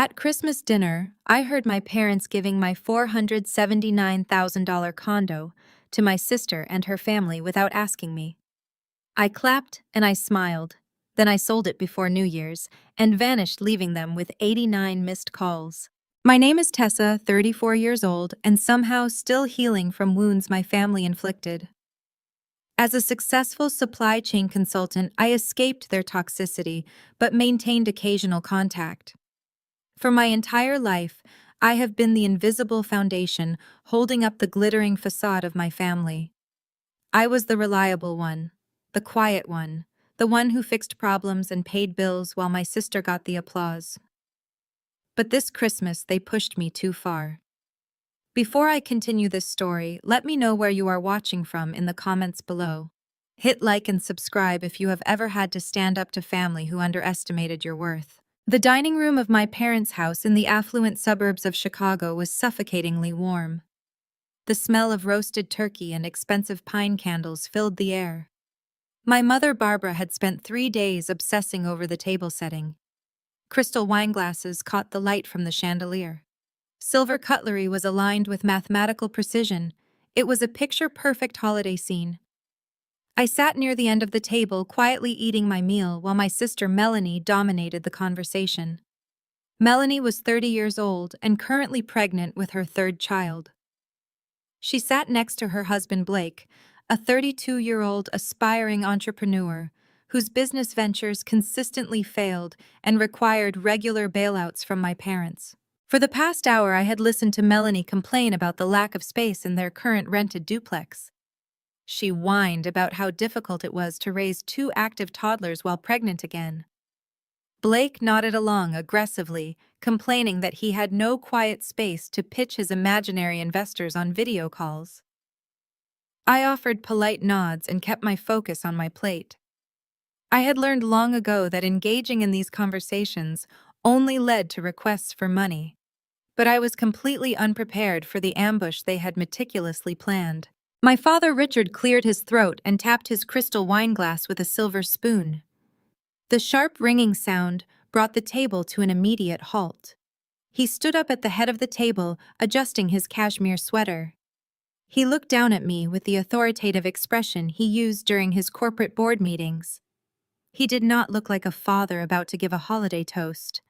At Christmas dinner, I heard my parents giving my $479,000 condo to my sister and her family without asking me. I clapped and I smiled. Then I sold it before New Year's and vanished, leaving them with 89 missed calls. My name is Tessa, 34 years old, and somehow still healing from wounds my family inflicted. As a successful supply chain consultant, I escaped their toxicity but maintained occasional contact. For my entire life, I have been the invisible foundation holding up the glittering facade of my family. I was the reliable one, the quiet one, the one who fixed problems and paid bills while my sister got the applause. But this Christmas, they pushed me too far. Before I continue this story, let me know where you are watching from in the comments below. Hit like and subscribe if you have ever had to stand up to family who underestimated your worth. The dining room of my parents' house in the affluent suburbs of Chicago was suffocatingly warm. The smell of roasted turkey and expensive pine candles filled the air. My mother Barbara had spent 3 days obsessing over the table setting. Crystal wine glasses caught the light from the chandelier. Silver cutlery was aligned with mathematical precision. It was a picture-perfect holiday scene. I sat near the end of the table, quietly eating my meal while my sister Melanie dominated the conversation. Melanie was 30 years old and currently pregnant with her third child. She sat next to her husband Blake, a 32-year-old aspiring entrepreneur whose business ventures consistently failed and required regular bailouts from my parents. For the past hour, I had listened to Melanie complain about the lack of space in their current rented duplex. She whined about how difficult it was to raise 2 active toddlers while pregnant again. Blake nodded along aggressively, complaining that he had no quiet space to pitch his imaginary investors on video calls. I offered polite nods and kept my focus on my plate. I had learned long ago that engaging in these conversations only led to requests for money. But I was completely unprepared for the ambush they had meticulously planned. My father Richard cleared his throat and tapped his crystal wine glass with a silver spoon. The sharp ringing sound brought the table to an immediate halt. He stood up at the head of the table, adjusting his cashmere sweater. He looked down at me with the authoritative expression he used during his corporate board meetings. He did not look like a father about to give a holiday toast.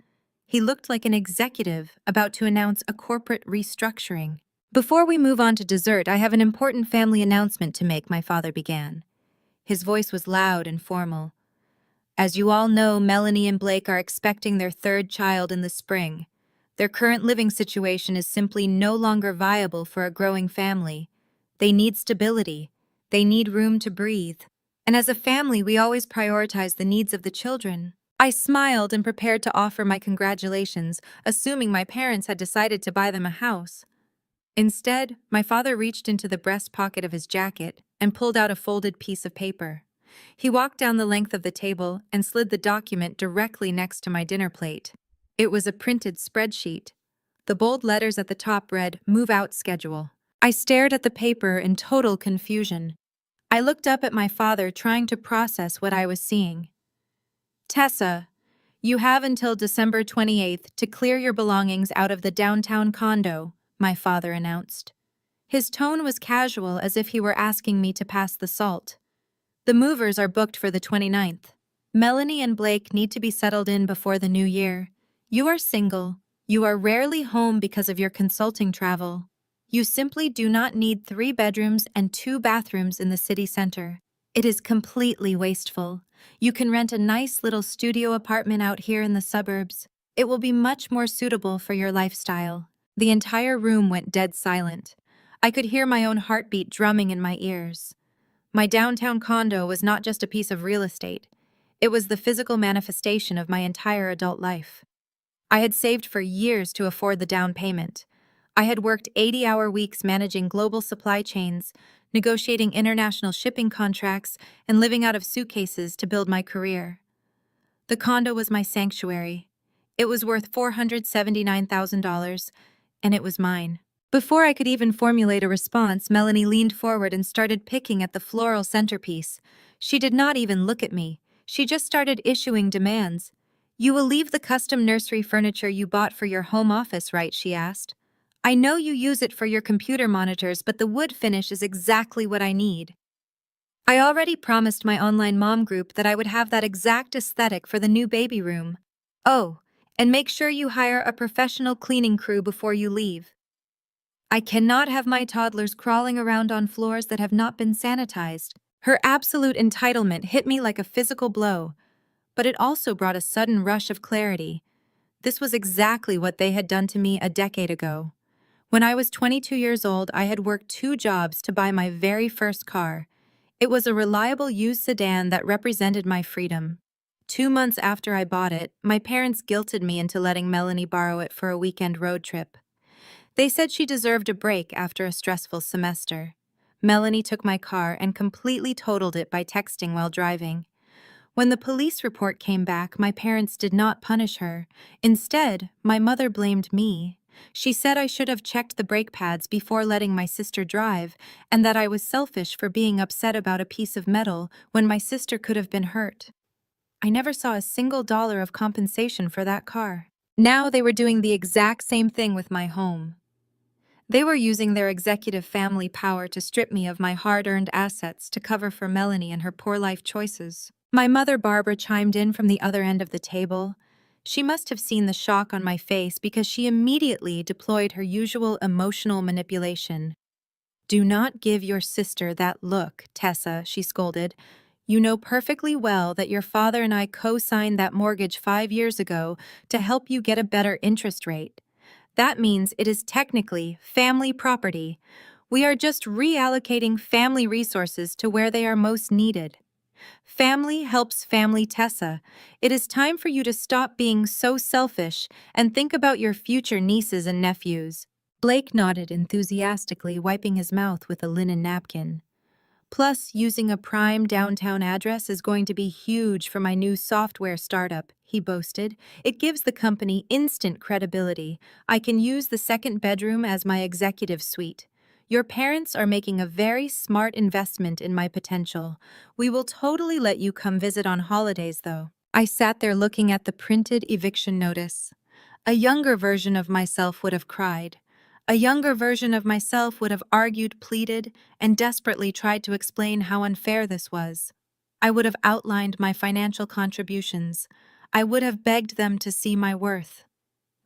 He looked like an executive about to announce a corporate restructuring. Before we move on to dessert, I have an important family announcement to make, my father began. His voice was loud and formal. As you all know, Melanie and Blake are expecting their third child in the spring. Their current living situation is simply no longer viable for a growing family. They need stability. They need room to breathe. And as a family, we always prioritize the needs of the children. I smiled and prepared to offer my congratulations, assuming my parents had decided to buy them a house. Instead, my father reached into the breast pocket of his jacket and pulled out a folded piece of paper. He walked down the length of the table and slid the document directly next to my dinner plate. It was a printed spreadsheet. The bold letters at the top read, "Move Out Schedule." I stared at the paper in total confusion. I looked up at my father, trying to process what I was seeing. Tessa, you have until December 28th to clear your belongings out of the downtown condo, my father announced. His tone was casual, as if he were asking me to pass the salt. The movers are booked for the 29th. Melanie and Blake need to be settled in before the new year. You are single. You are rarely home because of your consulting travel. You simply do not need 3 bedrooms and 2 bathrooms in the city center. It is completely wasteful. You can rent a nice little studio apartment out here in the suburbs. It will be much more suitable for your lifestyle. The entire room went dead silent. I could hear my own heartbeat drumming in my ears. My downtown condo was not just a piece of real estate. It was the physical manifestation of my entire adult life. I had saved for years to afford the down payment. I had worked 80-hour weeks managing global supply chains, negotiating international shipping contracts, and living out of suitcases to build my career. The condo was my sanctuary. It was worth $479,000, and it was mine. Before I could even formulate a response, Melanie leaned forward and started picking at the floral centerpiece. She did not even look at me. She just started issuing demands. You will leave the custom nursery furniture you bought for your home office, right? She asked. I know you use it for your computer monitors, but the wood finish is exactly what I need. I already promised my online mom group that I would have that exact aesthetic for the new baby room. Oh, and make sure you hire a professional cleaning crew before you leave. I cannot have my toddlers crawling around on floors that have not been sanitized. Her absolute entitlement hit me like a physical blow, but it also brought a sudden rush of clarity. This was exactly what they had done to me a decade ago. When I was 22 years old, I had worked 2 jobs to buy my very first car. It was a reliable used sedan that represented my freedom. 2 months after I bought it, my parents guilted me into letting Melanie borrow it for a weekend road trip. They said she deserved a break after a stressful semester. Melanie took my car and completely totaled it by texting while driving. When the police report came back, my parents did not punish her. Instead, my mother blamed me. She said I should have checked the brake pads before letting my sister drive, and that I was selfish for being upset about a piece of metal when my sister could have been hurt. I never saw a single dollar of compensation for that car. Now they were doing the exact same thing with my home. They were using their executive family power to strip me of my hard-earned assets to cover for Melanie and her poor life choices. My mother Barbara chimed in from the other end of the table. She must have seen the shock on my face because she immediately deployed her usual emotional manipulation. Do not give your sister that look, Tessa, she scolded. You know perfectly well that your father and I co-signed that mortgage 5 years ago to help you get a better interest rate. That means it is technically family property. We are just reallocating family resources to where they are most needed. Family helps family, Tessa. It is time for you to stop being so selfish and think about your future nieces and nephews. Blake nodded enthusiastically, wiping his mouth with a linen napkin. Plus, using a prime downtown address is going to be huge for my new software startup, he boasted. It gives the company instant credibility. I can use the second bedroom as my executive suite. Your parents are making a very smart investment in my potential. We will totally let you come visit on holidays, though. I sat there looking at the printed eviction notice. A younger version of myself would have cried. A younger version of myself would have argued, pleaded, and desperately tried to explain how unfair this was. I would have outlined my financial contributions. I would have begged them to see my worth.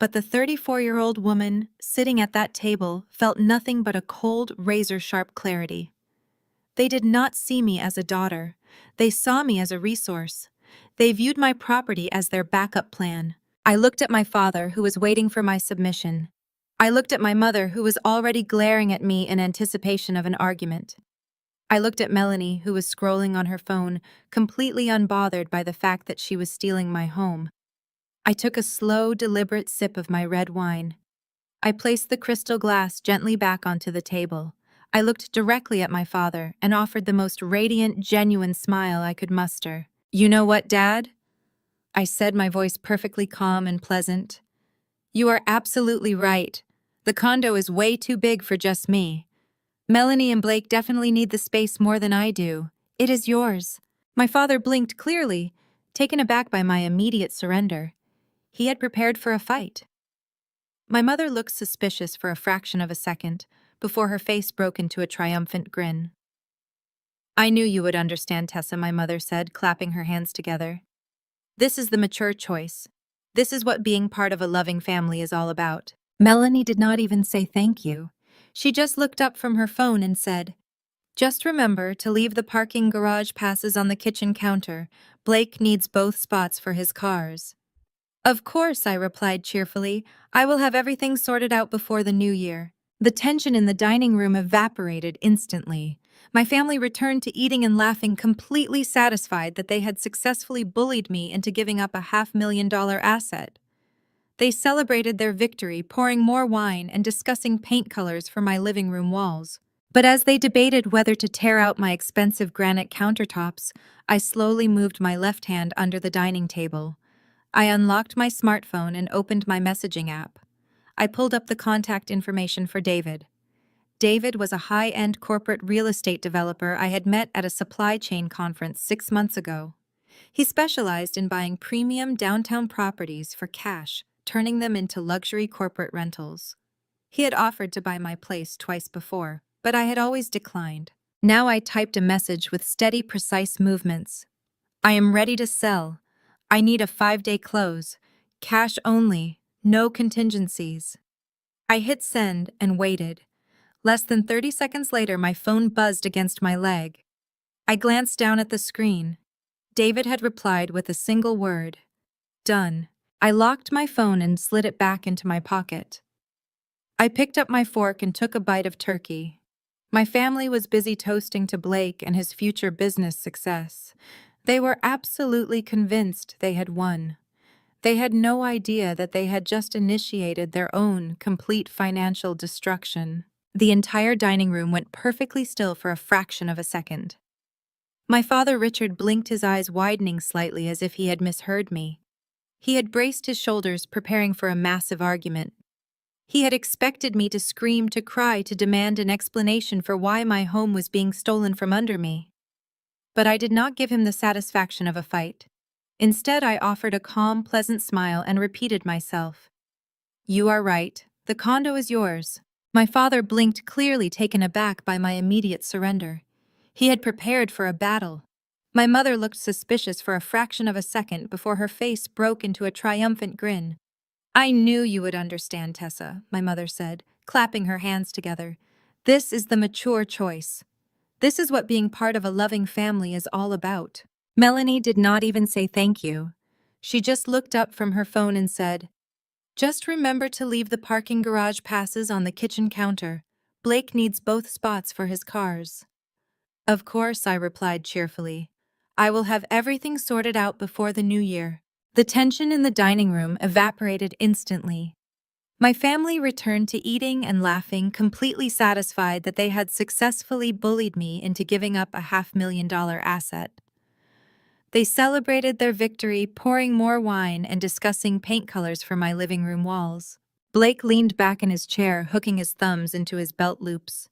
But the 34-year-old woman sitting at that table felt nothing but a cold, razor-sharp clarity. They did not see me as a daughter. They saw me as a resource. They viewed my property as their backup plan. I looked at my father, who was waiting for my submission. I looked at my mother, who was already glaring at me in anticipation of an argument. I looked at Melanie, who was scrolling on her phone, completely unbothered by the fact that she was stealing my home. I took a slow, deliberate sip of my red wine. I placed the crystal glass gently back onto the table. I looked directly at my father and offered the most radiant, genuine smile I could muster. You know what, Dad? I said, my voice perfectly calm and pleasant. You are absolutely right. The condo is way too big for just me. Melanie and Blake definitely need the space more than I do. It is yours. My father blinked clearly, taken aback by my immediate surrender. He had prepared for a fight. My mother looked suspicious for a fraction of a second, before her face broke into a triumphant grin. I knew you would understand, Tessa, my mother said, clapping her hands together. This is the mature choice. This is what being part of a loving family is all about. Melanie did not even say thank you. She just looked up from her phone and said, just remember to leave the parking garage passes on the kitchen counter. Blake needs both spots for his cars. Of course, I replied cheerfully. I will have everything sorted out before the new year. The tension in the dining room evaporated instantly. My family returned to eating and laughing, completely satisfied that they had successfully bullied me into giving up a $500,000 asset. They celebrated their victory, pouring more wine and discussing paint colors for my living room walls. But as they debated whether to tear out my expensive granite countertops, I slowly moved my left hand under the dining table. I unlocked my smartphone and opened my messaging app. I pulled up the contact information for David. David was a high-end corporate real estate developer I had met at a supply chain conference 6 months ago. He specialized in buying premium downtown properties for cash, turning them into luxury corporate rentals. He had offered to buy my place twice before, but I had always declined. Now I typed a message with steady, precise movements. I am ready to sell. I need a 5-day close. Cash only, no contingencies. I hit send and waited. Less than 30 seconds later, my phone buzzed against my leg. I glanced down at the screen. David had replied with a single word. Done. I locked my phone and slid it back into my pocket. I picked up my fork and took a bite of turkey. My family was busy toasting to Blake and his future business success. They were absolutely convinced they had won. They had no idea that they had just initiated their own complete financial destruction. The entire dining room went perfectly still for a fraction of a second. My father Richard blinked, his eyes widening slightly as if he had misheard me. He had braced his shoulders, preparing for a massive argument. He had expected me to scream, to cry, to demand an explanation for why my home was being stolen from under me. But I did not give him the satisfaction of a fight. Instead, I offered a calm, pleasant smile and repeated myself. You are right. The condo is yours. My father blinked, clearly taken aback by my immediate surrender. He had prepared for a battle. My mother looked suspicious for a fraction of a second before her face broke into a triumphant grin. I knew you would understand, Tessa, my mother said, clapping her hands together. This is the mature choice. This is what being part of a loving family is all about. Melanie did not even say thank you. She just looked up from her phone and said, Just remember to leave the parking garage passes on the kitchen counter. Blake needs both spots for his cars. Of course, I replied cheerfully. I will have everything sorted out before the new year. The tension in the dining room evaporated instantly. My family returned to eating and laughing, completely satisfied that they had successfully bullied me into giving up a $500,000 asset. They celebrated their victory, pouring more wine and discussing paint colors for my living room walls. Blake leaned back in his chair, hooking his thumbs into his belt loops.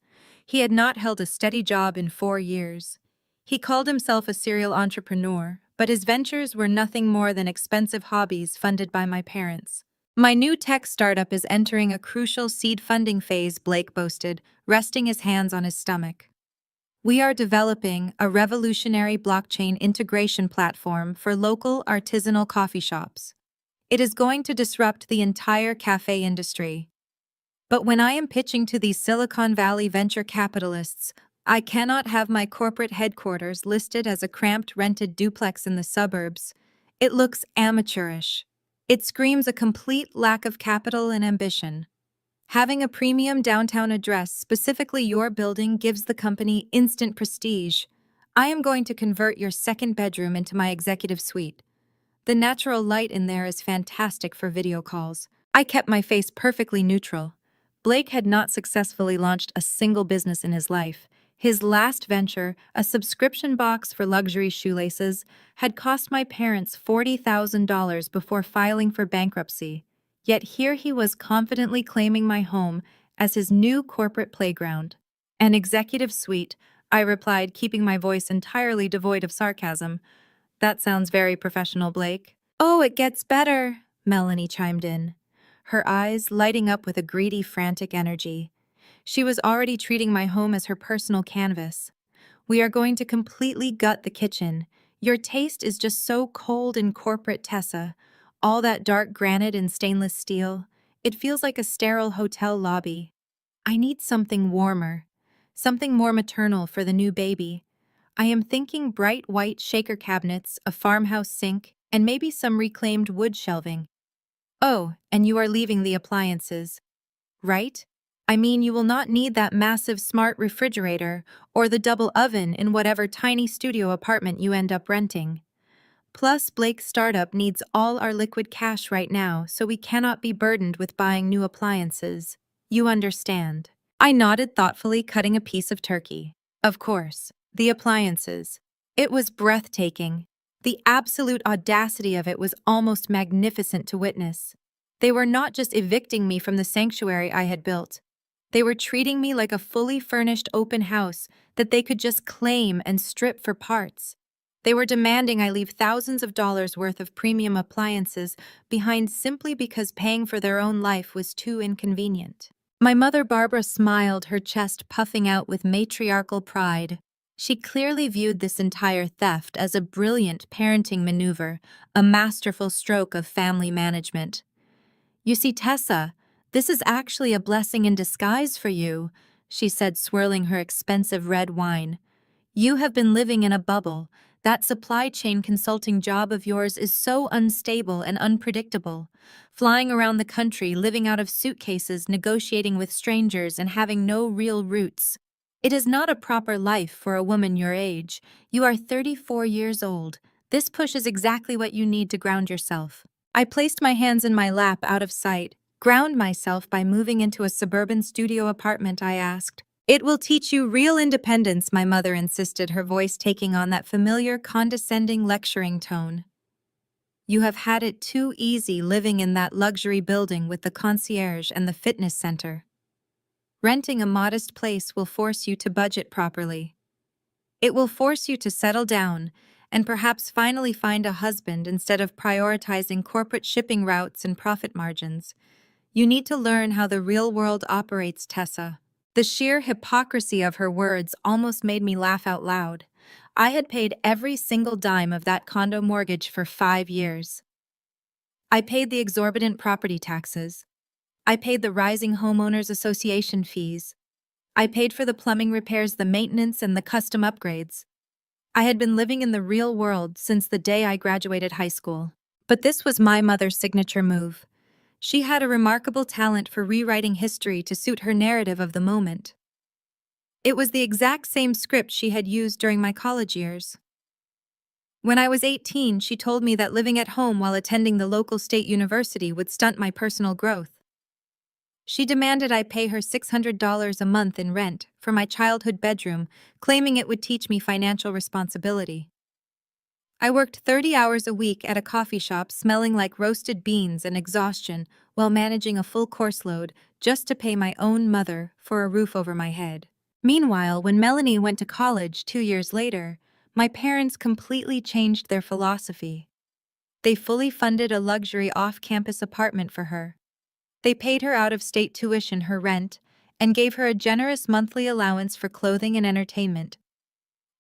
He had not held a steady job in 4 years. He called himself a serial entrepreneur, but his ventures were nothing more than expensive hobbies funded by my parents. My new tech startup is entering a crucial seed funding phase, Blake boasted, resting his hands on his stomach. We are developing a revolutionary blockchain integration platform for local artisanal coffee shops. It is going to disrupt the entire cafe industry. But when I am pitching to these Silicon Valley venture capitalists, I cannot have my corporate headquarters listed as a cramped rented duplex in the suburbs. It looks amateurish. It screams a complete lack of capital and ambition. Having a premium downtown address, specifically your building, gives the company instant prestige. I am going to convert your second bedroom into my executive suite. The natural light in there is fantastic for video calls. I kept my face perfectly neutral. Blake had not successfully launched a single business in his life. His last venture, a subscription box for luxury shoelaces, had cost my parents $40,000 before filing for bankruptcy. Yet here he was confidently claiming my home as his new corporate playground. An executive suite, I replied, keeping my voice entirely devoid of sarcasm. That sounds very professional, Blake. Oh, it gets better, Melanie chimed in, her eyes lighting up with a greedy, frantic energy. She was already treating my home as her personal canvas. We are going to completely gut the kitchen. Your taste is just so cold and corporate, Tessa. All that dark granite and stainless steel. It feels like a sterile hotel lobby. I need something warmer, something more maternal for the new baby. I am thinking bright white shaker cabinets, a farmhouse sink, and maybe some reclaimed wood shelving. Oh, and you are leaving the appliances, right? I mean, you will not need that massive smart refrigerator or the double oven in whatever tiny studio apartment you end up renting. Plus, Blake's startup needs all our liquid cash right now, so we cannot be burdened with buying new appliances. You understand. I nodded thoughtfully, cutting a piece of turkey. Of course, the appliances. It was breathtaking. The absolute audacity of it was almost magnificent to witness. They were not just evicting me from the sanctuary I had built. They were treating me like a fully furnished open house that they could just claim and strip for parts. They were demanding I leave thousands of dollars worth of premium appliances behind simply because paying for their own life was too inconvenient. My mother Barbara smiled, her chest puffing out with matriarchal pride. She clearly viewed this entire theft as a brilliant parenting maneuver, a masterful stroke of family management. "You see, Tessa, this is actually a blessing in disguise for you," she said, swirling her expensive red wine. "You have been living in a bubble. That supply chain consulting job of yours is so unstable and unpredictable. Flying around the country, living out of suitcases, negotiating with strangers, and having no real roots. It is not a proper life for a woman your age. You are 34 years old. This push is exactly what you need to ground yourself." I placed my hands in my lap out of sight. "Ground myself by moving into a suburban studio apartment?" I asked. "It will teach you real independence," my mother insisted, her voice taking on that familiar, condescending lecturing tone. "You have had it too easy living in that luxury building with the concierge and the fitness center. Renting a modest place will force you to budget properly. It will force you to settle down and perhaps finally find a husband instead of prioritizing corporate shipping routes and profit margins. You need to learn how the real world operates, Tessa." The sheer hypocrisy of her words almost made me laugh out loud. I had paid every single dime of that condo mortgage for 5 years. I paid the exorbitant property taxes. I paid the rising homeowners association fees. I paid for the plumbing repairs, the maintenance, and the custom upgrades. I had been living in the real world since the day I graduated high school. But this was my mother's signature move. She had a remarkable talent for rewriting history to suit her narrative of the moment. It was the exact same script she had used during my college years. When I was 18, she told me that living at home while attending the local state university would stunt my personal growth. She demanded I pay her $600 a month in rent for my childhood bedroom, claiming it would teach me financial responsibility. I worked 30 hours a week at a coffee shop smelling like roasted beans and exhaustion while managing a full course load just to pay my own mother for a roof over my head. Meanwhile, when Melanie went to college 2 years later, my parents completely changed their philosophy. They fully funded a luxury off-campus apartment for her. They paid her out-of-state tuition, her rent, and gave her a generous monthly allowance for clothing and entertainment.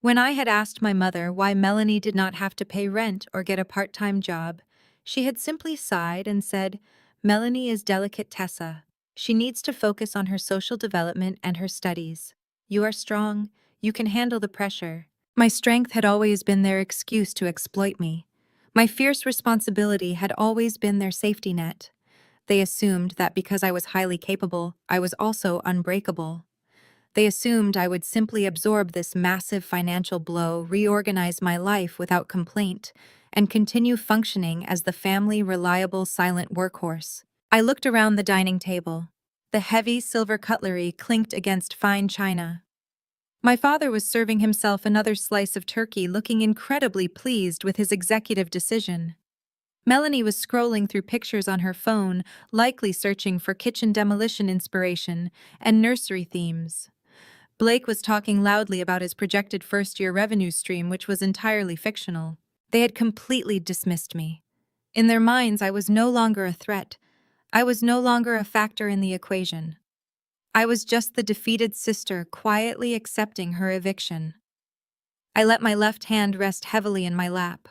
When I had asked my mother why Melanie did not have to pay rent or get a part-time job, she had simply sighed and said, "Melanie is delicate, Tessa. She needs to focus on her social development and her studies. You are strong. You can handle the pressure." My strength had always been their excuse to exploit me. My fierce responsibility had always been their safety net. They assumed that because I was highly capable, I was also unbreakable. They assumed I would simply absorb this massive financial blow, reorganize my life without complaint, and continue functioning as the family reliable silent workhorse. I looked around the dining table. The heavy silver cutlery clinked against fine china. My father was serving himself another slice of turkey, looking incredibly pleased with his executive decision. Melanie was scrolling through pictures on her phone, likely searching for kitchen demolition inspiration and nursery themes. Blake was talking loudly about his projected first-year revenue stream, which was entirely fictional. They had completely dismissed me. In their minds, I was no longer a threat. I was no longer a factor in the equation. I was just the defeated sister quietly accepting her eviction. I let my left hand rest heavily in my lap.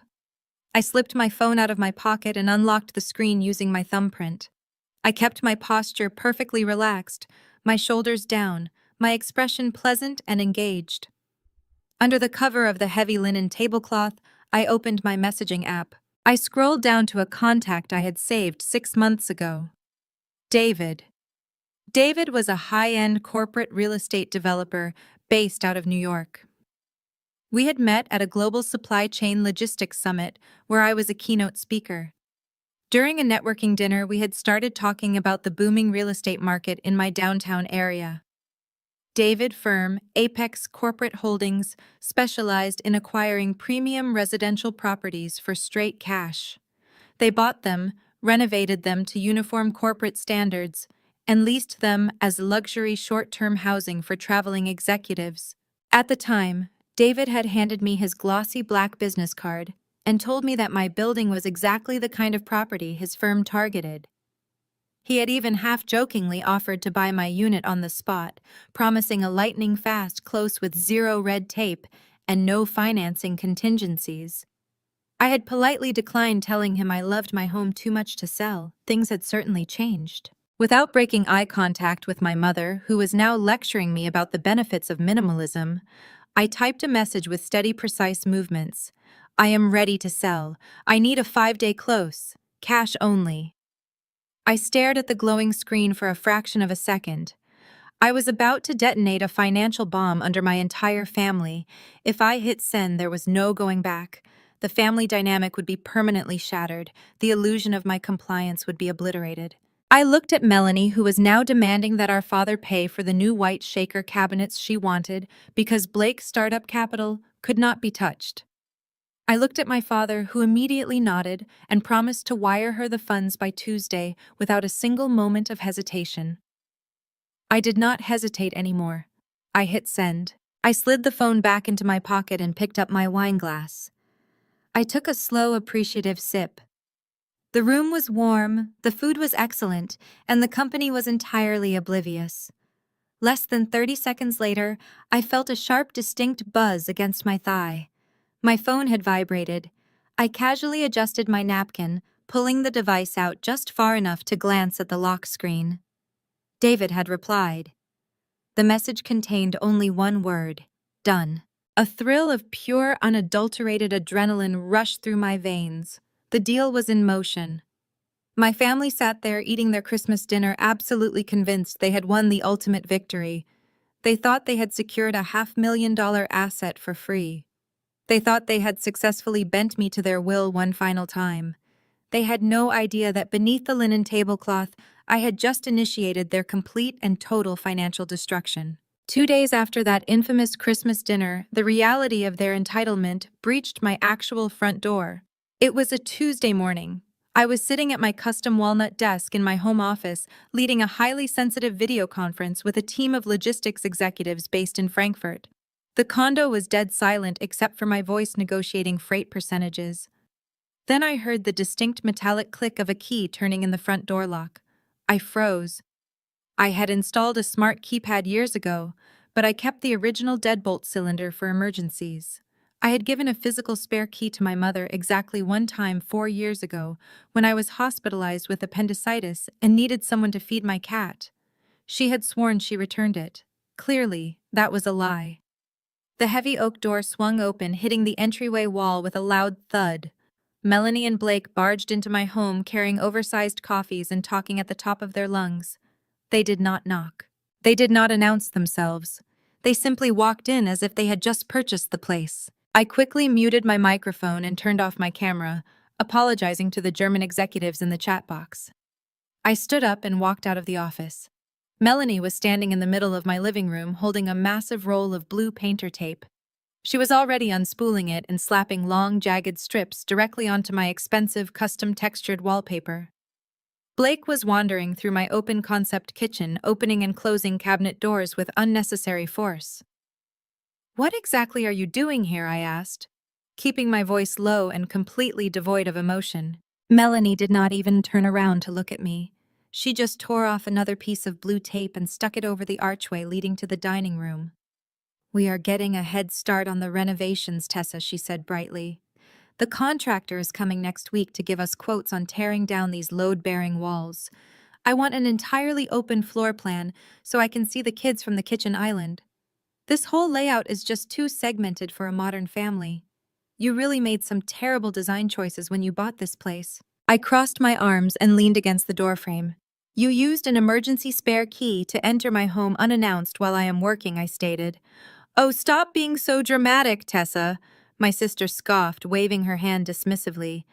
I slipped my phone out of my pocket and unlocked the screen using my thumbprint. I kept my posture perfectly relaxed, my shoulders down, my expression pleasant and engaged. Under the cover of the heavy linen tablecloth, I opened my messaging app. I scrolled down to a contact I had saved 6 months ago. David. David was a high-end corporate real estate developer based out of New York. We had met at a global supply chain logistics summit where I was a keynote speaker. During a networking dinner, we had started talking about the booming real estate market in my downtown area. David firm, Apex Corporate Holdings, specialized in acquiring premium residential properties for straight cash. They bought them, renovated them to uniform corporate standards, and leased them as luxury short-term housing for traveling executives. At the time, David had handed me his glossy black business card and told me that my building was exactly the kind of property his firm targeted. He had even half-jokingly offered to buy my unit on the spot, promising a lightning-fast close with zero red tape and no financing contingencies. I had politely declined, telling him I loved my home too much to sell. Things had certainly changed. Without breaking eye contact with my mother, who was now lecturing me about the benefits of minimalism, I typed a message with steady, precise movements. I am ready to sell. I need a 5-day close. Cash only. I stared at the glowing screen for a fraction of a second. I was about to detonate a financial bomb under my entire family. If I hit send, there was no going back. The family dynamic would be permanently shattered. The illusion of my compliance would be obliterated. I looked at Melanie, who was now demanding that our father pay for the new white shaker cabinets she wanted because Blake's startup capital could not be touched. I looked at my father, who immediately nodded and promised to wire her the funds by Tuesday without a single moment of hesitation. I did not hesitate anymore. I hit send. I slid the phone back into my pocket and picked up my wine glass. I took a slow, appreciative sip. The room was warm, the food was excellent, and the company was entirely oblivious. Less than 30 seconds later, I felt a sharp, distinct buzz against my thigh. My phone had vibrated. I casually adjusted my napkin, pulling the device out just far enough to glance at the lock screen. David had replied. The message contained only one word: done. A thrill of pure, unadulterated adrenaline rushed through my veins. The deal was in motion. My family sat there eating their Christmas dinner, absolutely convinced they had won the ultimate victory. They thought they had secured a $500,000 asset for free. They thought they had successfully bent me to their will one final time. They had no idea that beneath the linen tablecloth, I had just initiated their complete and total financial destruction. 2 days after that infamous Christmas dinner, the reality of their entitlement breached my actual front door. It was a Tuesday morning. I was sitting at my custom walnut desk in my home office, leading a highly sensitive video conference with a team of logistics executives based in Frankfurt. The condo was dead silent except for my voice negotiating freight percentages. Then I heard the distinct metallic click of a key turning in the front door lock. I froze. I had installed a smart keypad years ago, but I kept the original deadbolt cylinder for emergencies. I had given a physical spare key to my mother exactly one time 4 years ago when I was hospitalized with appendicitis and needed someone to feed my cat. She had sworn she returned it. Clearly, that was a lie. The heavy oak door swung open, hitting the entryway wall with a loud thud. Melanie and Blake barged into my home carrying oversized coffees and talking at the top of their lungs. They did not knock. They did not announce themselves. They simply walked in as if they had just purchased the place. I quickly muted my microphone and turned off my camera, apologizing to the German executives in the chat box. I stood up and walked out of the office. Melanie was standing in the middle of my living room holding a massive roll of blue painter tape. She was already unspooling it and slapping long, jagged strips directly onto my expensive, custom-textured wallpaper. Blake was wandering through my open-concept kitchen, opening and closing cabinet doors with unnecessary force. "What exactly are you doing here?" I asked, keeping my voice low and completely devoid of emotion. Melanie did not even turn around to look at me. She just tore off another piece of blue tape and stuck it over the archway leading to the dining room. "We are getting a head start on the renovations, Tessa," she said brightly. "The contractor is coming next week to give us quotes on tearing down these load-bearing walls. I want an entirely open floor plan so I can see the kids from the kitchen island. This whole layout is just too segmented for a modern family. You really made some terrible design choices when you bought this place." I crossed my arms and leaned against the doorframe. "You used an emergency spare key to enter my home unannounced while I am working," I stated. "Oh, stop being so dramatic, Tessa," my sister scoffed, waving her hand dismissively.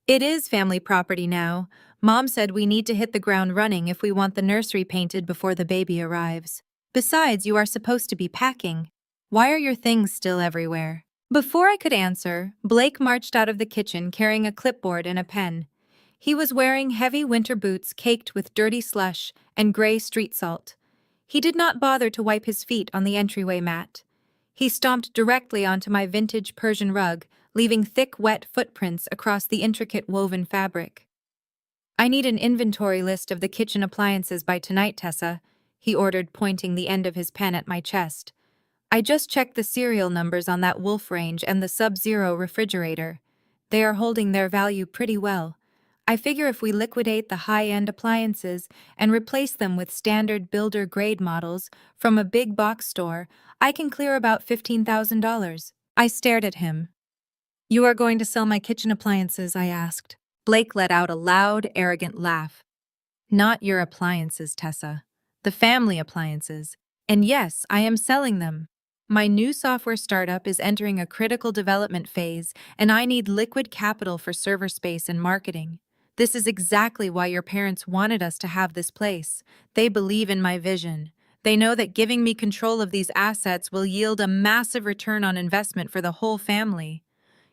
"It is family property now. Mom said we need to hit the ground running if we want the nursery painted before the baby arrives. Besides, you are supposed to be packing. Why are your things still everywhere?" Before I could answer, Blake marched out of the kitchen carrying a clipboard and a pen. He was wearing heavy winter boots caked with dirty slush and gray street salt. He did not bother to wipe his feet on the entryway mat. He stomped directly onto my vintage Persian rug, leaving thick, wet footprints across the intricate woven fabric. "I need an inventory list of the kitchen appliances by tonight, Tessa," he ordered, pointing the end of his pen at my chest. "I just checked the serial numbers on that Wolf range and the Sub-Zero refrigerator. They are holding their value pretty well. I figure if we liquidate the high-end appliances and replace them with standard builder-grade models from a big box store, I can clear about $15,000. I stared at him. "You are going to sell my kitchen appliances?" I asked. Blake let out a loud, arrogant laugh. "Not your appliances, Tessa. The family appliances. And yes, I am selling them. My new software startup is entering a critical development phase, and I need liquid capital for server space and marketing. This is exactly why your parents wanted us to have this place. They believe in my vision. They know that giving me control of these assets will yield a massive return on investment for the whole family.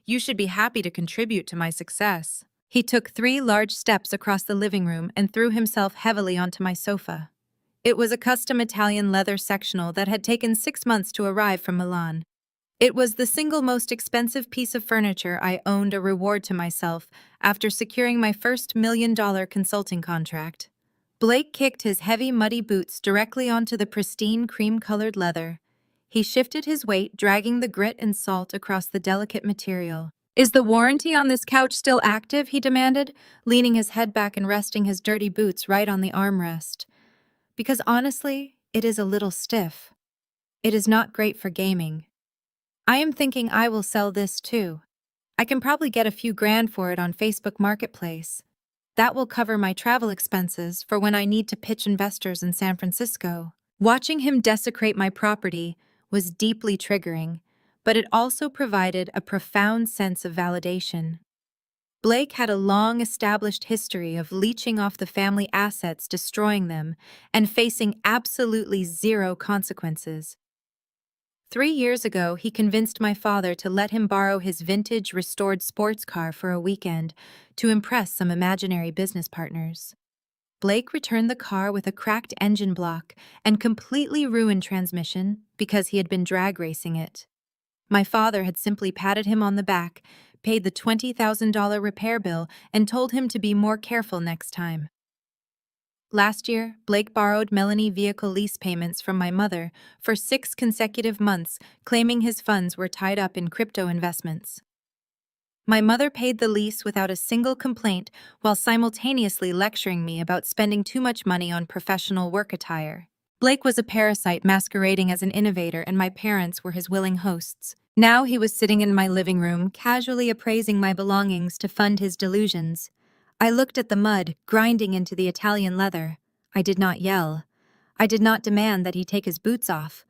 You should be happy to contribute to my success." He took 3 large steps across the living room and threw himself heavily onto my sofa. It was a custom Italian leather sectional that had taken 6 months to arrive from Milan. It was the single most expensive piece of furniture I owned, a reward to myself after securing my first $1 million consulting contract. Blake kicked his heavy, muddy boots directly onto the pristine cream-colored leather. He shifted his weight, dragging the grit and salt across the delicate material. "Is the warranty on this couch still active?" he demanded, leaning his head back and resting his dirty boots right on the armrest. "Because honestly, it is a little stiff. It is not great for gaming. I am thinking I will sell this too. I can probably get a few grand for it on Facebook Marketplace. That will cover my travel expenses for when I need to pitch investors in San Francisco." Watching him desecrate my property was deeply triggering, but it also provided a profound sense of validation. Blake had a long-established history of leeching off the family assets, destroying them, and facing absolutely zero consequences. 3 years ago, he convinced my father to let him borrow his vintage restored sports car for a weekend to impress some imaginary business partners. Blake returned the car with a cracked engine block and completely ruined transmission because he had been drag racing it. My father had simply patted him on the back, paid the $20,000 repair bill, and told him to be more careful next time. Last year, Blake borrowed Melanie vehicle lease payments from my mother for 6 consecutive months, claiming his funds were tied up in crypto investments. My mother paid the lease without a single complaint while simultaneously lecturing me about spending too much money on professional work attire. Blake was a parasite masquerading as an innovator, and my parents were his willing hosts. Now he was sitting in my living room, casually appraising my belongings to fund his delusions. I looked at the mud grinding into the Italian leather. I did not yell. I did not demand that he take his boots off.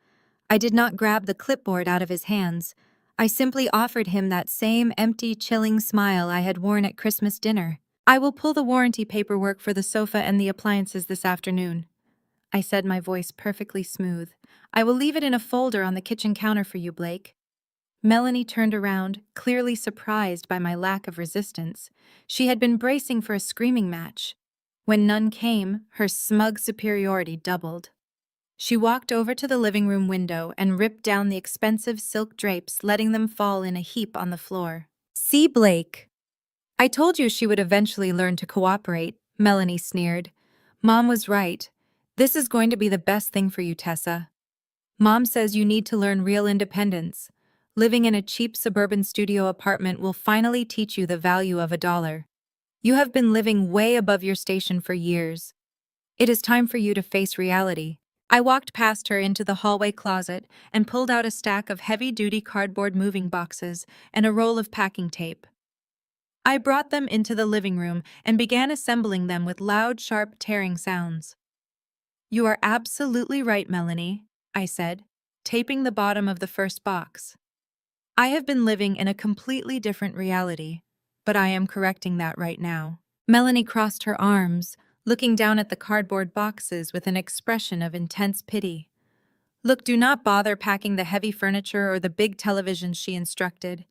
I did not grab the clipboard out of his hands. I simply offered him that same empty, chilling smile I had worn at Christmas dinner. "I will pull the warranty paperwork for the sofa and the appliances this afternoon," I said, my voice perfectly smooth. "I will leave it in a folder on the kitchen counter for you, Blake." Melanie turned around, clearly surprised by my lack of resistance. She had been bracing for a screaming match. When none came, her smug superiority doubled. She walked over to the living room window and ripped down the expensive silk drapes, letting them fall in a heap on the floor. "See, Blake. I told you she would eventually learn to cooperate," Melanie sneered. "Mom was right. This is going to be the best thing for you, Tessa. Mom says you need to learn real independence. Living in a cheap suburban studio apartment will finally teach you the value of $1. You have been living way above your station for years. It is time for you to face reality." I walked past her into the hallway closet and pulled out a stack of heavy-duty cardboard moving boxes and a roll of packing tape. I brought them into the living room and began assembling them with loud, sharp, tearing sounds. "You are absolutely right, Melanie," I said, taping the bottom of the first box. "I have been living in a completely different reality, but I am correcting that right now." Melanie crossed her arms, looking down at the cardboard boxes with an expression of intense pity. "Look, do not bother packing the heavy furniture or the big televisions," she instructed.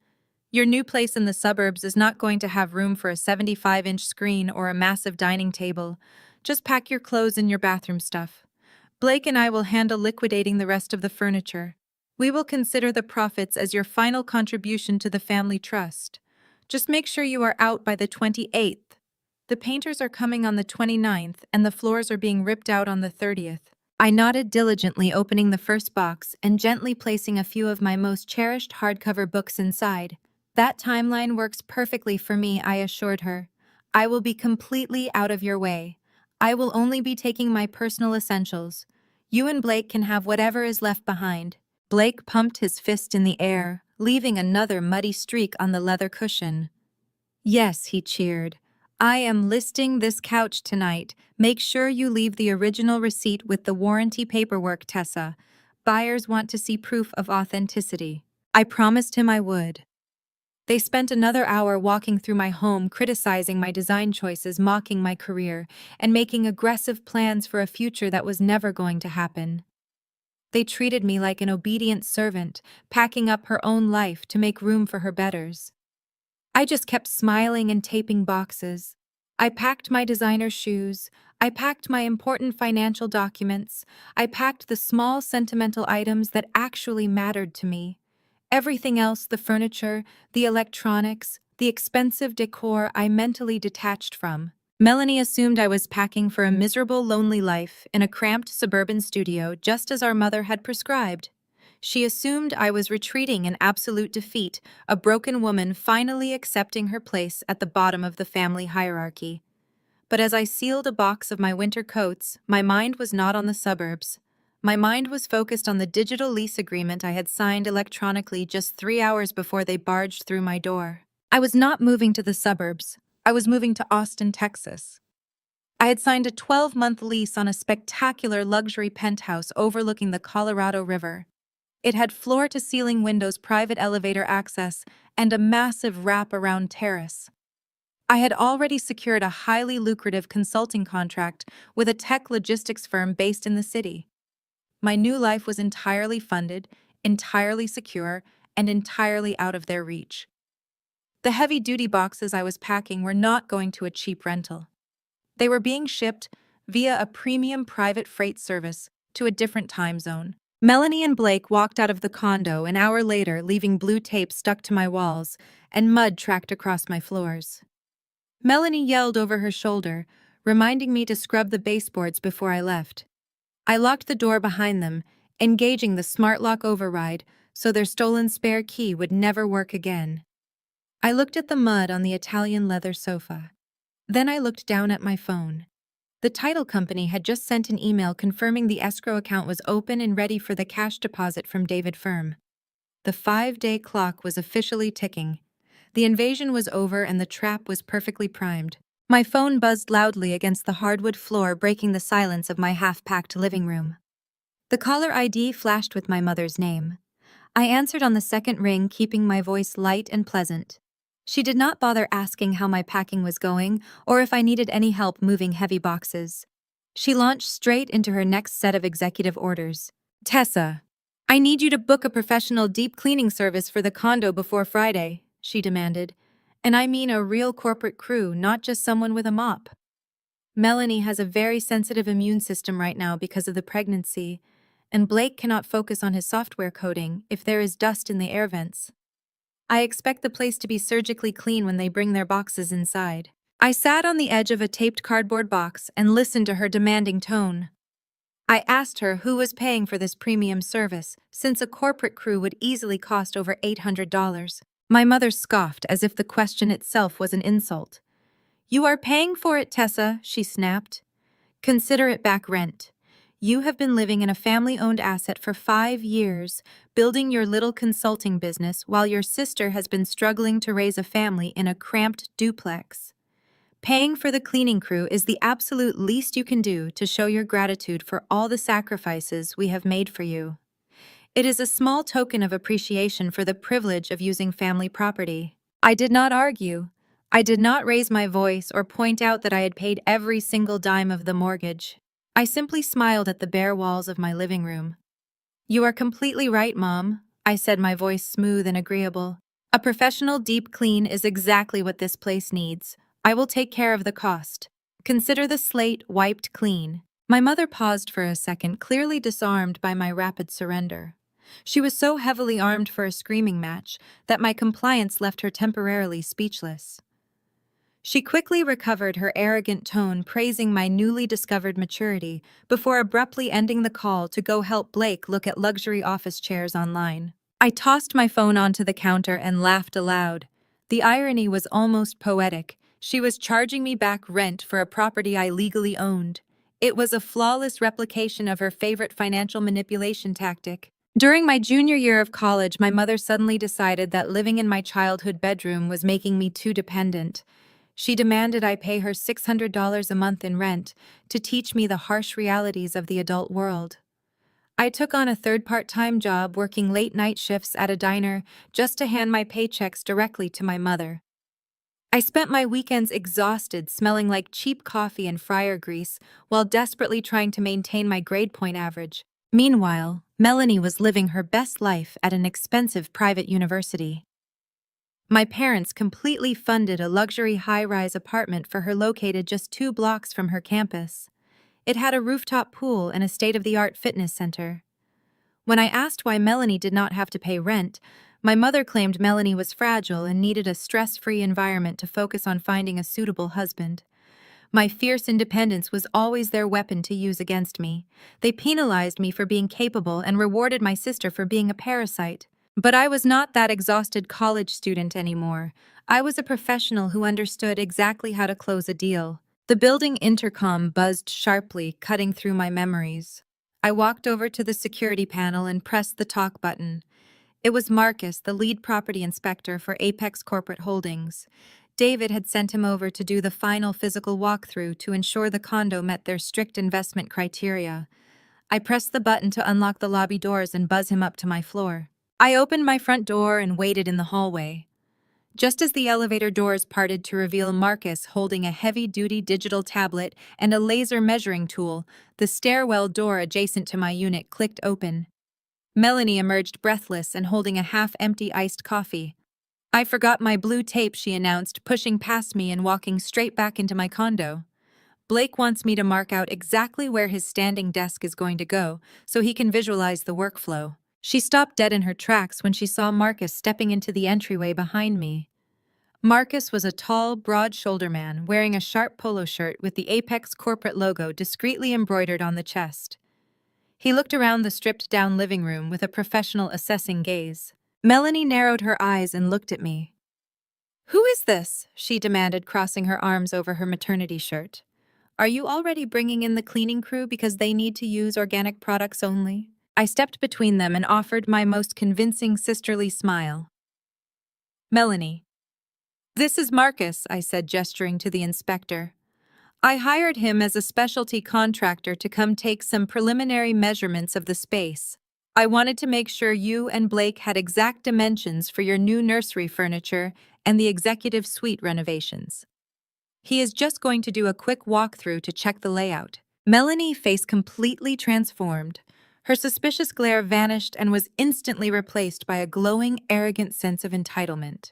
"Your new place in the suburbs is not going to have room for a 75-inch screen or a massive dining table. Just pack your clothes and your bathroom stuff. Blake and I will handle liquidating the rest of the furniture. We will consider the profits as your final contribution to the family trust. Just make sure you are out by the 28th. The painters are coming on the 29th, and the floors are being ripped out on the 30th. I nodded diligently, opening the first box and gently placing a few of my most cherished hardcover books inside. That timeline works perfectly for me, I assured her. I will be completely out of your way. I will only be taking my personal essentials. You and Blake can have whatever is left behind. Blake pumped his fist in the air, leaving another muddy streak on the leather cushion. Yes, he cheered. I am listing this couch tonight. Make sure you leave the original receipt with the warranty paperwork, Tessa. Buyers want to see proof of authenticity. I promised him I would. They spent another hour walking through my home, criticizing my design choices, mocking my career, and making aggressive plans for a future that was never going to happen. They treated me like an obedient servant, packing up her own life to make room for her betters. I just kept smiling and taping boxes. I packed my designer shoes. I packed my important financial documents. I packed the small sentimental items that actually mattered to me. Everything else, the furniture, the electronics, the expensive decor, I mentally detached from. Melanie assumed I was packing for a miserable, lonely life in a cramped suburban studio, just as our mother had prescribed. She assumed I was retreating in absolute defeat, a broken woman finally accepting her place at the bottom of the family hierarchy. But as I sealed a box of my winter coats, my mind was not on the suburbs. My mind was focused on the digital lease agreement I had signed electronically just 3 hours before they barged through my door. I was not moving to the suburbs. I was moving to Austin, Texas. I had signed a 12-month lease on a spectacular luxury penthouse overlooking the Colorado River. It had floor-to-ceiling windows, private elevator access, and a massive wrap-around terrace. I had already secured a highly lucrative consulting contract with a tech logistics firm based in the city. My new life was entirely funded, entirely secure, and entirely out of their reach. The heavy-duty boxes I was packing were not going to a cheap rental. They were being shipped via a premium private freight service to a different time zone. Melanie and Blake walked out of the condo an hour later, leaving blue tape stuck to my walls and mud tracked across my floors. Melanie yelled over her shoulder, reminding me to scrub the baseboards before I left. I locked the door behind them, engaging the smart lock override so their stolen spare key would never work again. I looked at the mud on the Italian leather sofa. Then I looked down at my phone. The title company had just sent an email confirming the escrow account was open and ready for the cash deposit from David Firm. The 5-day clock was officially ticking. The invasion was over and the trap was perfectly primed. My phone buzzed loudly against the hardwood floor, breaking the silence of my half-packed living room. The caller ID flashed with my mother's name. I answered on the second ring, keeping my voice light and pleasant. She did not bother asking how my packing was going or if I needed any help moving heavy boxes. She launched straight into her next set of executive orders. Tessa, I need you to book a professional deep cleaning service for the condo before Friday, she demanded. And I mean a real corporate crew, not just someone with a mop. Melanie has a very sensitive immune system right now because of the pregnancy, and Blake cannot focus on his software coding if there is dust in the air vents. I expect the place to be surgically clean when they bring their boxes inside. I sat on the edge of a taped cardboard box and listened to her demanding tone. I asked her who was paying for this premium service, since a corporate crew would easily cost over $800. My mother scoffed as if the question itself was an insult. You are paying for it, Tessa, she snapped. Consider it back rent. You have been living in a family-owned asset for 5 years, building your little consulting business while your sister has been struggling to raise a family in a cramped duplex. Paying for the cleaning crew is the absolute least you can do to show your gratitude for all the sacrifices we have made for you. It is a small token of appreciation for the privilege of using family property. I did not argue. I did not raise my voice or point out that I had paid every single dime of the mortgage. I simply smiled at the bare walls of my living room. You are completely right, Mom, I said, my voice smooth and agreeable. A professional deep clean is exactly what this place needs. I will take care of the cost. Consider the slate wiped clean. My mother paused for a second, clearly disarmed by my rapid surrender. She was so heavily armed for a screaming match that my compliance left her temporarily speechless. She quickly recovered her arrogant tone, praising my newly discovered maturity, before abruptly ending the call to go help Blake look at luxury office chairs online. I tossed my phone onto the counter and laughed aloud. The irony was almost poetic. She was charging me back rent for a property I legally owned. It was a flawless replication of her favorite financial manipulation tactic. During my junior year of college, my mother suddenly decided that living in my childhood bedroom was making me too dependent. She demanded I pay her $600 a month in rent to teach me the harsh realities of the adult world. I took on a third part-time job working late-night shifts at a diner just to hand my paychecks directly to my mother. I spent my weekends exhausted, smelling like cheap coffee and fryer grease, while desperately trying to maintain my grade point average. Meanwhile, Melanie was living her best life at an expensive private university. My parents completely funded a luxury high-rise apartment for her located just 2 blocks from her campus. It had a rooftop pool and a state-of-the-art fitness center. When I asked why Melanie did not have to pay rent, my mother claimed Melanie was fragile and needed a stress-free environment to focus on finding a suitable husband. My fierce independence was always their weapon to use against me. They penalized me for being capable and rewarded my sister for being a parasite. But I was not that exhausted college student anymore. I was a professional who understood exactly how to close a deal. The building intercom buzzed sharply, cutting through my memories. I walked over to the security panel and pressed the talk button. It was Marcus, the lead property inspector for Apex Corporate Holdings. David had sent him over to do the final physical walkthrough to ensure the condo met their strict investment criteria. I pressed the button to unlock the lobby doors and buzz him up to my floor. I opened my front door and waited in the hallway. Just as the elevator doors parted to reveal Marcus holding a heavy-duty digital tablet and a laser measuring tool, the stairwell door adjacent to my unit clicked open. Melanie emerged breathless and holding a half-empty iced coffee. "I forgot my blue tape," she announced, pushing past me and walking straight back into my condo. "Blake wants me to mark out exactly where his standing desk is going to go, so he can visualize the workflow." She stopped dead in her tracks when she saw Marcus stepping into the entryway behind me. Marcus was a tall, broad-shouldered man wearing a sharp polo shirt with the Apex corporate logo discreetly embroidered on the chest. He looked around the stripped-down living room with a professional assessing gaze. Melanie narrowed her eyes and looked at me. "Who is this?" she demanded, crossing her arms over her maternity shirt. "Are you already bringing in the cleaning crew because they need to use organic products only?" I stepped between them and offered my most convincing sisterly smile. "Melanie." "This is Marcus," I said, gesturing to the inspector. "I hired him as a specialty contractor to come take some preliminary measurements of the space. I wanted to make sure you and Blake had exact dimensions for your new nursery furniture and the executive suite renovations. He is just going to do a quick walkthrough to check the layout." Melanie's face completely transformed. Her suspicious glare vanished and was instantly replaced by a glowing, arrogant sense of entitlement.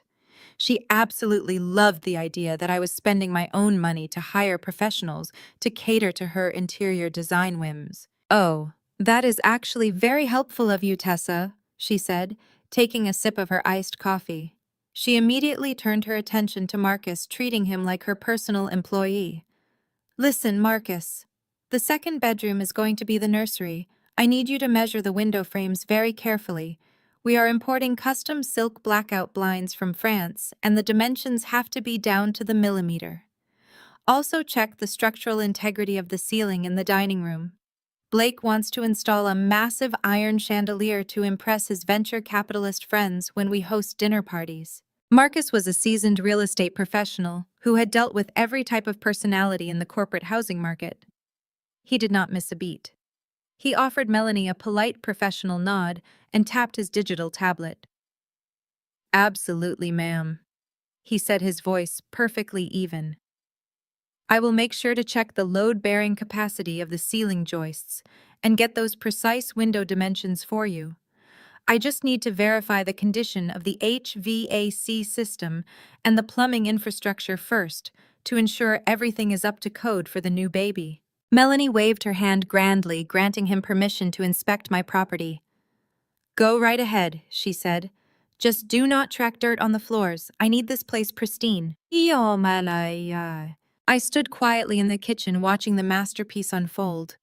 She absolutely loved the idea that I was spending my own money to hire professionals to cater to her interior design whims. "Oh, that is actually very helpful of you, Tessa," she said, taking a sip of her iced coffee. She immediately turned her attention to Marcus, treating him like her personal employee. "Listen, Marcus. The second bedroom is going to be the nursery. I need you to measure the window frames very carefully. We are importing custom silk blackout blinds from France, and the dimensions have to be down to the millimeter. Also check the structural integrity of the ceiling in the dining room. Blake wants to install a massive iron chandelier to impress his venture capitalist friends when we host dinner parties." Marcus was a seasoned real estate professional who had dealt with every type of personality in the corporate housing market. He did not miss a beat. He offered Melanie a polite professional nod and tapped his digital tablet. "Absolutely, ma'am," he said, his voice perfectly even. "I will make sure to check the load-bearing capacity of the ceiling joists and get those precise window dimensions for you. I just need to verify the condition of the HVAC system and the plumbing infrastructure first to ensure everything is up to code for the new baby." Melanie waved her hand grandly, granting him permission to inspect my property. Go right ahead, she said. Just do not track dirt on the floors. I need this place pristine. I stood quietly in the kitchen watching the masterpiece unfold.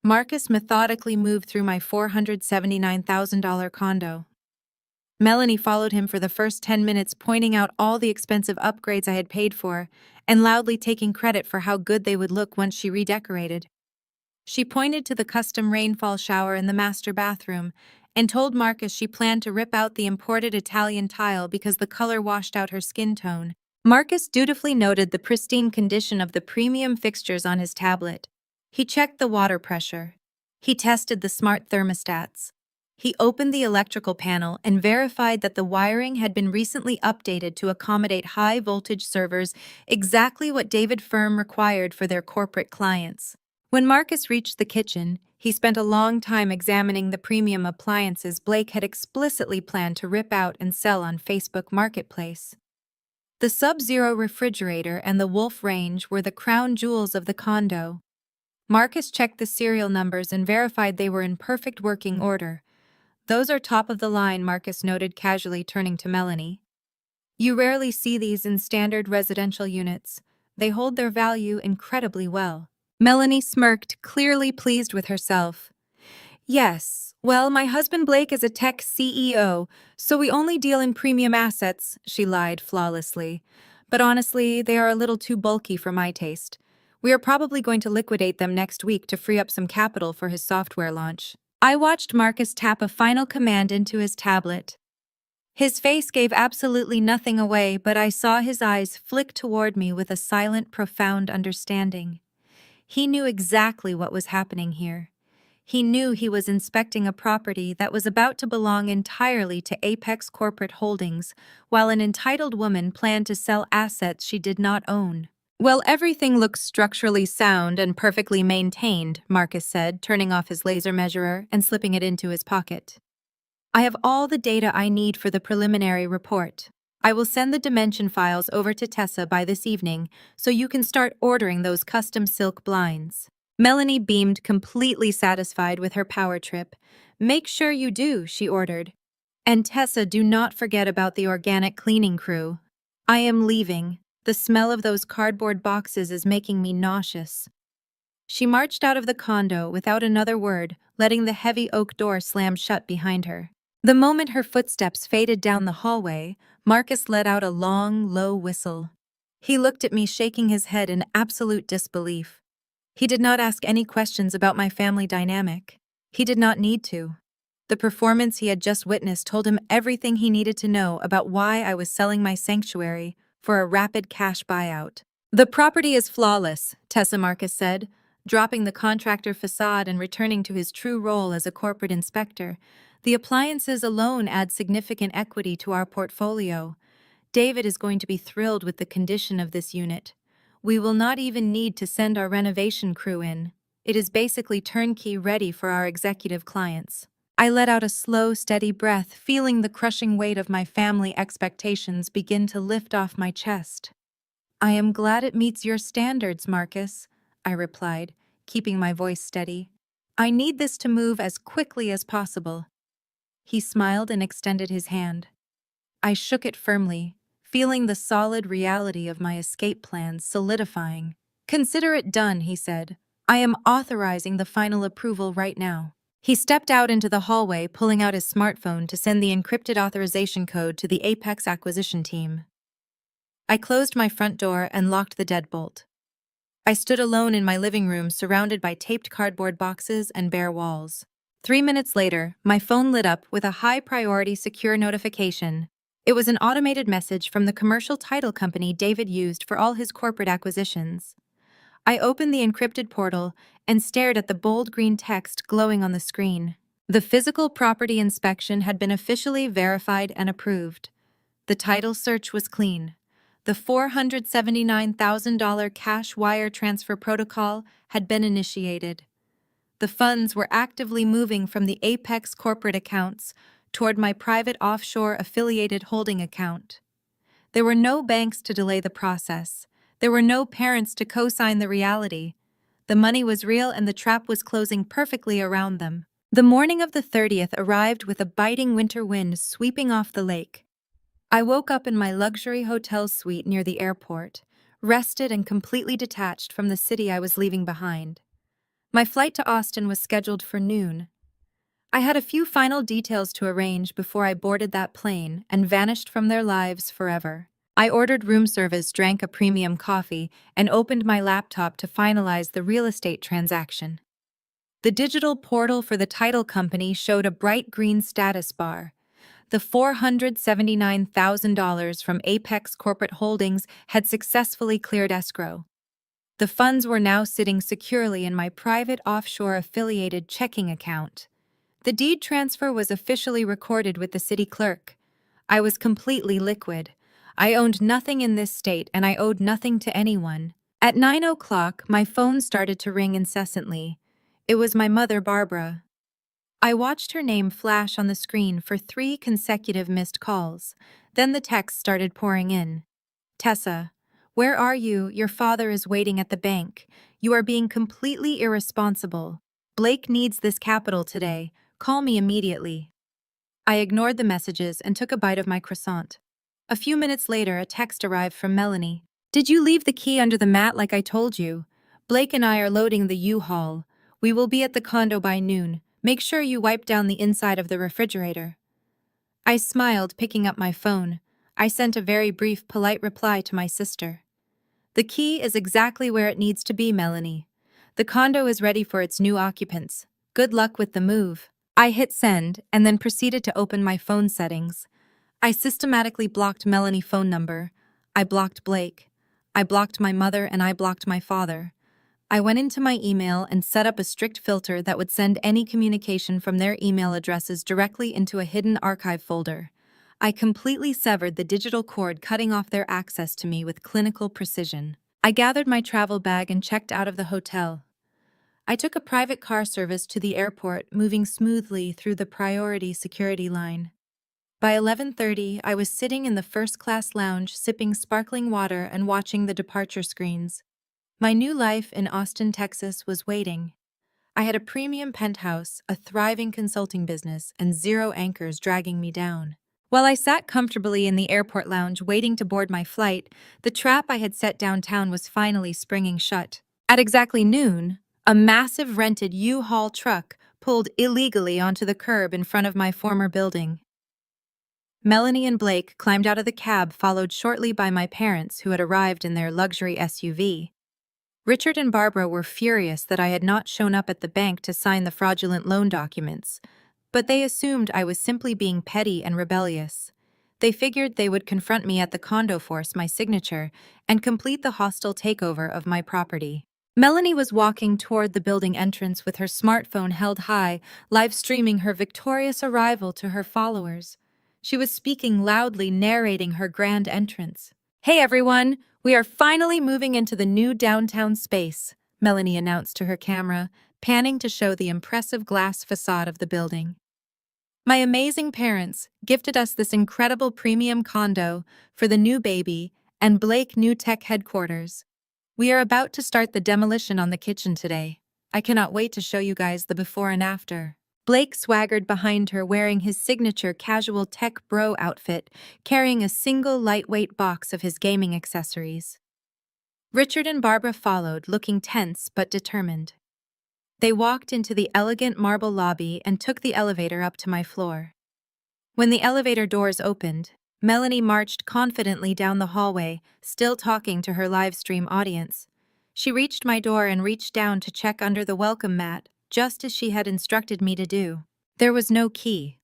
Marcus methodically moved through my $479,000 condo. Melanie followed him for the first 10 minutes, pointing out all the expensive upgrades I had paid for, and loudly taking credit for how good they would look once she redecorated. She pointed to the custom rainfall shower in the master bathroom and told Marcus she planned to rip out the imported Italian tile because the color washed out her skin tone. Marcus dutifully noted the pristine condition of the premium fixtures on his tablet. He checked the water pressure. He tested the smart thermostats. He opened the electrical panel and verified that the wiring had been recently updated to accommodate high-voltage servers, exactly what David Firm required for their corporate clients. When Marcus reached the kitchen, he spent a long time examining the premium appliances Blake had explicitly planned to rip out and sell on Facebook Marketplace. The Sub-Zero refrigerator and the Wolf range were the crown jewels of the condo. Marcus checked the serial numbers and verified they were in perfect working order. Those are top of the line, Marcus noted casually, turning to Melanie. You rarely see these in standard residential units. They hold their value incredibly well. Melanie smirked, clearly pleased with herself. Yes, well, my husband Blake is a tech CEO, so we only deal in premium assets, she lied flawlessly. But honestly, they are a little too bulky for my taste. We are probably going to liquidate them next week to free up some capital for his software launch. I watched Marcus tap a final command into his tablet. His face gave absolutely nothing away, but I saw his eyes flick toward me with a silent, profound understanding. He knew exactly what was happening here. He knew he was inspecting a property that was about to belong entirely to Apex Corporate Holdings, while an entitled woman planned to sell assets she did not own. Well, everything looks structurally sound and perfectly maintained, Marcus said, turning off his laser measurer and slipping it into his pocket. I have all the data I need for the preliminary report. I will send the dimension files over to Tessa by this evening so you can start ordering those custom silk blinds. Melanie beamed, completely satisfied with her power trip. Make sure you do, she ordered. And Tessa, do not forget about the organic cleaning crew. I am leaving. The smell of those cardboard boxes is making me nauseous. She marched out of the condo without another word, letting the heavy oak door slam shut behind her. The moment her footsteps faded down the hallway, Marcus let out a long, low whistle. He looked at me, shaking his head in absolute disbelief. He did not ask any questions about my family dynamic. He did not need to. The performance he had just witnessed told him everything he needed to know about why I was selling my sanctuary for a rapid cash buyout. The property is flawless, Tessa Marcus said, dropping the contractor facade and returning to his true role as a corporate inspector. The appliances alone add significant equity to our portfolio. David is going to be thrilled with the condition of this unit. We will not even need to send our renovation crew in. It is basically turnkey ready for our executive clients. I let out a slow, steady breath, feeling the crushing weight of my family expectations begin to lift off my chest. I am glad it meets your standards, Marcus, I replied, keeping my voice steady. I need this to move as quickly as possible. He smiled and extended his hand. I shook it firmly, feeling the solid reality of my escape plans solidifying. Consider it done, he said. I am authorizing the final approval right now. He stepped out into the hallway, pulling out his smartphone to send the encrypted authorization code to the Apex acquisition team. I closed my front door and locked the deadbolt. I stood alone in my living room, surrounded by taped cardboard boxes and bare walls. 3 minutes later, my phone lit up with a high-priority secure notification. It was an automated message from the commercial title company David used for all his corporate acquisitions. I opened the encrypted portal and stared at the bold green text glowing on the screen. The physical property inspection had been officially verified and approved. The title search was clean. The $479,000 cash wire transfer protocol had been initiated. The funds were actively moving from the Apex corporate accounts toward my private offshore affiliated holding account. There were no banks to delay the process. There were no parents to co-sign the reality. The money was real and the trap was closing perfectly around them. The morning of the 30th arrived with a biting winter wind sweeping off the lake. I woke up in my luxury hotel suite near the airport, rested and completely detached from the city I was leaving behind. My flight to Austin was scheduled for noon. I had a few final details to arrange before I boarded that plane and vanished from their lives forever. I ordered room service, drank a premium coffee, and opened my laptop to finalize the real estate transaction. The digital portal for the title company showed a bright green status bar. The $479,000 from Apex Corporate Holdings had successfully cleared escrow. The funds were now sitting securely in my private offshore affiliated checking account. The deed transfer was officially recorded with the city clerk. I was completely liquid. I owned nothing in this state and I owed nothing to anyone. At 9 o'clock, my phone started to ring incessantly. It was my mother, Barbara. I watched her name flash on the screen for 3 consecutive missed calls. Then the texts started pouring in. Tessa, where are you? Your father is waiting at the bank. You are being completely irresponsible. Blake needs this capital today. Call me immediately. I ignored the messages and took a bite of my croissant. A few minutes later, a text arrived from Melanie. Did you leave the key under the mat like I told you? Blake and I are loading the U-Haul. We will be at the condo by noon. Make sure you wipe down the inside of the refrigerator. I smiled, picking up my phone. I sent a very brief, polite reply to my sister. The key is exactly where it needs to be, Melanie. The condo is ready for its new occupants. Good luck with the move. I hit send and then proceeded to open my phone settings. I systematically blocked Melanie's phone number. I blocked Blake. I blocked my mother and I blocked my father. I went into my email and set up a strict filter that would send any communication from their email addresses directly into a hidden archive folder. I completely severed the digital cord, cutting off their access to me with clinical precision. I gathered my travel bag and checked out of the hotel. I took a private car service to the airport, moving smoothly through the priority security line. By 11:30, I was sitting in the first-class lounge, sipping sparkling water and watching the departure screens. My new life in Austin, Texas was waiting. I had a premium penthouse, a thriving consulting business, and 0 anchors dragging me down. While I sat comfortably in the airport lounge waiting to board my flight, the trap I had set downtown was finally springing shut. At exactly noon, a massive rented U-Haul truck pulled illegally onto the curb in front of my former building. Melanie and Blake climbed out of the cab, followed shortly by my parents, who had arrived in their luxury SUV. Richard and Barbara were furious that I had not shown up at the bank to sign the fraudulent loan documents, but they assumed I was simply being petty and rebellious. They figured they would confront me at the condo, force my signature, and complete the hostile takeover of my property. Melanie was walking toward the building entrance with her smartphone held high, live streaming her victorious arrival to her followers. She was speaking loudly, narrating her grand entrance. "Hey everyone, we are finally moving into the new downtown space," Melanie announced to her camera, panning to show the impressive glass facade of the building. "My amazing parents gifted us this incredible premium condo for the new baby and Blake new tech headquarters. We are about to start the demolition on the kitchen today. I cannot wait to show you guys the before and after." Blake swaggered behind her, wearing his signature casual tech bro outfit, carrying a single lightweight box of his gaming accessories. Richard and Barbara followed, looking tense but determined. They walked into the elegant marble lobby and took the elevator up to my floor. When the elevator doors opened, Melanie marched confidently down the hallway, still talking to her live stream audience. She reached my door and reached down to check under the welcome mat, just as she had instructed me to do. There was no key.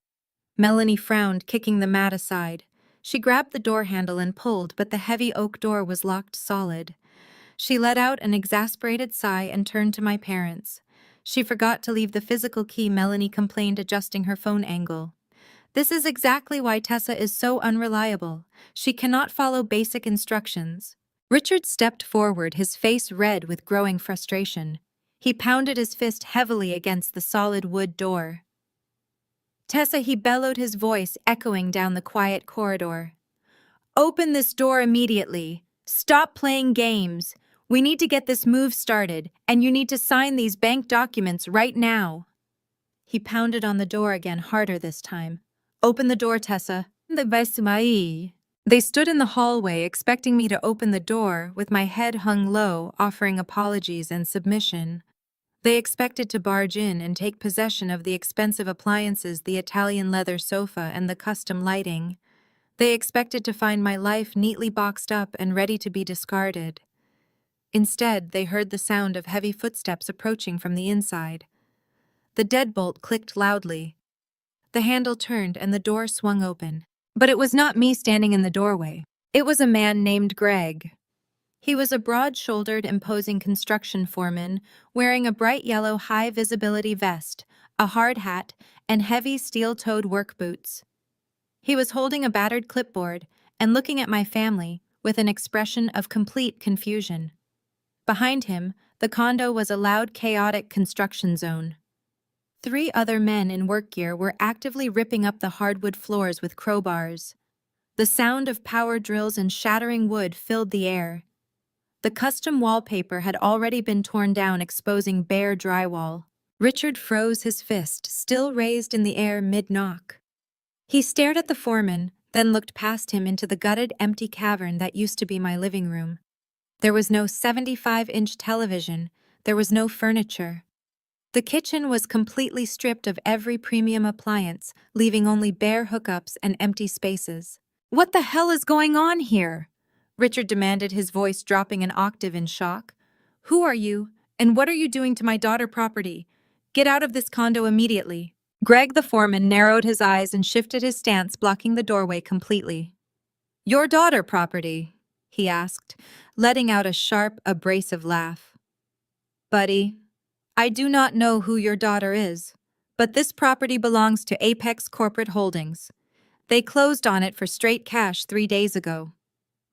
Melanie frowned, kicking the mat aside. She grabbed the door handle and pulled, but the heavy oak door was locked solid. She let out an exasperated sigh and turned to my parents. She forgot to leave the physical key, Melanie complained, adjusting her phone angle. "This is exactly why Tessa is so unreliable. She cannot follow basic instructions." Richard stepped forward, his face red with growing frustration. He pounded his fist heavily against the solid wood door. "Tessa," he bellowed, his voice echoing down the quiet corridor. "Open this door immediately. Stop playing games. We need to get this move started, and you need to sign these bank documents right now." He pounded on the door again, harder this time. "Open the door, Tessa." They stood in the hallway, expecting me to open the door, with my head hung low, offering apologies and submission. They expected to barge in and take possession of the expensive appliances, the Italian leather sofa, and the custom lighting. They expected to find my life neatly boxed up and ready to be discarded. Instead, they heard the sound of heavy footsteps approaching from the inside. The deadbolt clicked loudly. The handle turned and the door swung open. But it was not me standing in the doorway. It was a man named Greg. He was a broad-shouldered, imposing construction foreman, wearing a bright yellow high-visibility vest, a hard hat, and heavy steel-toed work boots. He was holding a battered clipboard and looking at my family with an expression of complete confusion. Behind him, the condo was a loud, chaotic construction zone. 3 other men in work gear were actively ripping up the hardwood floors with crowbars. The sound of power drills and shattering wood filled the air. The custom wallpaper had already been torn down, exposing bare drywall. Richard froze his fist, still raised in the air mid-knock. He stared at the foreman, then looked past him into the gutted, empty cavern that used to be my living room. There was no 75-inch television. There was no furniture. The kitchen was completely stripped of every premium appliance, leaving only bare hookups and empty spaces. "What the hell is going on here?" Richard demanded, his voice dropping an octave in shock. "Who are you, and what are you doing to my daughter property? Get out of this condo immediately." Greg the foreman narrowed his eyes and shifted his stance, blocking the doorway completely. "Your daughter property?" he asked, letting out a sharp, abrasive laugh. "Buddy, I do not know who your daughter is, but this property belongs to Apex Corporate Holdings. They closed on it for straight cash 3 days ago.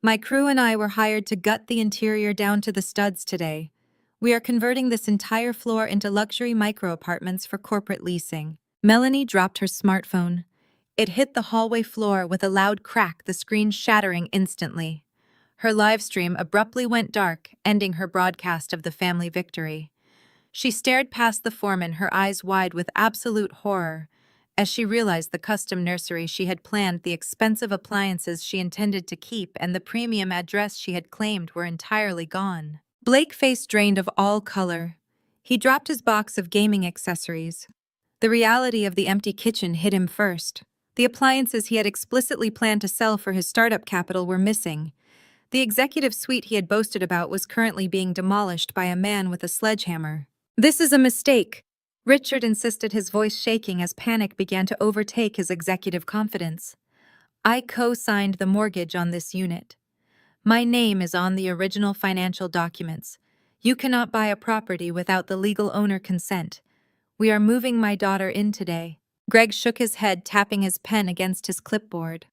My crew and I were hired to gut the interior down to the studs today. We are converting this entire floor into luxury micro-apartments for corporate leasing." Melanie dropped her smartphone. It hit the hallway floor with a loud crack, the screen shattering instantly. Her live stream abruptly went dark, ending her broadcast of the family victory. She stared past the foreman, her eyes wide with absolute horror, as she realized the custom nursery she had planned, the expensive appliances she intended to keep, and the premium address she had claimed were entirely gone. Blake's face drained of all color. He dropped his box of gaming accessories. The reality of the empty kitchen hit him first. The appliances he had explicitly planned to sell for his startup capital were missing. The executive suite he had boasted about was currently being demolished by a man with a sledgehammer. "This is a mistake," Richard insisted, his voice shaking as panic began to overtake his executive confidence. "I co-signed the mortgage on this unit. My name is on the original financial documents. You cannot buy a property without the legal owner consent. We are moving my daughter in today." Greg shook his head, tapping his pen against his clipboard.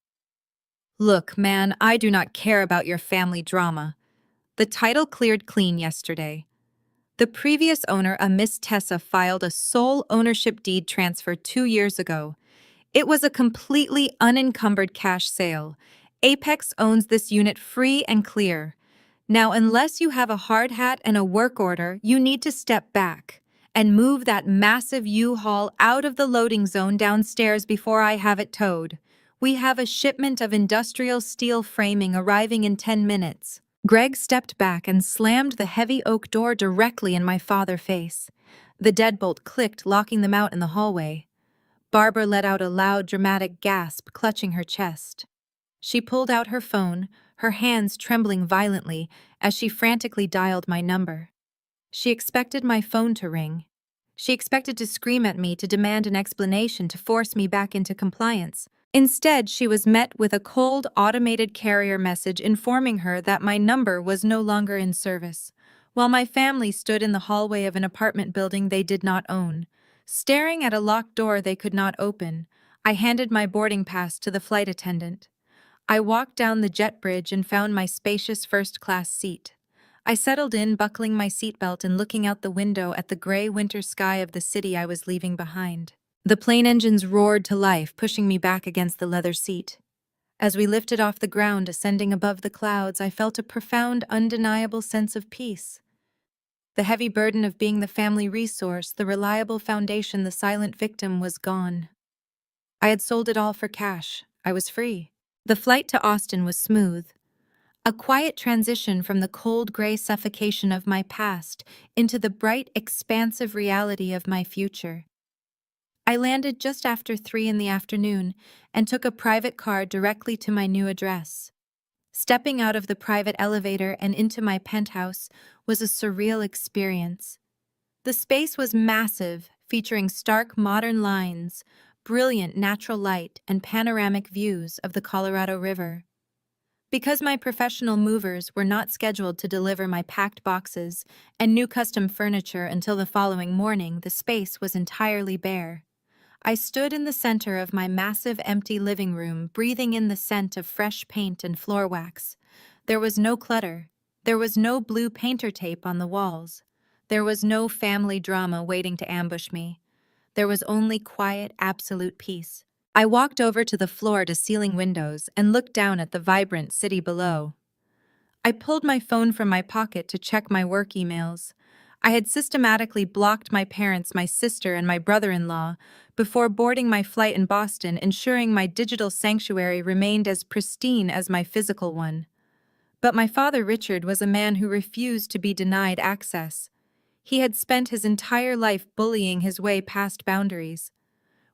"Look, man, I do not care about your family drama. The title cleared clean yesterday. The previous owner, a Miss Tessa, filed a sole ownership deed transfer 2 years ago. It was a completely unencumbered cash sale. Apex owns this unit free and clear. Now, unless you have a hard hat and a work order, you need to step back and move that massive U-Haul out of the loading zone downstairs before I have it towed. We have a shipment of industrial steel framing arriving in 10 minutes. Greg stepped back and slammed the heavy oak door directly in my father's face. The deadbolt clicked, locking them out in the hallway. Barbara let out a loud, dramatic gasp, clutching her chest. She pulled out her phone, her hands trembling violently as she frantically dialed my number. She expected my phone to ring. She expected to scream at me, to demand an explanation, to force me back into compliance. Instead, she was met with a cold, automated carrier message informing her that my number was no longer in service, while my family stood in the hallway of an apartment building they did not own. Staring at a locked door they could not open, I handed my boarding pass to the flight attendant. I walked down the jet bridge and found my spacious first-class seat. I settled in, buckling my seatbelt and looking out the window at the gray winter sky of the city I was leaving behind. The plane engines roared to life, pushing me back against the leather seat. As we lifted off the ground, ascending above the clouds, I felt a profound, undeniable sense of peace. The heavy burden of being the family resource, the reliable foundation, the silent victim was gone. I had sold it all for cash. I was free. The flight to Austin was smooth, a quiet transition from the cold gray suffocation of my past into the bright, expansive reality of my future. I landed just after 3 in the afternoon and took a private car directly to my new address. Stepping out of the private elevator and into my penthouse was a surreal experience. The space was massive, featuring stark modern lines, brilliant natural light, and panoramic views of the Colorado River. Because my professional movers were not scheduled to deliver my packed boxes and new custom furniture until the following morning, the space was entirely bare. I stood in the center of my massive empty living room, breathing in the scent of fresh paint and floor wax. There was no clutter. There was no blue painter tape on the walls. There was no family drama waiting to ambush me. There was only quiet, absolute peace. I walked over to the floor-to-ceiling windows and looked down at the vibrant city below. I pulled my phone from my pocket to check my work emails. I had systematically blocked my parents, my sister, and my brother-in-law before boarding my flight in Boston, ensuring my digital sanctuary remained as pristine as my physical one. But my father, Richard, was a man who refused to be denied access. He had spent his entire life bullying his way past boundaries.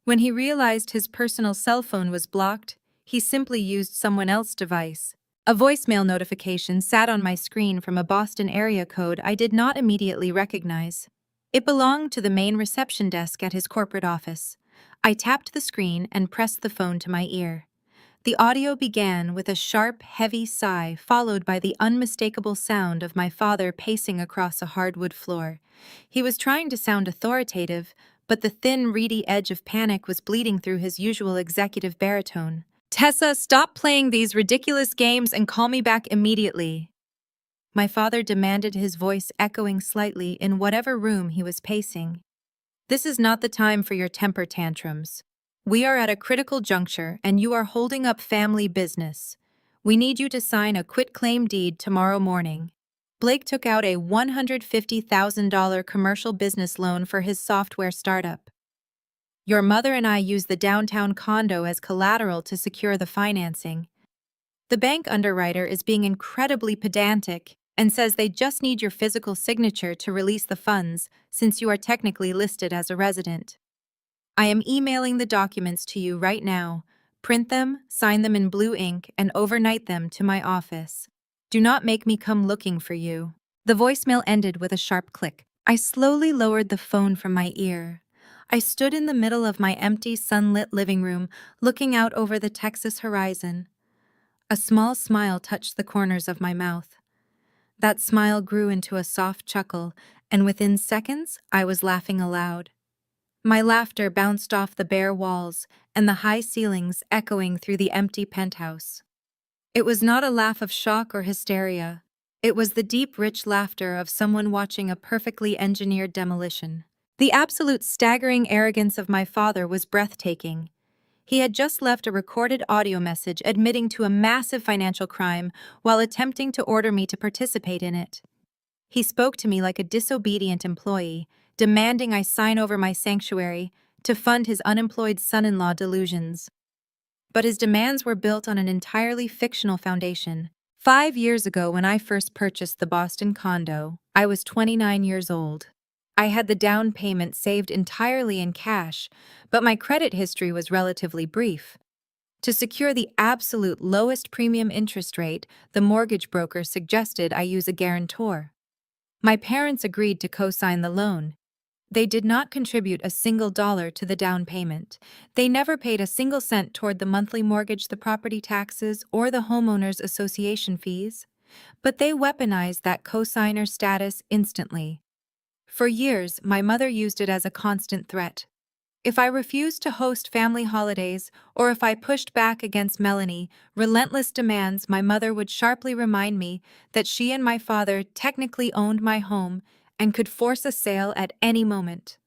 When he realized his personal cell phone was blocked, he simply used someone else's device. A voicemail notification sat on my screen from a Boston area code I did not immediately recognize. It belonged to the main reception desk at his corporate office. I tapped the screen and pressed the phone to my ear. The audio began with a sharp, heavy sigh, followed by the unmistakable sound of my father pacing across a hardwood floor. He was trying to sound authoritative, but the thin, reedy edge of panic was bleeding through his usual executive baritone. "Tessa, stop playing these ridiculous games and call me back immediately," my father demanded, his voice echoing slightly in whatever room he was pacing. "This is not the time for your temper tantrums. We are at a critical juncture, and you are holding up family business. We need you to sign a quitclaim deed tomorrow morning." Blake took out a $150,000 commercial business loan for his software startup. "Your mother and I use the downtown condo as collateral to secure the financing. The bank underwriter is being incredibly pedantic and says they just need your physical signature to release the funds, since you are technically listed as a resident. I am emailing the documents to you right now. Print them, sign them in blue ink, and overnight them to my office. Do not make me come looking for you." The voicemail ended with a sharp click. I slowly lowered the phone from my ear. I stood in the middle of my empty, sunlit living room, looking out over the Texas horizon. A small smile touched the corners of my mouth. That smile grew into a soft chuckle, and within seconds, I was laughing aloud. My laughter bounced off the bare walls and the high ceilings, echoing through the empty penthouse. It was not a laugh of shock or hysteria. It was the deep, rich laughter of someone watching a perfectly engineered demolition. The absolute staggering arrogance of my father was breathtaking. He had just left a recorded audio message admitting to a massive financial crime while attempting to order me to participate in it. He spoke to me like a disobedient employee, demanding I sign over my sanctuary to fund his unemployed son-in-law delusions. But his demands were built on an entirely fictional foundation. 5 years ago, when I first purchased the Boston condo, I was 29 years old. I had the down payment saved entirely in cash, but my credit history was relatively brief. To secure the absolute lowest premium interest rate, the mortgage broker suggested I use a guarantor. My parents agreed to co-sign the loan. They did not contribute a single dollar to the down payment. They never paid a single cent toward the monthly mortgage, the property taxes, or the homeowners association fees. But they weaponized that co-signer status instantly. For years, my mother used it as a constant threat. If I refused to host family holidays, or if I pushed back against Melanie, relentless demands, my mother would sharply remind me that she and my father technically owned my home and could force a sale at any moment.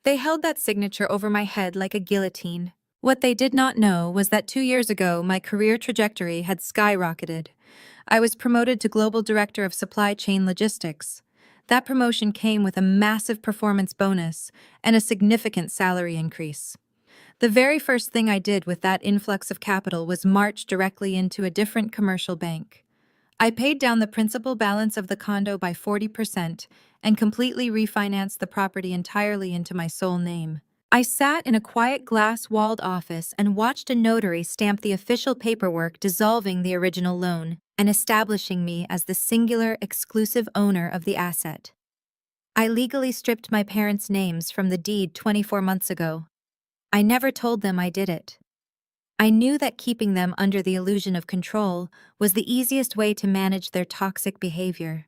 They held that signature over my head like a guillotine. What they did not know was that 2 years ago, my career trajectory had skyrocketed. I was promoted to Global Director of Supply Chain Logistics. That promotion came with a massive performance bonus and a significant salary increase. The very first thing I did with that influx of capital was march directly into a different commercial bank. I paid down the principal balance of the condo by 40% and completely refinanced the property entirely into my sole name. I sat in a quiet glass-walled office and watched a notary stamp the official paperwork dissolving the original loan and establishing me as the singular, exclusive owner of the asset. I legally stripped my parents' names from the deed 24 months ago. I never told them I did it. I knew that keeping them under the illusion of control was the easiest way to manage their toxic behavior.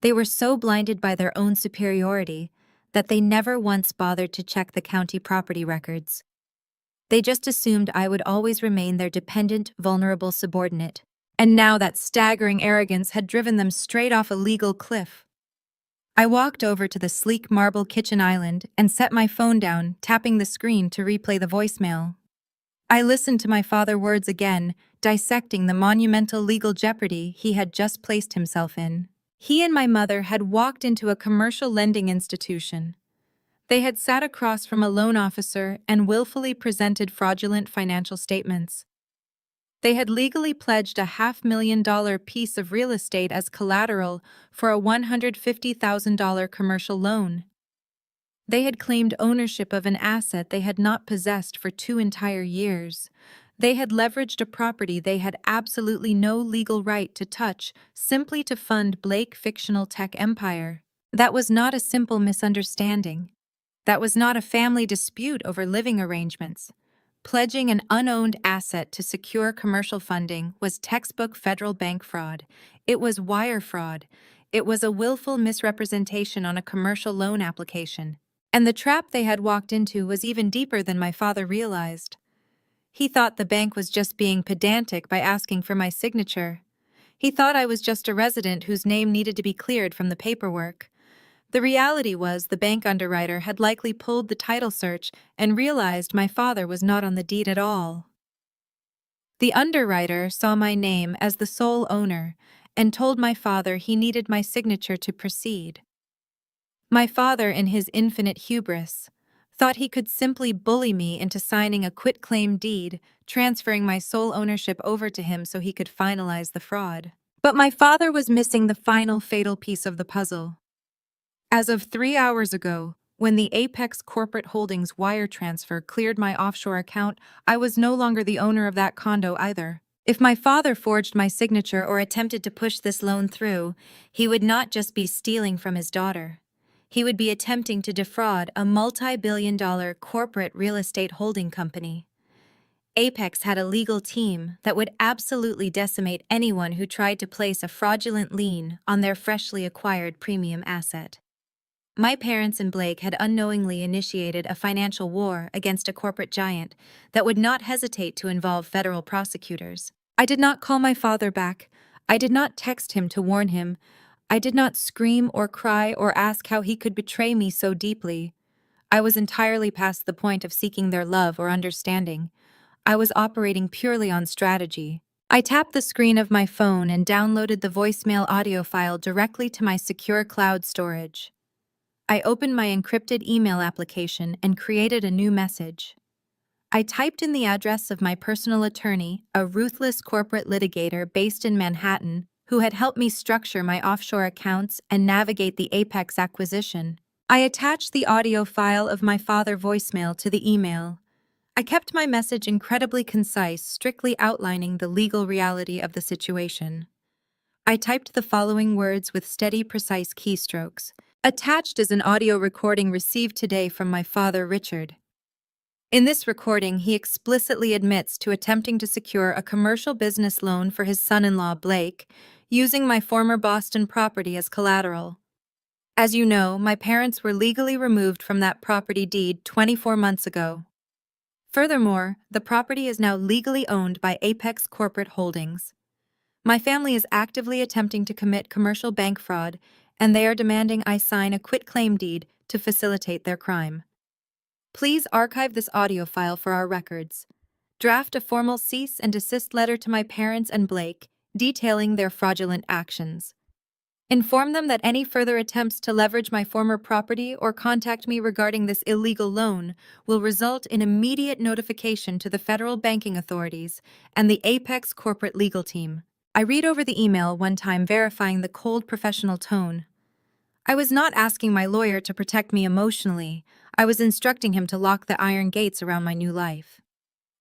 They were so blinded by their own superiority that they never once bothered to check the county property records. They just assumed I would always remain their dependent, vulnerable subordinate. And now that staggering arrogance had driven them straight off a legal cliff. I walked over to the sleek marble kitchen island and set my phone down, tapping the screen to replay the voicemail. I listened to my father's words again, dissecting the monumental legal jeopardy he had just placed himself in. He and my mother had walked into a commercial lending institution. They had sat across from a loan officer and willfully presented fraudulent financial statements. They had legally pledged a $500,000 piece of real estate as collateral for a $150,000 commercial loan. They had claimed ownership of an asset they had not possessed for 2 entire years. They had leveraged a property they had absolutely no legal right to touch simply to fund Blake's fictional tech empire. That was not a simple misunderstanding. That was not a family dispute over living arrangements. Pledging an unowned asset to secure commercial funding was textbook federal bank fraud. It was wire fraud. It was a willful misrepresentation on a commercial loan application. And the trap they had walked into was even deeper than my father realized. He thought the bank was just being pedantic by asking for my signature. He thought I was just a resident whose name needed to be cleared from the paperwork. The reality was the bank underwriter had likely pulled the title search and realized my father was not on the deed at all. The underwriter saw my name as the sole owner and told my father he needed my signature to proceed. My father, in his infinite hubris, thought he could simply bully me into signing a quitclaim deed, transferring my sole ownership over to him so he could finalize the fraud. But my father was missing the final fatal piece of the puzzle. As of 3 hours ago, when the Apex Corporate Holdings wire transfer cleared my offshore account, I was no longer the owner of that condo either. If my father forged my signature or attempted to push this loan through, he would not just be stealing from his daughter. He would be attempting to defraud a multi-billion-dollar corporate real estate holding company. Apex had a legal team that would absolutely decimate anyone who tried to place a fraudulent lien on their freshly acquired premium asset. My parents and Blake had unknowingly initiated a financial war against a corporate giant that would not hesitate to involve federal prosecutors. I did not call my father back. I did not text him to warn him. I did not scream or cry or ask how he could betray me so deeply. I was entirely past the point of seeking their love or understanding. I was operating purely on strategy. I tapped the screen of my phone and downloaded the voicemail audio file directly to my secure cloud storage. I opened my encrypted email application and created a new message. I typed in the address of my personal attorney, a ruthless corporate litigator based in Manhattan, who had helped me structure my offshore accounts and navigate the Apex acquisition. I attached the audio file of my father's voicemail to the email. I kept my message incredibly concise, strictly outlining the legal reality of the situation. I typed the following words with steady, precise keystrokes. Attached is an audio recording received today from my father, Richard. In this recording, he explicitly admits to attempting to secure a commercial business loan for his son-in-law, Blake, using my former Boston property as collateral. As you know, my parents were legally removed from that property deed 24 months ago. Furthermore, the property is now legally owned by Apex Corporate Holdings. My family is actively attempting to commit commercial bank fraud, and they are demanding I sign a quitclaim deed to facilitate their crime. Please archive this audio file for our records. Draft a formal cease and desist letter to my parents and Blake, detailing their fraudulent actions. Inform them that any further attempts to leverage my former property or contact me regarding this illegal loan will result in immediate notification to the federal banking authorities and the Apex corporate legal team. I read over the email one time, verifying the cold professional tone. I was not asking my lawyer to protect me emotionally. I was instructing him to lock the iron gates around my new life.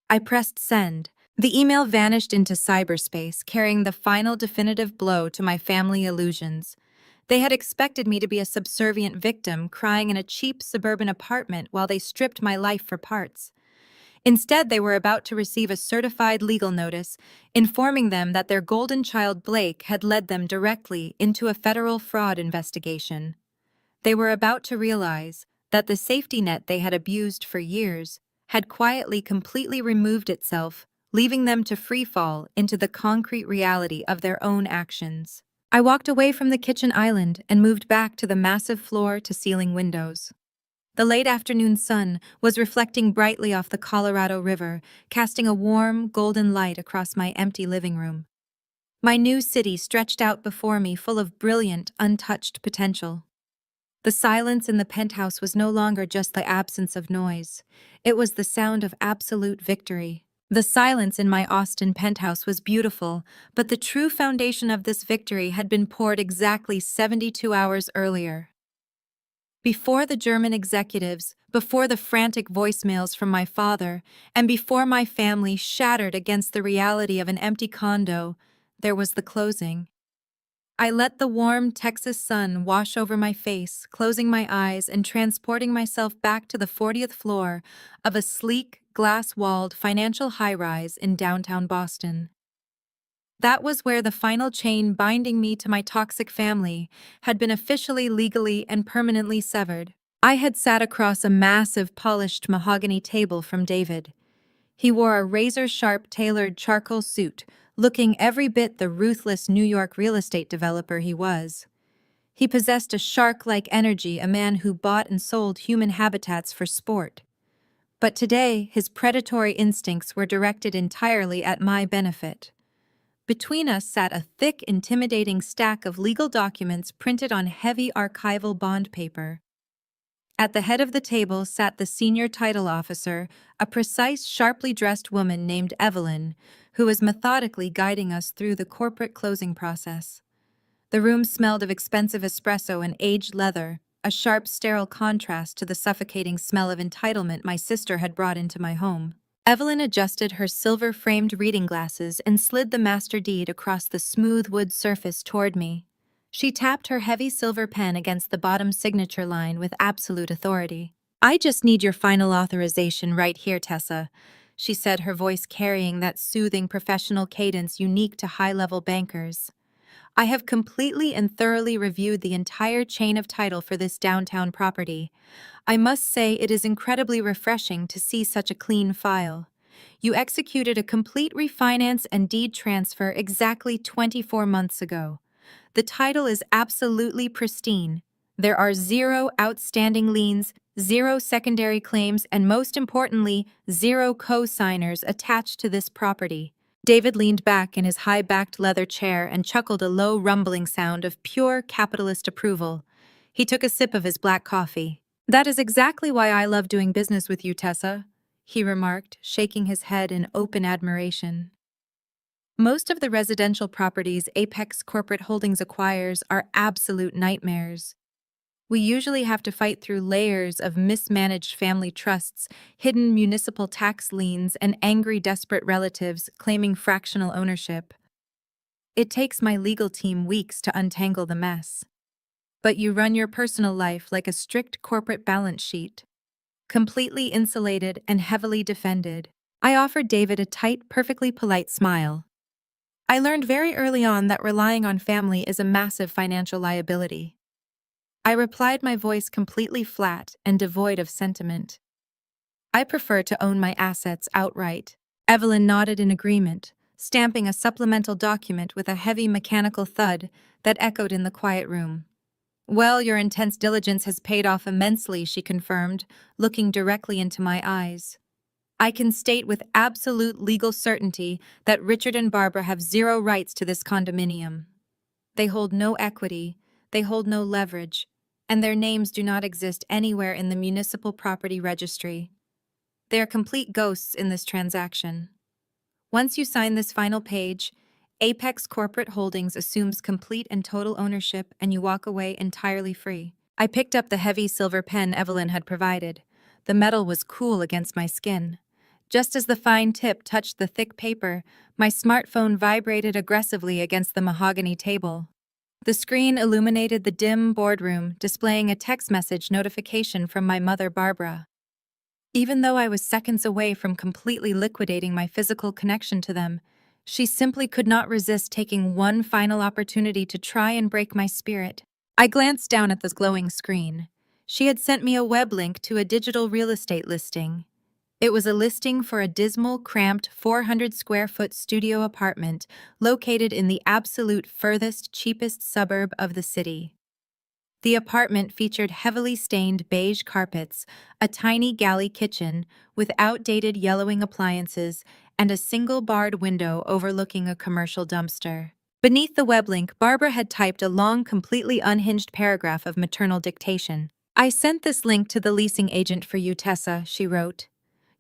I pressed send. The email vanished into cyberspace, carrying the final definitive blow to my family illusions. They had expected me to be a subservient victim, crying in a cheap suburban apartment while they stripped my life for parts. Instead, they were about to receive a certified legal notice, informing them that their golden child Blake had led them directly into a federal fraud investigation. They were about to realize that the safety net they had abused for years had quietly completely removed itself, leaving them to free fall into the concrete reality of their own actions. I walked away from the kitchen island and moved back to the massive floor-to-ceiling windows. The late afternoon sun was reflecting brightly off the Colorado River, casting a warm, golden light across my empty living room. My new city stretched out before me, full of brilliant, untouched potential. The silence in the penthouse was no longer just the absence of noise. It was the sound of absolute victory. The silence in my Austin penthouse was beautiful, but the true foundation of this victory had been poured exactly 72 hours earlier. Before the German executives, before the frantic voicemails from my father, and before my family shattered against the reality of an empty condo, there was the closing. I let the warm Texas sun wash over my face, closing my eyes and transporting myself back to the 40th floor of a sleek, glass-walled financial high-rise in downtown Boston. That was where the final chain binding me to my toxic family had been officially, legally, and permanently severed. I had sat across a massive, polished mahogany table from David. He wore a razor-sharp, tailored charcoal suit, looking every bit the ruthless New York real estate developer he was. He possessed a shark-like energy, a man who bought and sold human habitats for sport. But today, his predatory instincts were directed entirely at my benefit. Between us sat a thick, intimidating stack of legal documents printed on heavy archival bond paper. At the head of the table sat the senior title officer, a precise, sharply dressed woman named Evelyn, who was methodically guiding us through the corporate closing process. The room smelled of expensive espresso and aged leather, a sharp, sterile contrast to the suffocating smell of entitlement my sister had brought into my home. Evelyn adjusted her silver-framed reading glasses and slid the master deed across the smooth wood surface toward me. She tapped her heavy silver pen against the bottom signature line with absolute authority. "I just need your final authorization right here, Tessa," she said, her voice carrying that soothing professional cadence unique to high-level bankers. "I have completely and thoroughly reviewed the entire chain of title for this downtown property. I must say it is incredibly refreshing to see such a clean file. You executed a complete refinance and deed transfer exactly 24 months ago. The title is absolutely pristine. There are 0 outstanding liens, 0 secondary claims, and most importantly, 0 co-signers attached to this property." David leaned back in his high-backed leather chair and chuckled a low, rumbling sound of pure capitalist approval. He took a sip of his black coffee. "That is exactly why I love doing business with you, Tessa," he remarked, shaking his head in open admiration. "Most of the residential properties Apex Corporate Holdings acquires are absolute nightmares. We usually have to fight through layers of mismanaged family trusts, hidden municipal tax liens, and angry, desperate relatives claiming fractional ownership. It takes my legal team weeks to untangle the mess. But you run your personal life like a strict corporate balance sheet, completely insulated and heavily defended." I offered David a tight, perfectly polite smile. I learned very early on that relying on family is a massive financial liability. I replied, my voice completely flat and devoid of sentiment. "I prefer to own my assets outright." Evelyn nodded in agreement, stamping a supplemental document with a heavy mechanical thud that echoed in the quiet room. "Well, your intense diligence has paid off immensely," she confirmed, looking directly into my eyes. "I can state with absolute legal certainty that Richard and Barbara have 0 rights to this condominium. They hold no equity, They hold no leverage, and their names do not exist anywhere in the municipal property registry. They are complete ghosts in this transaction. Once you sign this final page, Apex Corporate Holdings assumes complete and total ownership, and you walk away entirely free. I picked up the heavy silver pen Evelyn had provided. The metal was cool against my skin. Just as the fine tip touched the thick paper, my smartphone vibrated aggressively against the mahogany table. The screen illuminated the dim boardroom, displaying a text message notification from my mother, Barbara. Even though I was seconds away from completely liquidating my physical connection to them, she simply could not resist taking one final opportunity to try and break my spirit. I glanced down at the glowing screen. She had sent me a web link to a digital real estate listing. It was a listing for a dismal, cramped 400-square-foot studio apartment located in the absolute furthest, cheapest suburb of the city. The apartment featured heavily stained beige carpets, a tiny galley kitchen with outdated yellowing appliances, and a single barred window overlooking a commercial dumpster. Beneath the web link, Barbara had typed a long, completely unhinged paragraph of maternal dictation. "I sent this link to the leasing agent for you, Tessa," she wrote.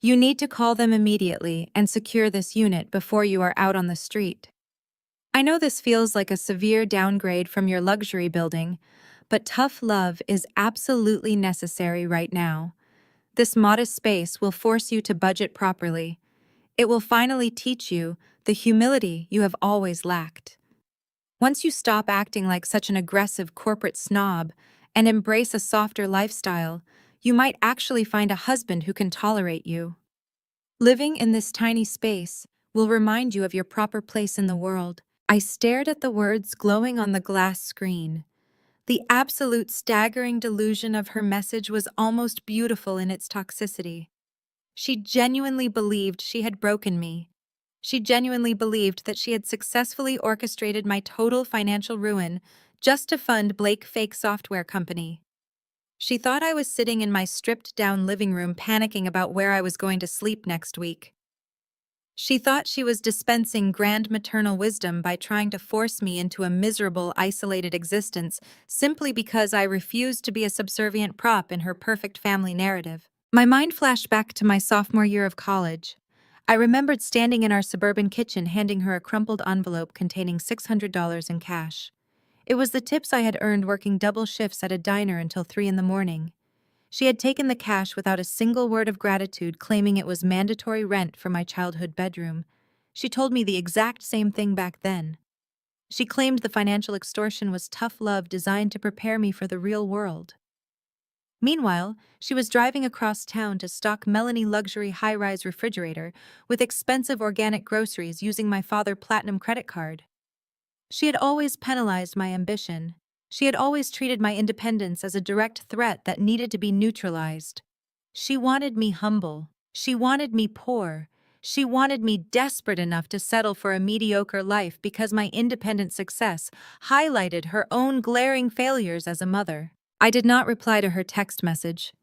"You need to call them immediately and secure this unit before you are out on the street. I know this feels like a severe downgrade from your luxury building, but tough love is absolutely necessary right now. This modest space will force you to budget properly. It will finally teach you the humility you have always lacked. Once you stop acting like such an aggressive corporate snob and embrace a softer lifestyle, you might actually find a husband who can tolerate you. Living in this tiny space will remind you of your proper place in the world." I stared at the words glowing on the glass screen. The absolute staggering delusion of her message was almost beautiful in its toxicity. She genuinely believed she had broken me. She genuinely believed that she had successfully orchestrated my total financial ruin just to fund Blake Fake Software Company. She thought I was sitting in my stripped-down living room panicking about where I was going to sleep next week. She thought she was dispensing grand maternal wisdom by trying to force me into a miserable, isolated existence simply because I refused to be a subservient prop in her perfect family narrative. My mind flashed back to my sophomore year of college. I remembered standing in our suburban kitchen handing her a crumpled envelope containing $600 in cash. It was the tips I had earned working double shifts at a diner until 3 in the morning. She had taken the cash without a single word of gratitude, claiming it was mandatory rent for my childhood bedroom. She told me the exact same thing back then. She claimed the financial extortion was tough love designed to prepare me for the real world. Meanwhile, she was driving across town to stock Melanie luxury high-rise refrigerator with expensive organic groceries using my father Platinum credit card. She had always penalized my ambition. She had always treated my independence as a direct threat that needed to be neutralized. She wanted me humble. She wanted me poor. She wanted me desperate enough to settle for a mediocre life because my independent success highlighted her own glaring failures as a mother. I did not reply to her text message.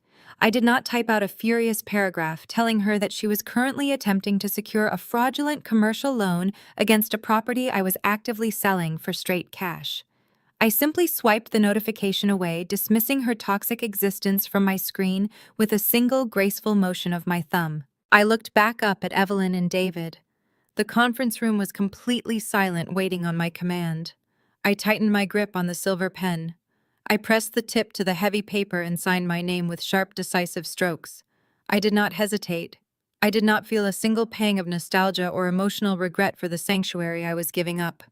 I did not type out a furious paragraph telling her that she was currently attempting to secure a fraudulent commercial loan against a property I was actively selling for straight cash. I simply swiped the notification away, dismissing her toxic existence from my screen with a single graceful motion of my thumb. I looked back up at Evelyn and David. The conference room was completely silent, waiting on my command. I tightened my grip on the silver pen. I pressed the tip to the heavy paper and signed my name with sharp, decisive strokes. I did not hesitate. I did not feel a single pang of nostalgia or emotional regret for the sanctuary I was giving up.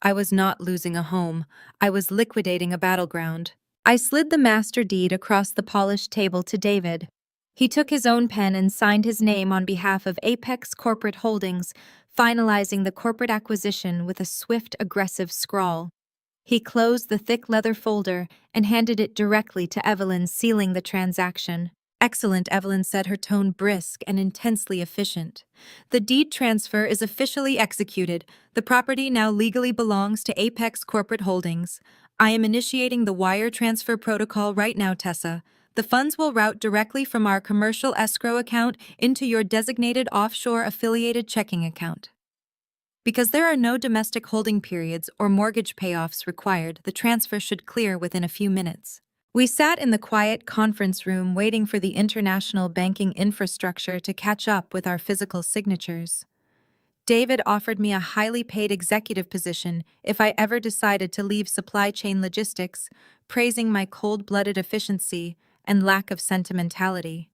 I was not losing a home. I was liquidating a battleground. I slid the master deed across the polished table to David. He took his own pen and signed his name on behalf of Apex Corporate Holdings, finalizing the corporate acquisition with a swift, aggressive scrawl. He closed the thick leather folder and handed it directly to Evelyn, sealing the transaction. "Excellent," Evelyn said, her tone brisk and intensely efficient. "The deed transfer is officially executed. The property now legally belongs to Apex Corporate Holdings. I am initiating the wire transfer protocol right now, Tessa. The funds will route directly from our commercial escrow account into your designated offshore affiliated checking account." Because there are no domestic holding periods or mortgage payoffs required, the transfer should clear within a few minutes. We sat in the quiet conference room waiting for the international banking infrastructure to catch up with our physical signatures. David offered me a highly paid executive position if I ever decided to leave supply chain logistics, praising my cold-blooded efficiency and lack of sentimentality.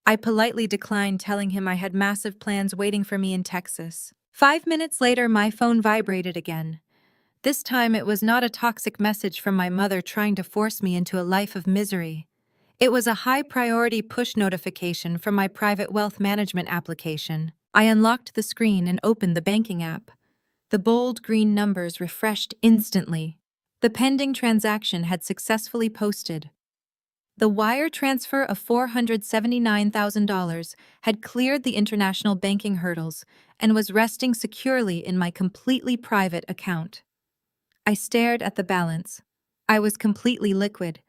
I politely declined, telling him I had massive plans waiting for me in Texas. 5 minutes later, my phone vibrated again. This time, it was not a toxic message from my mother trying to force me into a life of misery. It was a high-priority push notification from my private wealth management application. I unlocked the screen and opened the banking app. The bold green numbers refreshed instantly. The pending transaction had successfully posted. The wire transfer of $479,000 had cleared the international banking hurdles and was resting securely in my completely private account. I stared at the balance. I was completely liquid.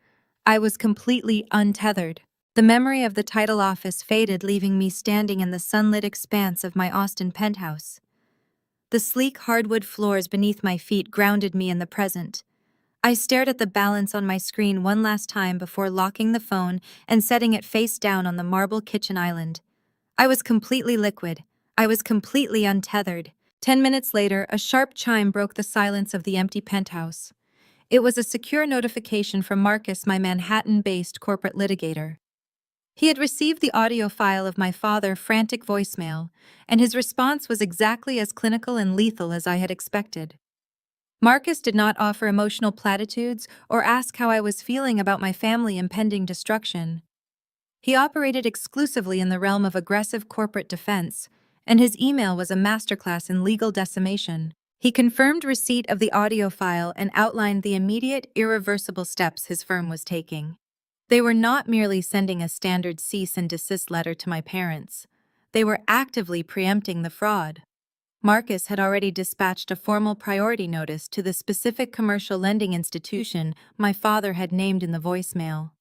I was completely untethered. The memory of the title office faded, leaving me standing in the sunlit expanse of my Austin penthouse. The sleek hardwood floors beneath my feet grounded me in the present. I stared at the balance on my screen one last time before locking the phone and setting it face down on the marble kitchen island. I was completely liquid. I was completely untethered. 10 minutes later, a sharp chime broke the silence of the empty penthouse. It was a secure notification from Marcus, my Manhattan-based corporate litigator. He had received the audio file of my father's frantic voicemail, and his response was exactly as clinical and lethal as I had expected. Marcus did not offer emotional platitudes or ask how I was feeling about my family impending destruction. He operated exclusively in the realm of aggressive corporate defense, and his email was a masterclass in legal decimation. He confirmed receipt of the audio file and outlined the immediate, irreversible steps his firm was taking. They were not merely sending a standard cease and desist letter to my parents. They were actively preempting the fraud. Marcus had already dispatched a formal priority notice to the specific commercial lending institution my father had named in the voicemail.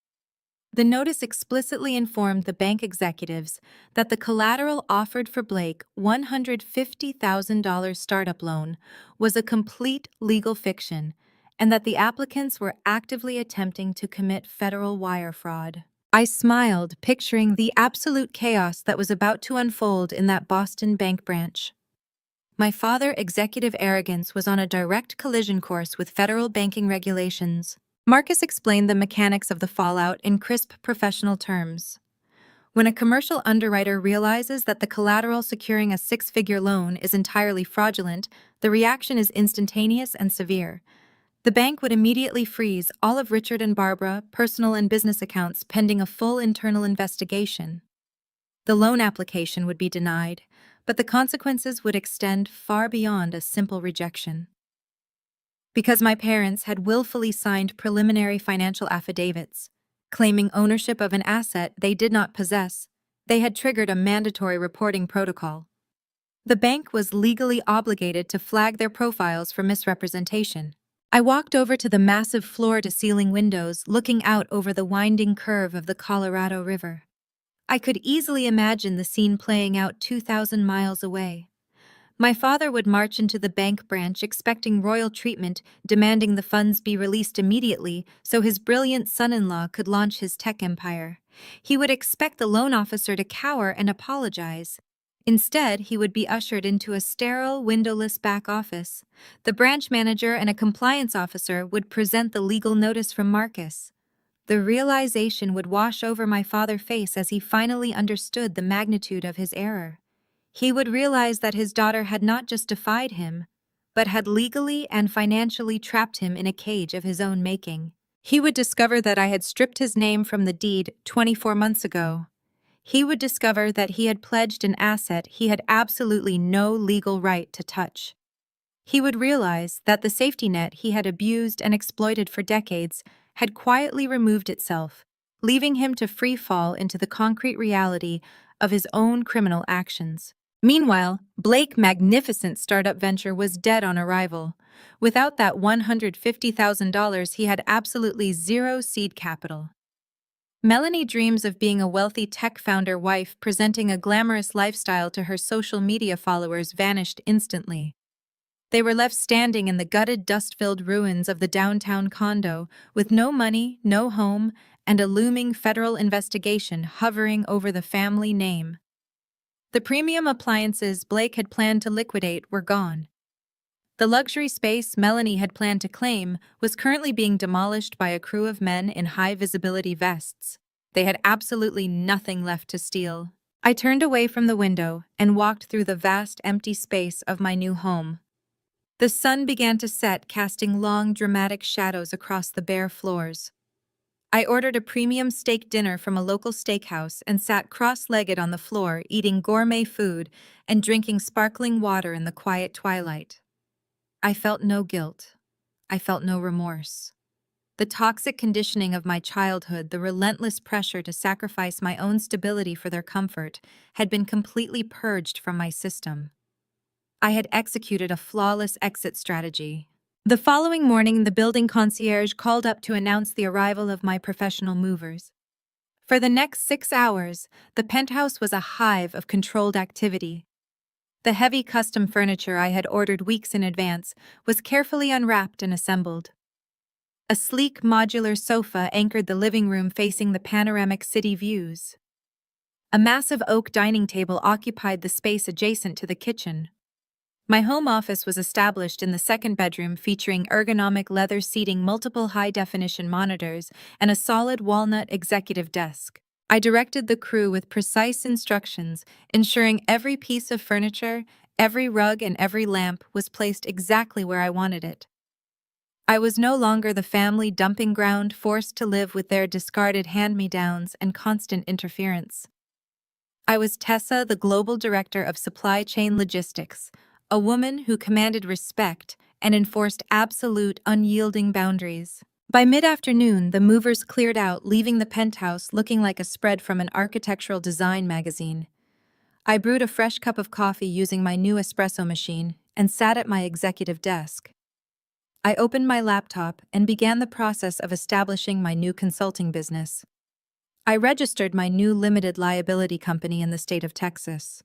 The notice explicitly informed the bank executives that the collateral offered for Blake's $150,000 startup loan was a complete legal fiction and that the applicants were actively attempting to commit federal wire fraud. I smiled, picturing the absolute chaos that was about to unfold in that Boston bank branch. My father's executive arrogance was on a direct collision course with federal banking regulations. Marcus explained the mechanics of the fallout in crisp professional terms. When a commercial underwriter realizes that the collateral securing a six-figure loan is entirely fraudulent, the reaction is instantaneous and severe. The bank would immediately freeze all of Richard and Barbara's personal and business accounts pending a full internal investigation. The loan application would be denied, but the consequences would extend far beyond a simple rejection. Because my parents had willfully signed preliminary financial affidavits, claiming ownership of an asset they did not possess, they had triggered a mandatory reporting protocol. The bank was legally obligated to flag their profiles for misrepresentation. I walked over to the massive floor-to-ceiling windows looking out over the winding curve of the Colorado River. I could easily imagine the scene playing out 2,000 miles away. My father would march into the bank branch expecting royal treatment, demanding the funds be released immediately so his brilliant son-in-law could launch his tech empire. He would expect the loan officer to cower and apologize. Instead, he would be ushered into a sterile, windowless back office. The branch manager and a compliance officer would present the legal notice from Marcus. The realization would wash over my father's face as he finally understood the magnitude of his error. He would realize that his daughter had not just defied him, but had legally and financially trapped him in a cage of his own making. He would discover that I had stripped his name from the deed 24 months ago. He would discover that he had pledged an asset he had absolutely no legal right to touch. He would realize that the safety net he had abused and exploited for decades had quietly removed itself, leaving him to free fall into the concrete reality of his own criminal actions. Meanwhile, Blake's magnificent startup venture was dead on arrival. Without that $150,000, he had absolutely zero seed capital. Melanie dreams of being a wealthy tech founder wife presenting a glamorous lifestyle to her social media followers vanished instantly. They were left standing in the gutted, dust-filled ruins of the downtown condo, with no money, no home, and a looming federal investigation hovering over the family name. The premium appliances Blake had planned to liquidate were gone. The luxury space Melanie had planned to claim was currently being demolished by a crew of men in high-visibility vests. They had absolutely nothing left to steal. I turned away from the window and walked through the vast empty space of my new home. The sun began to set, casting long, dramatic shadows across the bare floors. I ordered a premium steak dinner from a local steakhouse and sat cross-legged on the floor, eating gourmet food and drinking sparkling water in the quiet twilight. I felt no guilt. I felt no remorse. The toxic conditioning of my childhood, the relentless pressure to sacrifice my own stability for their comfort, had been completely purged from my system. I had executed a flawless exit strategy. The following morning, the building concierge called up to announce the arrival of my professional movers. For the next 6 hours, the penthouse was a hive of controlled activity. The heavy custom furniture I had ordered weeks in advance was carefully unwrapped and assembled. A sleek modular sofa anchored the living room facing the panoramic city views. A massive oak dining table occupied the space adjacent to the kitchen. My home office was established in the second bedroom, featuring ergonomic leather seating, multiple high-definition monitors, and a solid walnut executive desk. I directed the crew with precise instructions, ensuring every piece of furniture, every rug, and every lamp was placed exactly where I wanted it. I was no longer the family dumping ground, forced to live with their discarded hand-me-downs and constant interference. I was Tessa, the global director of supply chain logistics, a woman who commanded respect and enforced absolute, unyielding boundaries. By mid-afternoon, the movers cleared out, leaving the penthouse looking like a spread from an architectural design magazine. I brewed a fresh cup of coffee using my new espresso machine and sat at my executive desk. I opened my laptop and began the process of establishing my new consulting business. I registered my new limited liability company in the state of Texas.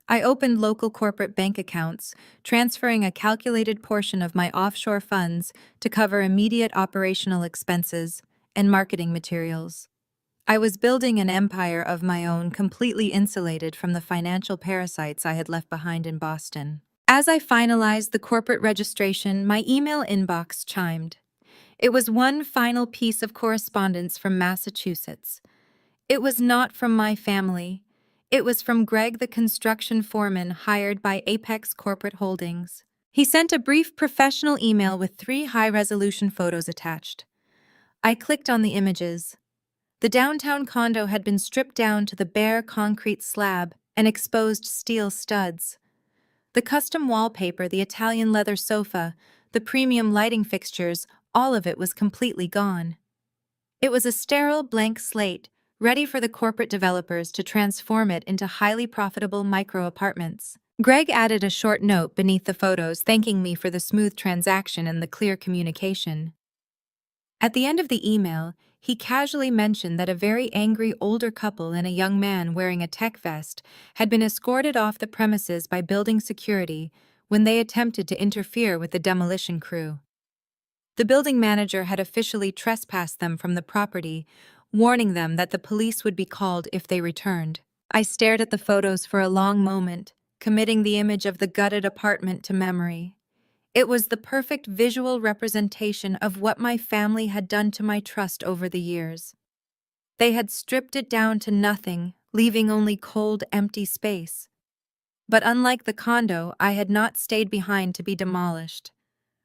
I opened local corporate bank accounts, transferring a calculated portion of my offshore funds to cover immediate operational expenses and marketing materials. I was building an empire of my own, completely insulated from the financial parasites I had left behind in Boston. As I finalized the corporate registration, my email inbox chimed. It was one final piece of correspondence from Massachusetts. It was not from my family. It was from Greg, the construction foreman hired by Apex Corporate Holdings. He sent a brief professional email with 3 high-resolution photos attached. I clicked on the images. The downtown condo had been stripped down to the bare concrete slab and exposed steel studs. The custom wallpaper, the Italian leather sofa, the premium lighting fixtures, all of it was completely gone. It was a sterile, blank slate, ready for the corporate developers to transform it into highly profitable micro-apartments. Greg added a short note beneath the photos thanking me for the smooth transaction and the clear communication. At the end of the email, he casually mentioned that a very angry older couple and a young man wearing a tech vest had been escorted off the premises by building security when they attempted to interfere with the demolition crew. The building manager had officially trespassed them from the property, warning them that the police would be called if they returned. I stared at the photos for a long moment, committing the image of the gutted apartment to memory. It was the perfect visual representation of what my family had done to my trust over the years. They had stripped it down to nothing, leaving only cold, empty space. But unlike the condo, I had not stayed behind to be demolished.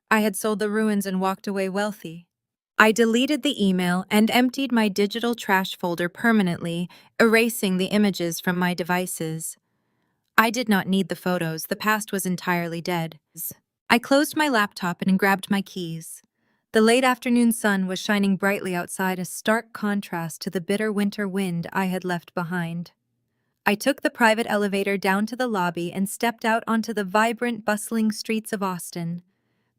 I had sold the ruins and walked away wealthy. I deleted the email and emptied my digital trash folder permanently, erasing the images from my devices. I did not need the photos, the past was entirely dead. I closed my laptop and grabbed my keys. The late afternoon sun was shining brightly outside, a stark contrast to the bitter winter wind I had left behind. I took the private elevator down to the lobby and stepped out onto the vibrant, bustling streets of Austin.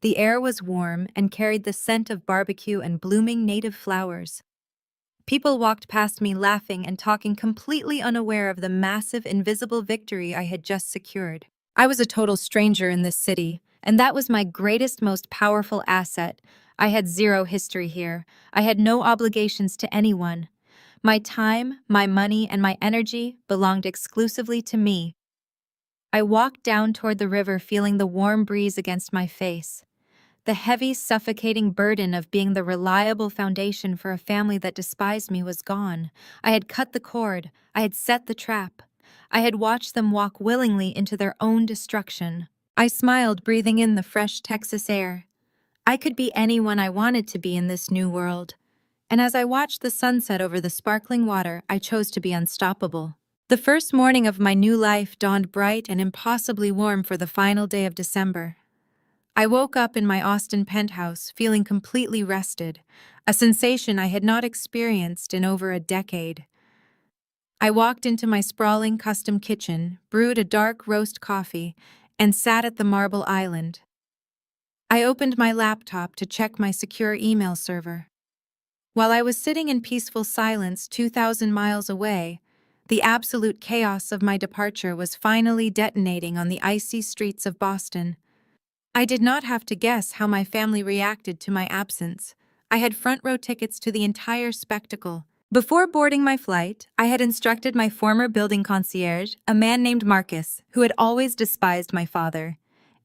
The air was warm and carried the scent of barbecue and blooming native flowers. People walked past me laughing and talking, completely unaware of the massive, invisible victory I had just secured. I was a total stranger in this city, And that was my greatest, most powerful asset. I had zero history here. I had no obligations to anyone. My time, my money, and my energy belonged exclusively to me. I walked down toward the river, feeling the warm breeze against my face. The heavy, suffocating burden of being the reliable foundation for a family that despised me was gone. I had cut the cord. I had set the trap. I had watched them walk willingly into their own destruction. I smiled, breathing in the fresh Texas air. I could be anyone I wanted to be in this new world. And as I watched the sunset over the sparkling water, I chose to be unstoppable. The first morning of my new life dawned bright and impossibly warm for the final day of December. I woke up in my Austin penthouse feeling completely rested, a sensation I had not experienced in over a decade. I walked into my sprawling custom kitchen, brewed a dark roast coffee, and sat at the marble island. I opened my laptop to check my secure email server. While I was sitting in peaceful silence 2,000 miles away, the absolute chaos of my departure was finally detonating on the icy streets of Boston. I did not have to guess how my family reacted to my absence. I had front-row tickets to the entire spectacle. Before boarding my flight, I had instructed my former building concierge, a man named Marcus, who had always despised my father,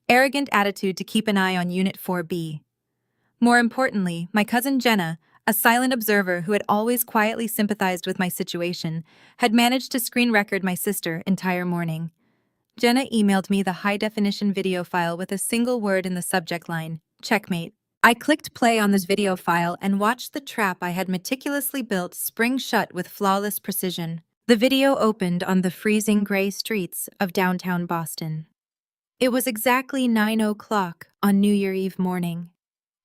arrogant attitude to keep an eye on Unit 4B. More importantly, my cousin Jenna, a silent observer who had always quietly sympathized with my situation, had managed to screen record my sister entire morning. Jenna emailed me the high-definition video file with a single word in the subject line, checkmate. I clicked play on this video file and watched the trap I had meticulously built spring shut with flawless precision. The video opened on the freezing gray streets of downtown Boston. It was exactly 9 o'clock on New Year Eve morning.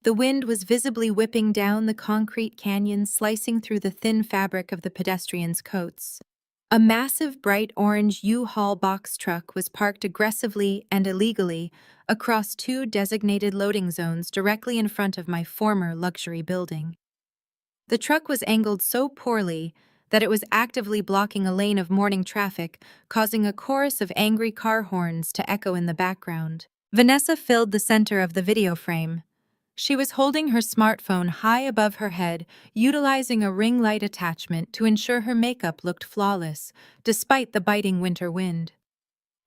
The wind was visibly whipping down the concrete canyon, slicing through the thin fabric of the pedestrians' coats. A massive bright orange U-Haul box truck was parked aggressively and illegally across two designated loading zones directly in front of my former luxury building. The truck was angled so poorly that it was actively blocking a lane of morning traffic, causing a chorus of angry car horns to echo in the background. Vanessa filled the center of the video frame. She was holding her smartphone high above her head, utilizing a ring light attachment to ensure her makeup looked flawless, despite the biting winter wind.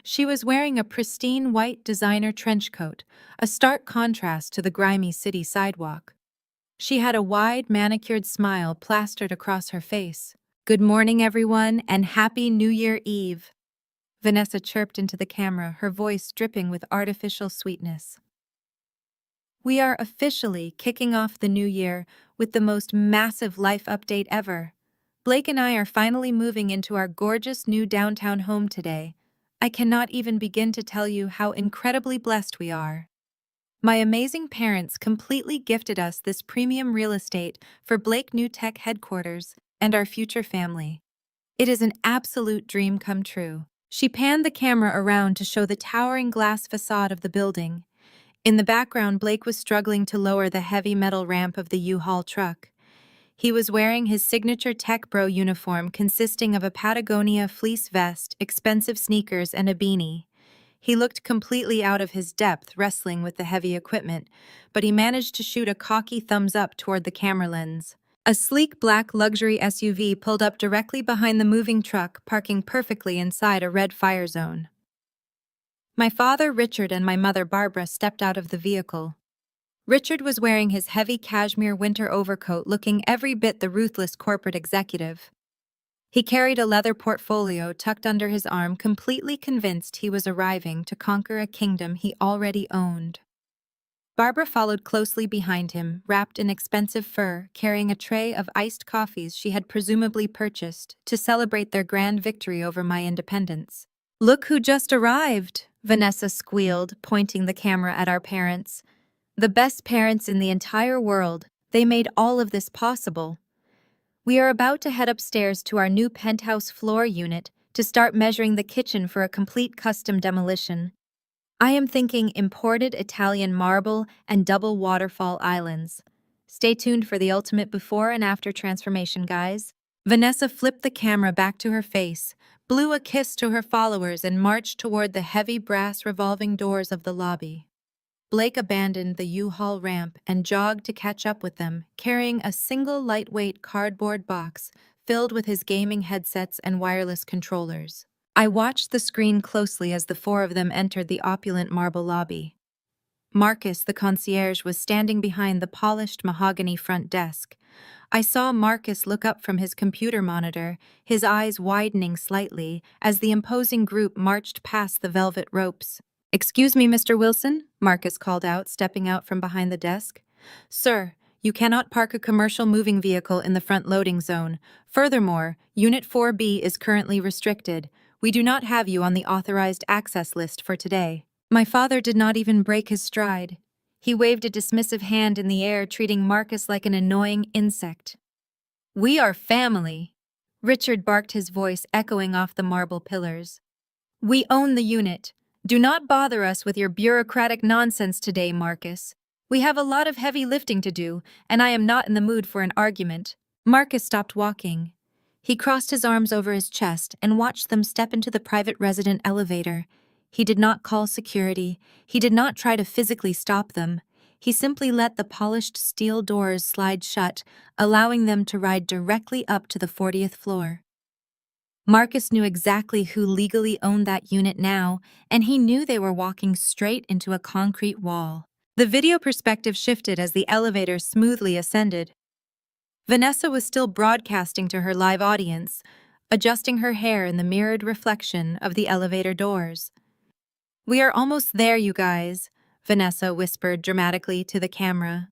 She was wearing a pristine white designer trench coat, a stark contrast to the grimy city sidewalk. She had a wide, manicured smile plastered across her face. "Good morning, everyone, and Happy New Year Eve," Vanessa chirped into the camera, her voice dripping with artificial sweetness. We are officially kicking off the new year with the most massive life update ever. Blake and I are finally moving into our gorgeous new downtown home today. I cannot even begin to tell you how incredibly blessed we are. My amazing parents completely gifted us this premium real estate for Blake New Tech headquarters and our future family. It is an absolute dream come true. She panned the camera around to show the towering glass facade of the building. In the background, Blake was struggling to lower the heavy metal ramp of the U-Haul truck. He was wearing his signature tech bro uniform consisting of a Patagonia fleece vest, expensive sneakers, and a beanie. He looked completely out of his depth wrestling with the heavy equipment, but he managed to shoot a cocky thumbs up toward the camera lens. A sleek black luxury SUV pulled up directly behind the moving truck, parking perfectly inside a red fire zone. My father, Richard, and my mother, Barbara, stepped out of the vehicle. Richard was wearing his heavy cashmere winter overcoat, looking every bit the ruthless corporate executive. He carried a leather portfolio tucked under his arm, completely convinced he was arriving to conquer a kingdom he already owned. Barbara followed closely behind him, wrapped in expensive fur, carrying a tray of iced coffees she had presumably purchased to celebrate their grand victory over my independence. "Look who just arrived," Vanessa squealed, pointing the camera at our parents. "The best parents in the entire world. They made all of this possible." We are about to head upstairs to our new penthouse floor unit to start measuring the kitchen for a complete custom demolition. I am thinking imported Italian marble and double waterfall islands. Stay tuned for the ultimate before and after transformation, guys. Vanessa flipped the camera back to her face, blew a kiss to her followers, and marched toward the heavy brass revolving doors of the lobby. Blake abandoned the U-Haul ramp and jogged to catch up with them, carrying a single lightweight cardboard box filled with his gaming headsets and wireless controllers. I watched the screen closely as the four of them entered the opulent marble lobby. Marcus, the concierge, was standing behind the polished mahogany front desk. I saw Marcus look up from his computer monitor, his eyes widening slightly as the imposing group marched past the velvet ropes. "Excuse me, Mr. Wilson," Marcus called out, stepping out from behind the desk. "Sir, you cannot park a commercial moving vehicle in the front loading zone. Furthermore, Unit 4B is currently restricted. We do not have you on the authorized access list for today." My father did not even break his stride. He waved a dismissive hand in the air, treating Marcus like an annoying insect. "We are family," Richard barked, his voice echoing off the marble pillars. "We own the unit. Do not bother us with your bureaucratic nonsense today, Marcus. We have a lot of heavy lifting to do, and I am not in the mood for an argument." Marcus stopped walking. He crossed his arms over his chest and watched them step into the private resident elevator. He did not call security. He did not try to physically stop them. He simply let the polished steel doors slide shut, allowing them to ride directly up to the 40th floor. Marcus knew exactly who legally owned that unit now, and he knew they were walking straight into a concrete wall. The video perspective shifted as the elevator smoothly ascended. Vanessa was still broadcasting to her live audience, adjusting her hair in the mirrored reflection of the elevator doors. "We are almost there, you guys," Vanessa whispered dramatically to the camera.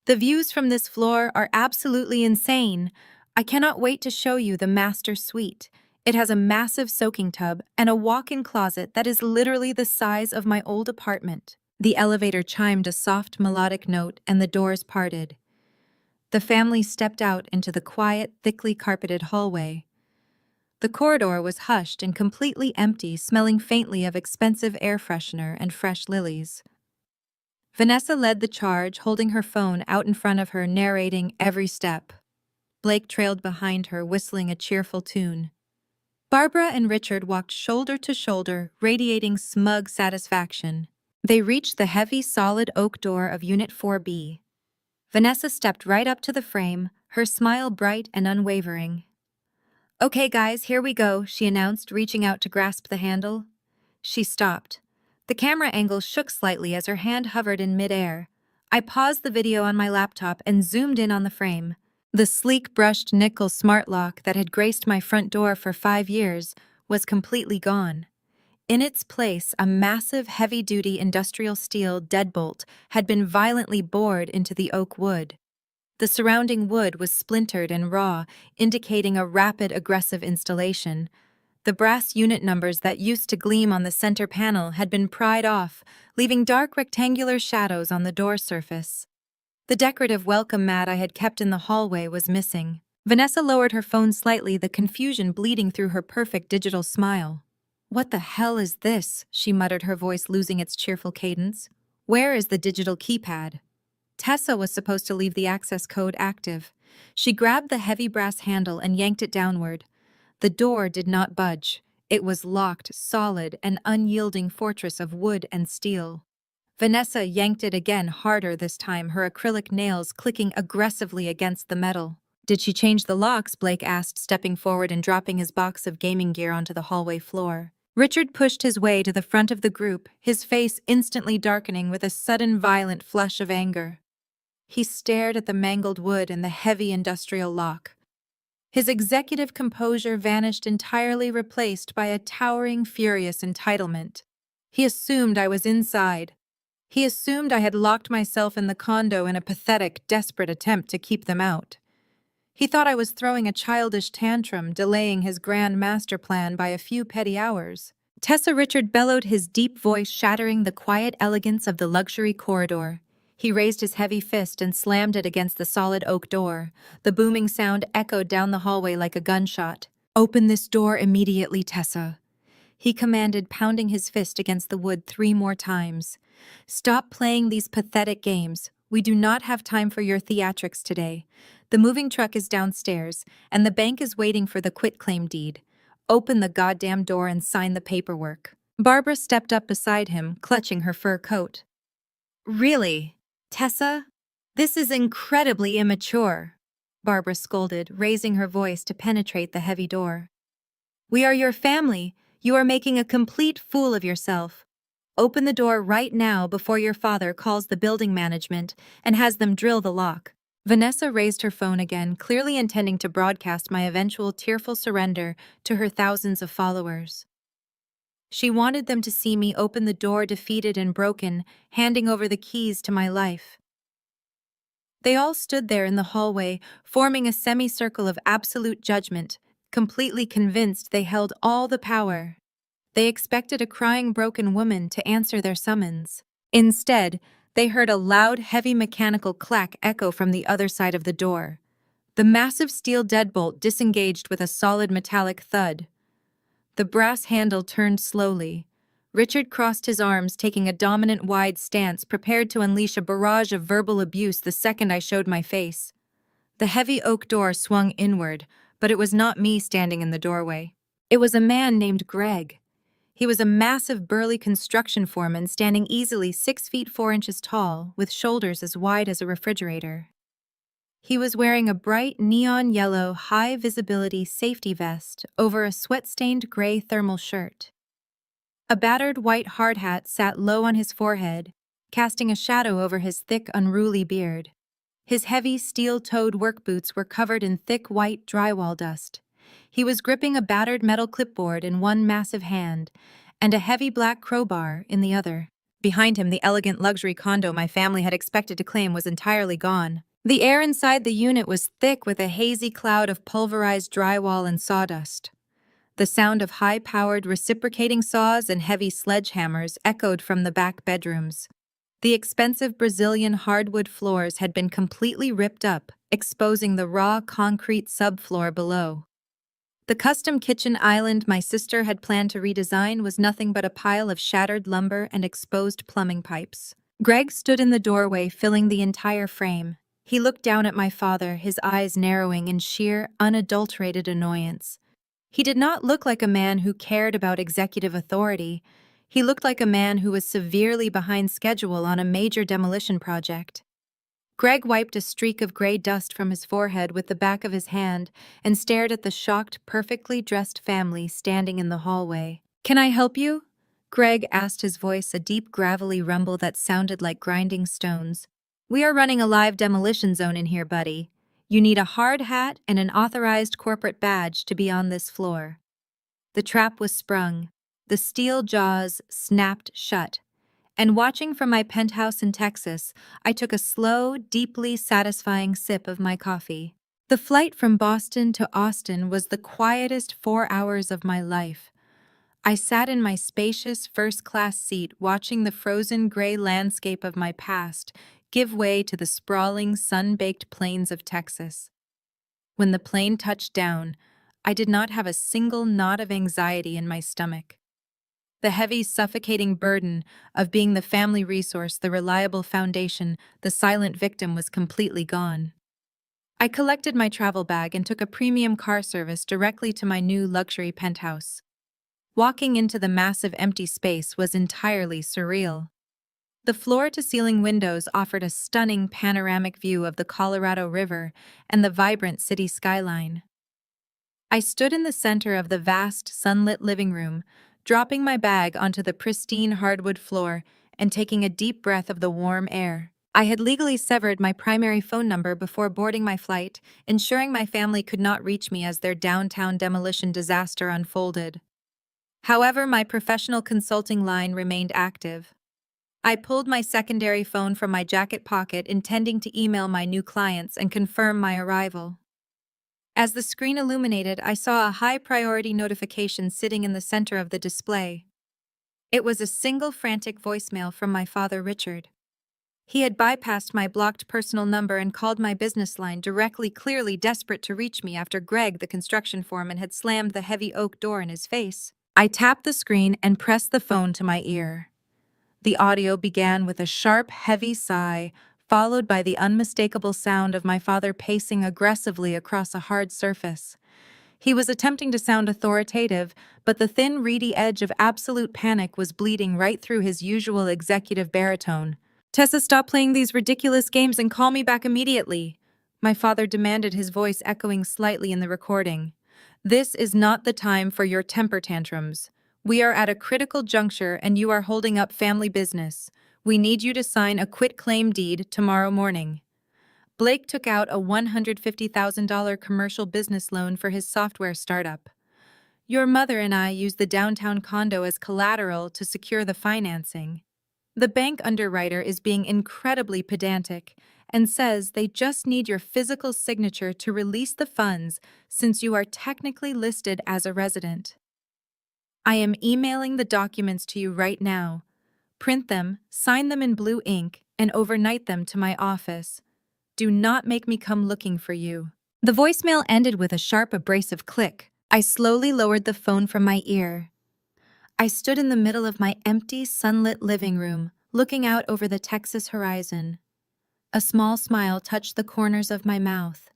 "The views from this floor are absolutely insane. I cannot wait to show you the master suite. It has a massive soaking tub and a walk-in closet that is literally the size of my old apartment." The elevator chimed a soft melodic note and the doors parted. The family stepped out into the quiet, thickly carpeted hallway. The corridor was hushed and completely empty, smelling faintly of expensive air freshener and fresh lilies. Vanessa led the charge, holding her phone out in front of her, narrating every step. Blake trailed behind her, whistling a cheerful tune. Barbara and Richard walked shoulder to shoulder, radiating smug satisfaction. They reached the heavy, solid oak door of Unit 4B. Vanessa stepped right up to the frame, her smile bright and unwavering. "Okay, guys, here we go," she announced, reaching out to grasp the handle. She stopped. The camera angle shook slightly as her hand hovered in midair. I paused the video on my laptop and zoomed in on the frame. The sleek brushed nickel smart lock that had graced my front door for 5 years was completely gone. In its place, a massive heavy-duty industrial steel deadbolt had been violently bored into the oak wood. The surrounding wood was splintered and raw, indicating a rapid, aggressive installation. The brass unit numbers that used to gleam on the center panel had been pried off, leaving dark rectangular shadows on the door surface. The decorative welcome mat I had kept in the hallway was missing. Vanessa lowered her phone slightly, the confusion bleeding through her perfect digital smile. "What the hell is this?" she muttered, her voice losing its cheerful cadence. "Where is the digital keypad?" Tessa was supposed to leave the access code active. She grabbed the heavy brass handle and yanked it downward. The door did not budge. It was locked, solid, an unyielding fortress of wood and steel. Vanessa yanked it again, harder this time, her acrylic nails clicking aggressively against the metal. "Did she change the locks?" Blake asked, stepping forward and dropping his box of gaming gear onto the hallway floor. Richard pushed his way to the front of the group, his face instantly darkening with a sudden violent flush of anger. He stared at the mangled wood and the heavy industrial lock. His executive composure vanished entirely, replaced by a towering, furious entitlement. He assumed I was inside. He assumed I had locked myself in the condo in a pathetic, desperate attempt to keep them out. He thought I was throwing a childish tantrum, delaying his grand master plan by a few petty hours. "Tessa!" Richard bellowed, his deep voice shattering the quiet elegance of the luxury corridor. He raised his heavy fist and slammed it against the solid oak door. The booming sound echoed down the hallway like a gunshot. "Open this door immediately, Tessa," he commanded, pounding his fist against the wood 3 more times. "Stop playing these pathetic games. We do not have time for your theatrics today. The moving truck is downstairs, and the bank is waiting for the quitclaim deed. Open the goddamn door and sign the paperwork." Barbara stepped up beside him, clutching her fur coat. Really? Tessa? This is incredibly immature, Barbara scolded, raising her voice to penetrate the heavy door. We are your family. You are making a complete fool of yourself. Open the door right now before your father calls the building management and has them drill the lock. Vanessa raised her phone again, clearly intending to broadcast my eventual tearful surrender to her thousands of followers. She wanted them to see me open the door defeated and broken, handing over the keys to my life. They all stood there in the hallway, forming a semicircle of absolute judgment, completely convinced they held all the power. They expected a crying broken woman to answer their summons. Instead, they heard a loud, heavy mechanical clack echo from the other side of the door. The massive steel deadbolt disengaged with a solid metallic thud. The brass handle turned slowly. Richard crossed his arms, taking a dominant wide stance, prepared to unleash a barrage of verbal abuse the second I showed my face. The heavy oak door swung inward, but it was not me standing in the doorway. It was a man named Greg. He was a massive, burly construction foreman standing easily 6 feet 4 inches tall, with shoulders as wide as a refrigerator. He was wearing a bright neon yellow, high-visibility safety vest over a sweat-stained gray thermal shirt. A battered white hard hat sat low on his forehead, casting a shadow over his thick, unruly beard. His heavy, steel-toed work boots were covered in thick white drywall dust. He was gripping a battered metal clipboard in one massive hand and a heavy black crowbar in the other. Behind him, the elegant luxury condo my family had expected to claim was entirely gone. The air inside the unit was thick with a hazy cloud of pulverized drywall and sawdust. The sound of high-powered reciprocating saws and heavy sledgehammers echoed from the back bedrooms. The expensive Brazilian hardwood floors had been completely ripped up, exposing the raw concrete subfloor below. The custom kitchen island my sister had planned to redesign was nothing but a pile of shattered lumber and exposed plumbing pipes. Greg stood in the doorway, filling the entire frame. He looked down at my father, his eyes narrowing in sheer, unadulterated annoyance. He did not look like a man who cared about executive authority. He looked like a man who was severely behind schedule on a major demolition project. Greg wiped a streak of gray dust from his forehead with the back of his hand and stared at the shocked, perfectly dressed family standing in the hallway. "Can I help you?" Greg asked, his voice a deep, gravelly rumble that sounded like grinding stones. "We are running a live demolition zone in here, buddy. You need a hard hat and an authorized corporate badge to be on this floor." The trap was sprung. The steel jaws snapped shut. And watching from my penthouse in Texas, I took a slow, deeply satisfying sip of my coffee. The flight from Boston to Austin was the quietest 4 hours of my life. I sat in my spacious first-class seat watching the frozen gray landscape of my past give way to the sprawling, sun-baked plains of Texas. When the plane touched down, I did not have a single knot of anxiety in my stomach. The heavy, suffocating burden of being the family resource, the reliable foundation, the silent victim was completely gone. I collected my travel bag and took a premium car service directly to my new luxury penthouse. Walking into the massive empty space was entirely surreal. The floor-to-ceiling windows offered a stunning panoramic view of the Colorado River and the vibrant city skyline. I stood in the center of the vast, sunlit living room, dropping my bag onto the pristine hardwood floor and taking a deep breath of the warm air. I had legally severed my primary phone number before boarding my flight, ensuring my family could not reach me as their downtown demolition disaster unfolded. However, my professional consulting line remained active. I pulled my secondary phone from my jacket pocket, intending to email my new clients and confirm my arrival. As the screen illuminated, I saw a high-priority notification sitting in the center of the display. It was a single frantic voicemail from my father, Richard. He had bypassed my blocked personal number and called my business line directly, clearly desperate to reach me after Greg, the construction foreman, had slammed the heavy oak door in his face. I tapped the screen and pressed the phone to my ear. The audio began with a sharp, heavy sigh, followed by the unmistakable sound of my father pacing aggressively across a hard surface. He was attempting to sound authoritative, but the thin, reedy edge of absolute panic was bleeding right through his usual executive baritone. Tessa, stop playing these ridiculous games and call me back immediately. My father demanded, his voice echoing slightly in the recording. This is not the time for your temper tantrums. We are at a critical juncture and you are holding up family business. We need you to sign a quitclaim deed tomorrow morning. Blake took out a $150,000 commercial business loan for his software startup. Your mother and I used the downtown condo as collateral to secure the financing. The bank underwriter is being incredibly pedantic and says they just need your physical signature to release the funds since you are technically listed as a resident. I am emailing the documents to you right now. Print them, sign them in blue ink, and overnight them to my office. Do not make me come looking for you. The voicemail ended with a sharp, abrasive click. I slowly lowered the phone from my ear. I stood in the middle of my empty, sunlit living room, looking out over the Texas horizon. A small smile touched the corners of my mouth.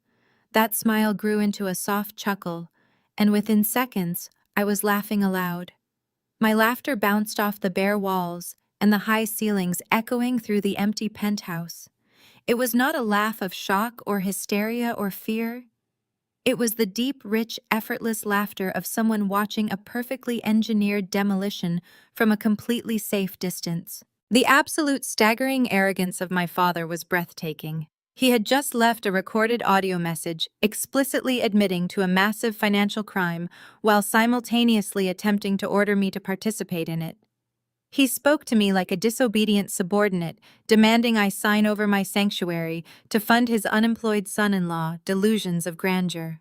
That smile grew into a soft chuckle, and within seconds, I was laughing aloud. My laughter bounced off the bare walls and the high ceilings, echoing through the empty penthouse. It was not a laugh of shock or hysteria or fear. It was the deep, rich, effortless laughter of someone watching a perfectly engineered demolition from a completely safe distance. The absolute staggering arrogance of my father was breathtaking. He had just left a recorded audio message explicitly admitting to a massive financial crime while simultaneously attempting to order me to participate in it. He spoke to me like a disobedient subordinate, demanding I sign over my sanctuary to fund his unemployed son-in-law delusions of grandeur.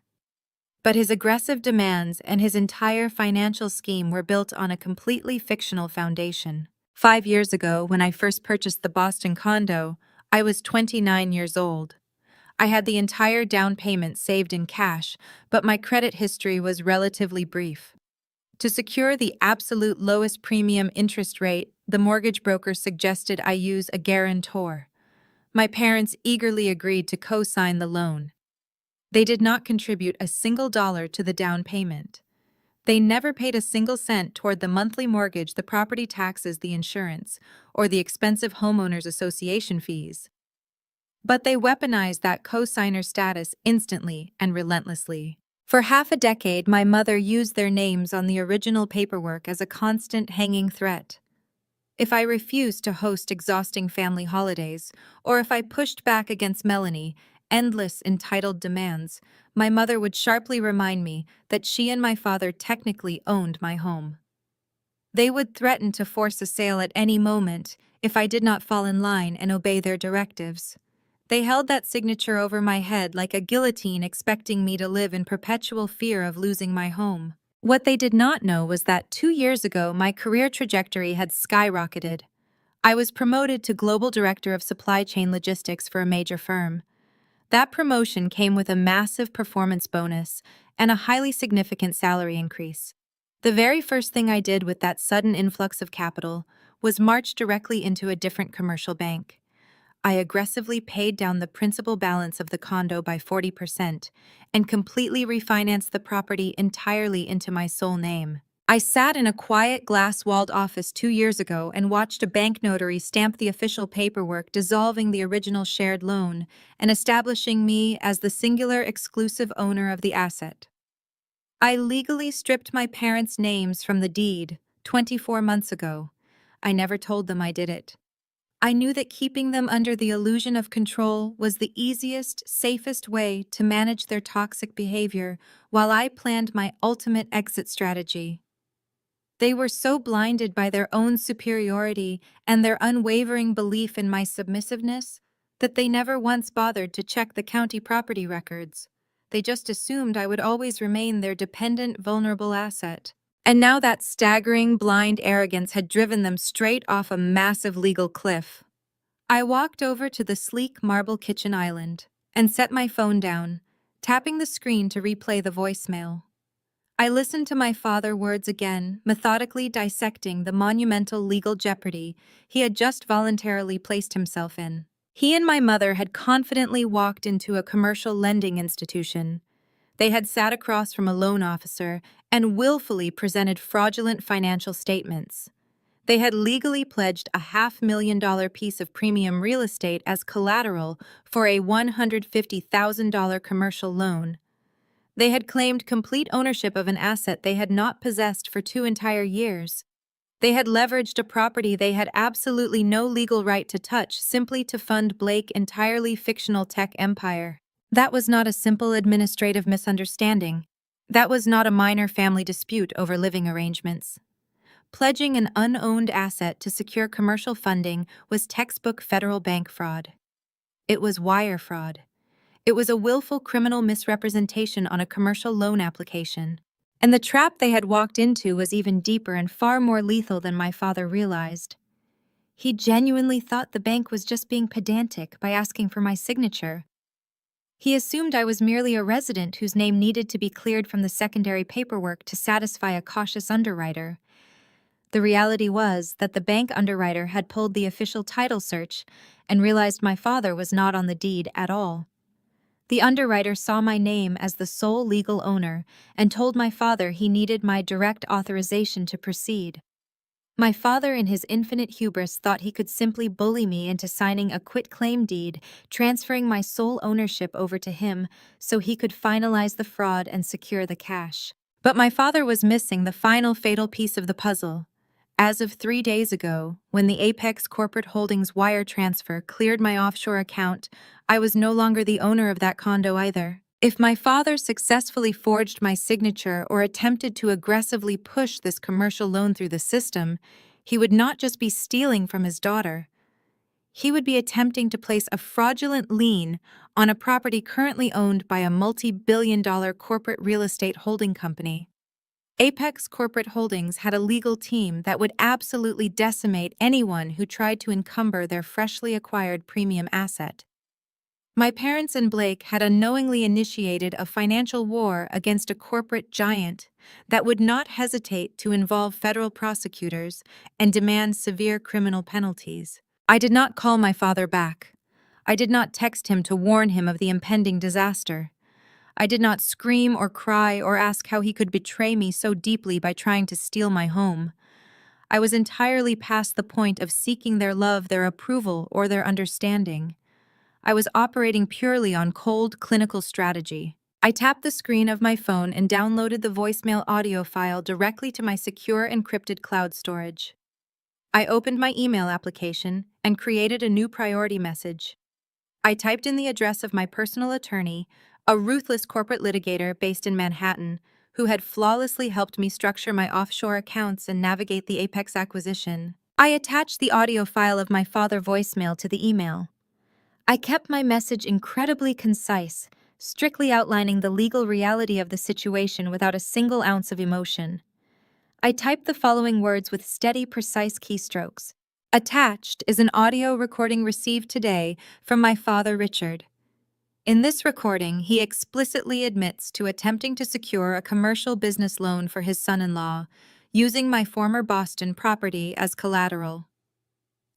But his aggressive demands and his entire financial scheme were built on a completely fictional foundation. 5 years ago, when I first purchased the Boston condo, I was 29 years old. I had the entire down payment saved in cash, but my credit history was relatively brief. To secure the absolute lowest premium interest rate, the mortgage broker suggested I use a guarantor. My parents eagerly agreed to co-sign the loan. They did not contribute a single dollar to the down payment. They never paid a single cent toward the monthly mortgage, the property taxes, the insurance, or the expensive homeowners association fees. But they weaponized that co-signer status instantly and relentlessly. For half a decade, my mother used their names on the original paperwork as a constant hanging threat. If I refused to host exhausting family holidays, or if I pushed back against Melanie, endless entitled demands, my mother would sharply remind me that she and my father technically owned my home. They would threaten to force a sale at any moment if I did not fall in line and obey their directives. They held that signature over my head like a guillotine, expecting me to live in perpetual fear of losing my home. What they did not know was that 2 years ago, my career trajectory had skyrocketed. I was promoted to Global Director of Supply Chain Logistics for a major firm. That promotion came with a massive performance bonus and a highly significant salary increase. The very first thing I did with that sudden influx of capital was march directly into a different commercial bank. I aggressively paid down the principal balance of the condo by 40% and completely refinanced the property entirely into my sole name. I sat in a quiet, glass-walled office 2 years ago and watched a bank notary stamp the official paperwork dissolving the original shared loan and establishing me as the singular exclusive owner of the asset. I legally stripped my parents' names from the deed 24 months ago. I never told them I did it. I knew that keeping them under the illusion of control was the easiest, safest way to manage their toxic behavior while I planned my ultimate exit strategy. They were so blinded by their own superiority and their unwavering belief in my submissiveness that they never once bothered to check the county property records. They just assumed I would always remain their dependent, vulnerable asset. And now that staggering, blind arrogance had driven them straight off a massive legal cliff. I walked over to the sleek marble kitchen island and set my phone down, tapping the screen to replay the voicemail. I listened to my father's words again, methodically dissecting the monumental legal jeopardy he had just voluntarily placed himself in. He and my mother had confidently walked into a commercial lending institution. They had sat across from a loan officer and willfully presented fraudulent financial statements. They had legally pledged a $500,000 piece of premium real estate as collateral for a $150,000 commercial loan. They had claimed complete ownership of an asset they had not possessed for 2 entire years. They had leveraged a property they had absolutely no legal right to touch simply to fund Blake's entirely fictional tech empire. That was not a simple administrative misunderstanding. That was not a minor family dispute over living arrangements. Pledging an unowned asset to secure commercial funding was textbook federal bank fraud. It was wire fraud. It was a willful criminal misrepresentation on a commercial loan application. And the trap they had walked into was even deeper and far more lethal than my father realized. He genuinely thought the bank was just being pedantic by asking for my signature. He assumed I was merely a resident whose name needed to be cleared from the secondary paperwork to satisfy a cautious underwriter. The reality was that the bank underwriter had pulled the official title search and realized my father was not on the deed at all. The underwriter saw my name as the sole legal owner and told my father he needed my direct authorization to proceed. My father, in his infinite hubris, thought he could simply bully me into signing a quitclaim deed, transferring my sole ownership over to him so he could finalize the fraud and secure the cash. But my father was missing the final fatal piece of the puzzle. As of 3 days ago, when the Apex Corporate Holdings wire transfer cleared my offshore account, I was no longer the owner of that condo either. If my father successfully forged my signature or attempted to aggressively push this commercial loan through the system, he would not just be stealing from his daughter. He would be attempting to place a fraudulent lien on a property currently owned by a multi-billion-dollar corporate real estate holding company. Apex Corporate Holdings had a legal team that would absolutely decimate anyone who tried to encumber their freshly acquired premium asset. My parents and Blake had unknowingly initiated a financial war against a corporate giant that would not hesitate to involve federal prosecutors and demand severe criminal penalties. I did not call my father back. I did not text him to warn him of the impending disaster. I did not scream or cry or ask how he could betray me so deeply by trying to steal my home. I was entirely past the point of seeking their love, their approval, or their understanding. I was operating purely on cold, clinical strategy. I tapped the screen of my phone and downloaded the voicemail audio file directly to my secure encrypted cloud storage. I opened my email application and created a new priority message. I typed in the address of my personal attorney, a ruthless corporate litigator based in Manhattan, who had flawlessly helped me structure my offshore accounts and navigate the Apex acquisition. I attached the audio file of my father voicemail to the email. I kept my message incredibly concise, strictly outlining the legal reality of the situation without a single ounce of emotion. I typed the following words with steady, precise keystrokes. Attached is an audio recording received today from my father, Richard. In this recording, he explicitly admits to attempting to secure a commercial business loan for his son-in-law, using my former Boston property as collateral.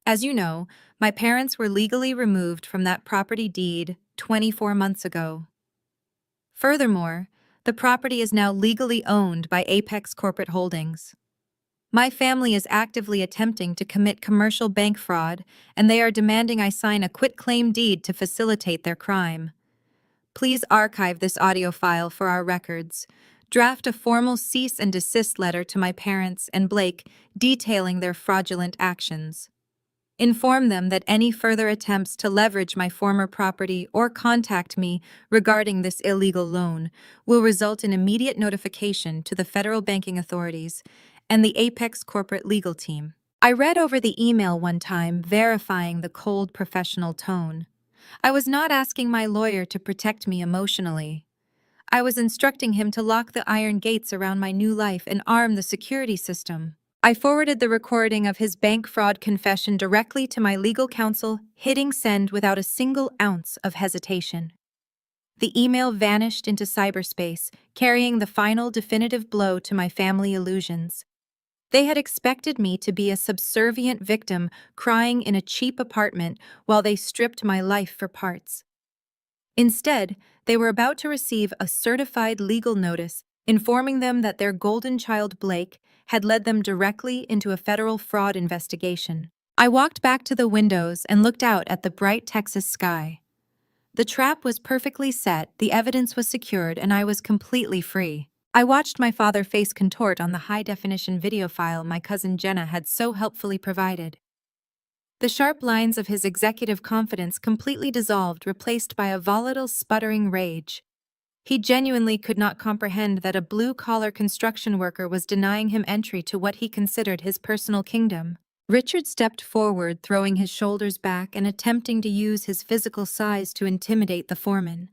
As you know, my parents were legally removed from that property deed 24 months ago. Furthermore, the property is now legally owned by Apex Corporate Holdings. My family is actively attempting to commit commercial bank fraud, and they are demanding I sign a quitclaim deed to facilitate their crime. Please archive this audio file for our records. Draft a formal cease and desist letter to my parents and Blake detailing their fraudulent actions. Inform them that any further attempts to leverage my former property or contact me regarding this illegal loan will result in immediate notification to the federal banking authorities and the Apex corporate legal team. I read over the email one time, verifying the cold professional tone. I was not asking my lawyer to protect me emotionally. I was instructing him to lock the iron gates around my new life and arm the security system. I forwarded the recording of his bank fraud confession directly to my legal counsel, hitting send without a single ounce of hesitation. The email vanished into cyberspace, carrying the final definitive blow to my family illusions. They had expected me to be a subservient victim crying in a cheap apartment while they stripped my life for parts. Instead, they were about to receive a certified legal notice informing them that their golden child Blake had led them directly into a federal fraud investigation. I walked back to the windows and looked out at the bright Texas sky. The trap was perfectly set, the evidence was secured, and I was completely free. I watched my father face contort on the high-definition video file my cousin Jenna had so helpfully provided. The sharp lines of his executive confidence completely dissolved, replaced by a volatile, sputtering rage. He genuinely could not comprehend that a blue-collar construction worker was denying him entry to what he considered his personal kingdom. Richard stepped forward, throwing his shoulders back and attempting to use his physical size to intimidate the foreman.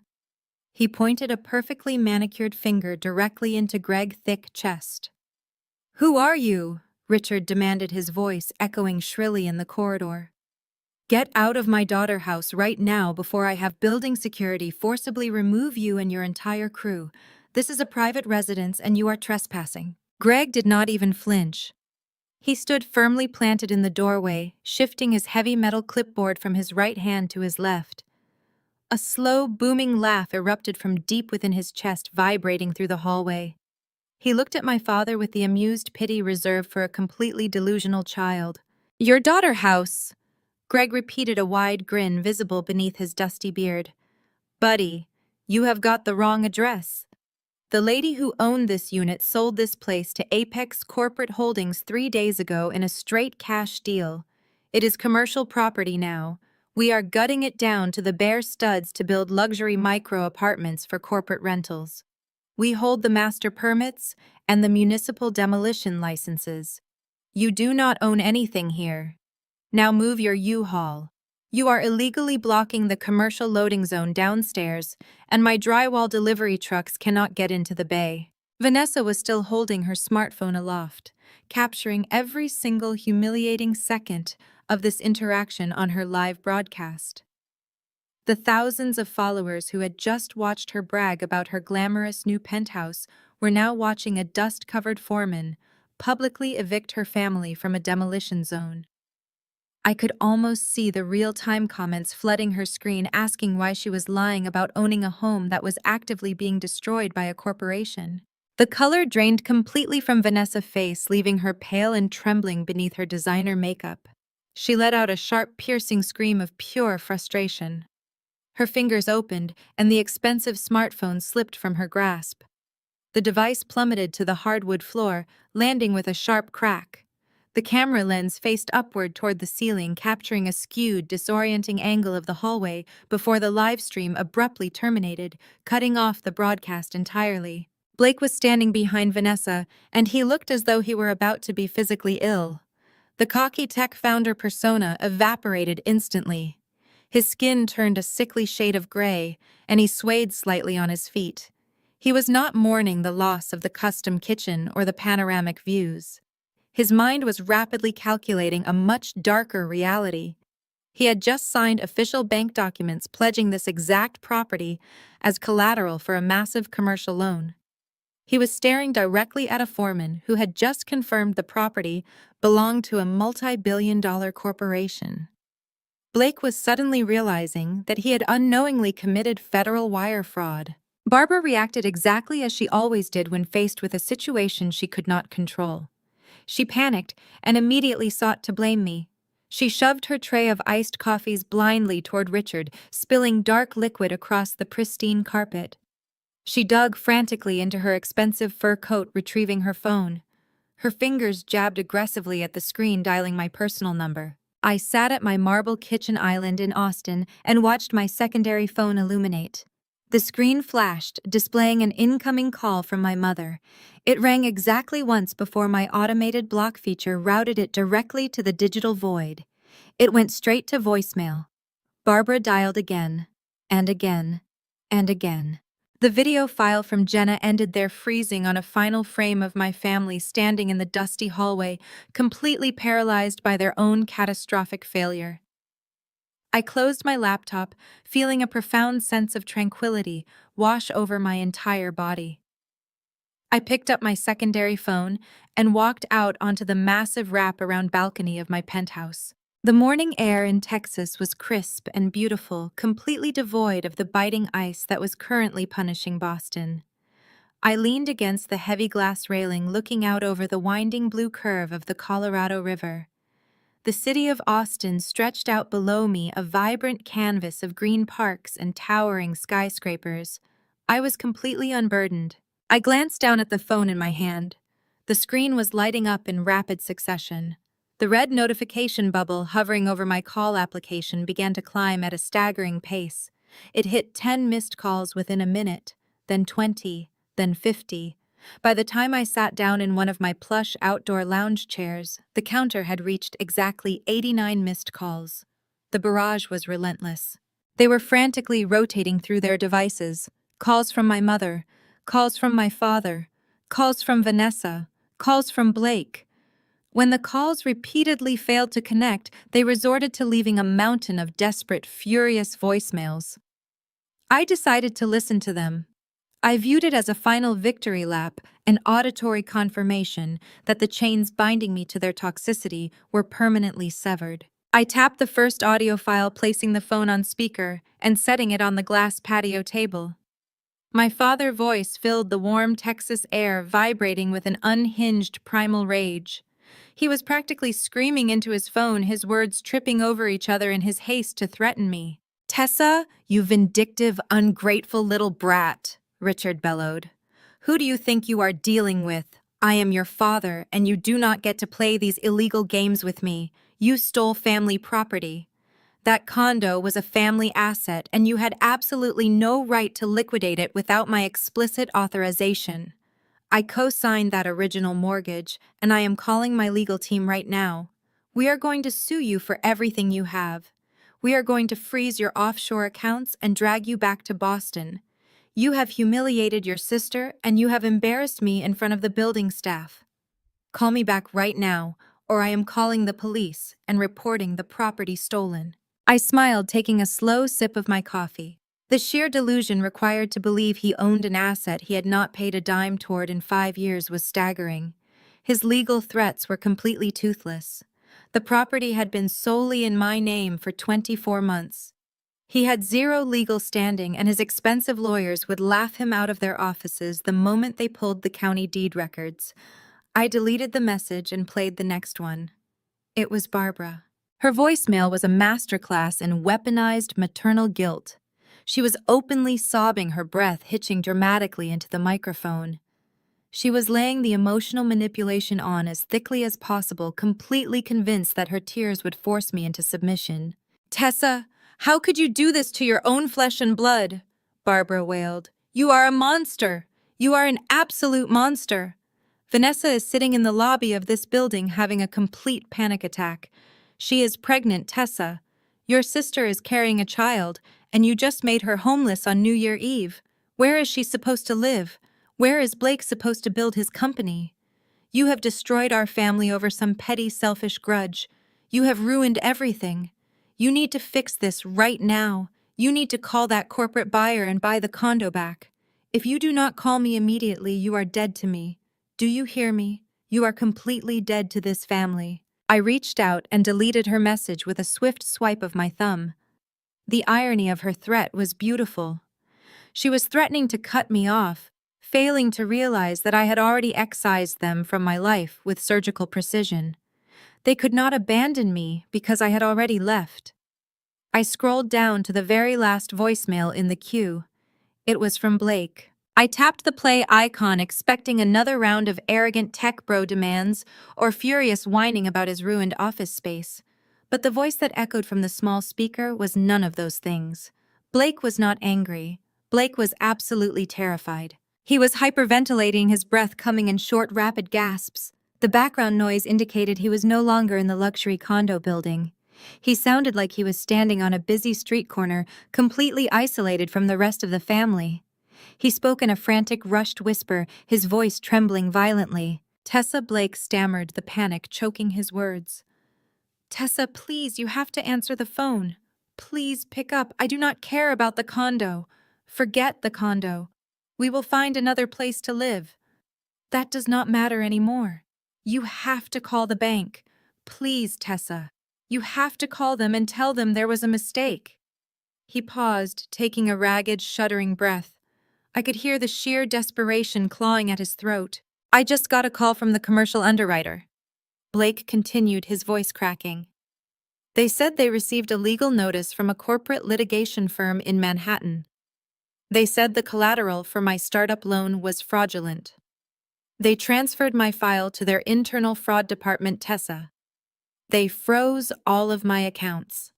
He pointed a perfectly manicured finger directly into Greg's thick chest. "Who are you?" Richard demanded, his voice echoing shrilly in the corridor. "Get out of my daughter house right now before I have building security forcibly remove you and your entire crew. This is a private residence and you are trespassing." Greg did not even flinch. He stood firmly planted in the doorway, shifting his heavy metal clipboard from his right hand to his left. A slow, booming laugh erupted from deep within his chest, vibrating through the hallway. He looked at my father with the amused pity reserved for a completely delusional child. "Your daughter house," Greg repeated, a wide grin visible beneath his dusty beard. "Buddy, you have got the wrong address. The lady who owned this unit sold this place to Apex Corporate Holdings 3 days ago in a straight cash deal. It is commercial property now. We are gutting it down to the bare studs to build luxury micro-apartments for corporate rentals. We hold the master permits and the municipal demolition licenses. You do not own anything here. Now move your U-Haul. You are illegally blocking the commercial loading zone downstairs, and my drywall delivery trucks cannot get into the bay." Vanessa was still holding her smartphone aloft, capturing every single humiliating second of this interaction on her live broadcast. The thousands of followers who had just watched her brag about her glamorous new penthouse were now watching a dust-covered foreman publicly evict her family from a demolition zone. I could almost see the real-time comments flooding her screen, asking why she was lying about owning a home that was actively being destroyed by a corporation. The color drained completely from Vanessa's face, leaving her pale and trembling beneath her designer makeup. She let out a sharp, piercing scream of pure frustration. Her fingers opened, and the expensive smartphone slipped from her grasp. The device plummeted to the hardwood floor, landing with a sharp crack. The camera lens faced upward toward the ceiling, capturing a skewed, disorienting angle of the hallway before the live stream abruptly terminated, cutting off the broadcast entirely. Blake was standing behind Vanessa, and he looked as though he were about to be physically ill. The cocky tech founder persona evaporated instantly. His skin turned a sickly shade of gray, and he swayed slightly on his feet. He was not mourning the loss of the custom kitchen or the panoramic views. His mind was rapidly calculating a much darker reality. He had just signed official bank documents pledging this exact property as collateral for a massive commercial loan. He was staring directly at a foreman who had just confirmed the property belonged to a multi-billion-dollar corporation. Blake was suddenly realizing that he had unknowingly committed federal wire fraud. Barbara reacted exactly as she always did when faced with a situation she could not control. She panicked and immediately sought to blame me. She shoved her tray of iced coffees blindly toward Richard, spilling dark liquid across the pristine carpet. She dug frantically into her expensive fur coat, retrieving her phone. Her fingers jabbed aggressively at the screen, dialing my personal number. I sat at my marble kitchen island in Austin and watched my secondary phone illuminate. The screen flashed, displaying an incoming call from my mother. It rang exactly once before my automated block feature routed it directly to the digital void. It went straight to voicemail. Barbara dialed again, and again, and again. The video file from Jenna ended there, freezing on a final frame of my family standing in the dusty hallway, completely paralyzed by their own catastrophic failure. I closed my laptop, feeling a profound sense of tranquility wash over my entire body. I picked up my secondary phone and walked out onto the massive wrap-around balcony of my penthouse. The morning air in Texas was crisp and beautiful, completely devoid of the biting ice that was currently punishing Boston. I leaned against the heavy glass railing, looking out over the winding blue curve of the Colorado River. The city of Austin stretched out below me, a vibrant canvas of green parks and towering skyscrapers. I was completely unburdened. I glanced down at the phone in my hand. The screen was lighting up in rapid succession. The red notification bubble hovering over my call application began to climb at a staggering pace. It hit 10 missed calls within a minute, then 20, then 50. By the time I sat down in one of my plush outdoor lounge chairs, the counter had reached exactly 89 missed calls. The barrage was relentless. They were frantically rotating through their devices. Calls from my mother, calls from my father, calls from Vanessa, calls from Blake. When the calls repeatedly failed to connect, they resorted to leaving a mountain of desperate, furious voicemails. I decided to listen to them. I viewed it as a final victory lap, an auditory confirmation that the chains binding me to their toxicity were permanently severed. I tapped the first audio file, placing the phone on speaker and setting it on the glass patio table. My father's voice filled the warm Texas air, vibrating with an unhinged primal rage. He was practically screaming into his phone, his words tripping over each other in his haste to threaten me. "Tessa, you vindictive, ungrateful little brat," Richard bellowed. "Who do you think you are dealing with? I am your father, and you do not get to play these illegal games with me. You stole family property. That condo was a family asset, and you had absolutely no right to liquidate it without my explicit authorization. I co-signed that original mortgage, and I am calling my legal team right now. We are going to sue you for everything you have. We are going to freeze your offshore accounts and drag you back to Boston. You have humiliated your sister, and you have embarrassed me in front of the building staff. Call me back right now, or I am calling the police and reporting the property stolen." I smiled, taking a slow sip of my coffee. The sheer delusion required to believe he owned an asset he had not paid a dime toward in 5 years was staggering. His legal threats were completely toothless. The property had been solely in my name for 24 months. He had zero legal standing, and his expensive lawyers would laugh him out of their offices the moment they pulled the county deed records. I deleted the message and played the next one. It was Barbara. Her voicemail was a masterclass in weaponized maternal guilt. She was openly sobbing, her breath hitching dramatically into the microphone. She was laying the emotional manipulation on as thickly as possible, completely convinced that her tears would force me into submission. "Tessa, how could you do this to your own flesh and blood?" Barbara wailed. "You are a monster. You are an absolute monster. Vanessa is sitting in the lobby of this building having a complete panic attack. She is pregnant, Tessa. Your sister is carrying a child, and you just made her homeless on New Year Eve. Where is she supposed to live? Where is Blake supposed to build his company? You have destroyed our family over some petty, selfish grudge. You have ruined everything. You need to fix this right now. You need to call that corporate buyer and buy the condo back. If you do not call me immediately, you are dead to me. Do you hear me? You are completely dead to this family." I reached out and deleted her message with a swift swipe of my thumb. The irony of her threat was beautiful. She was threatening to cut me off, failing to realize that I had already excised them from my life with surgical precision. They could not abandon me because I had already left. I scrolled down to the very last voicemail in the queue. It was from Blake. I tapped the play icon, expecting another round of arrogant tech bro demands or furious whining about his ruined office space. But the voice that echoed from the small speaker was none of those things. Blake was not angry. Blake was absolutely terrified. He was hyperventilating, his breath coming in short, rapid gasps. The background noise indicated he was no longer in the luxury condo building. He sounded like he was standing on a busy street corner, completely isolated from the rest of the family. He spoke in a frantic, rushed whisper, his voice trembling violently. "Tessa," Blake stammered, the panic choking his words. "Tessa, please, you have to answer the phone. Please pick up. I do not care about the condo. Forget the condo. We will find another place to live. That does not matter anymore. You have to call the bank. Please, Tessa. You have to call them and tell them there was a mistake." He paused, taking a ragged, shuddering breath. I could hear the sheer desperation clawing at his throat. I just got a call from the commercial underwriter. Blake continued, his voice cracking. They said they received a legal notice from a corporate litigation firm in Manhattan. They said the collateral for my startup loan was fraudulent. They transferred my file to their internal fraud department, Tessa. They froze all of my accounts.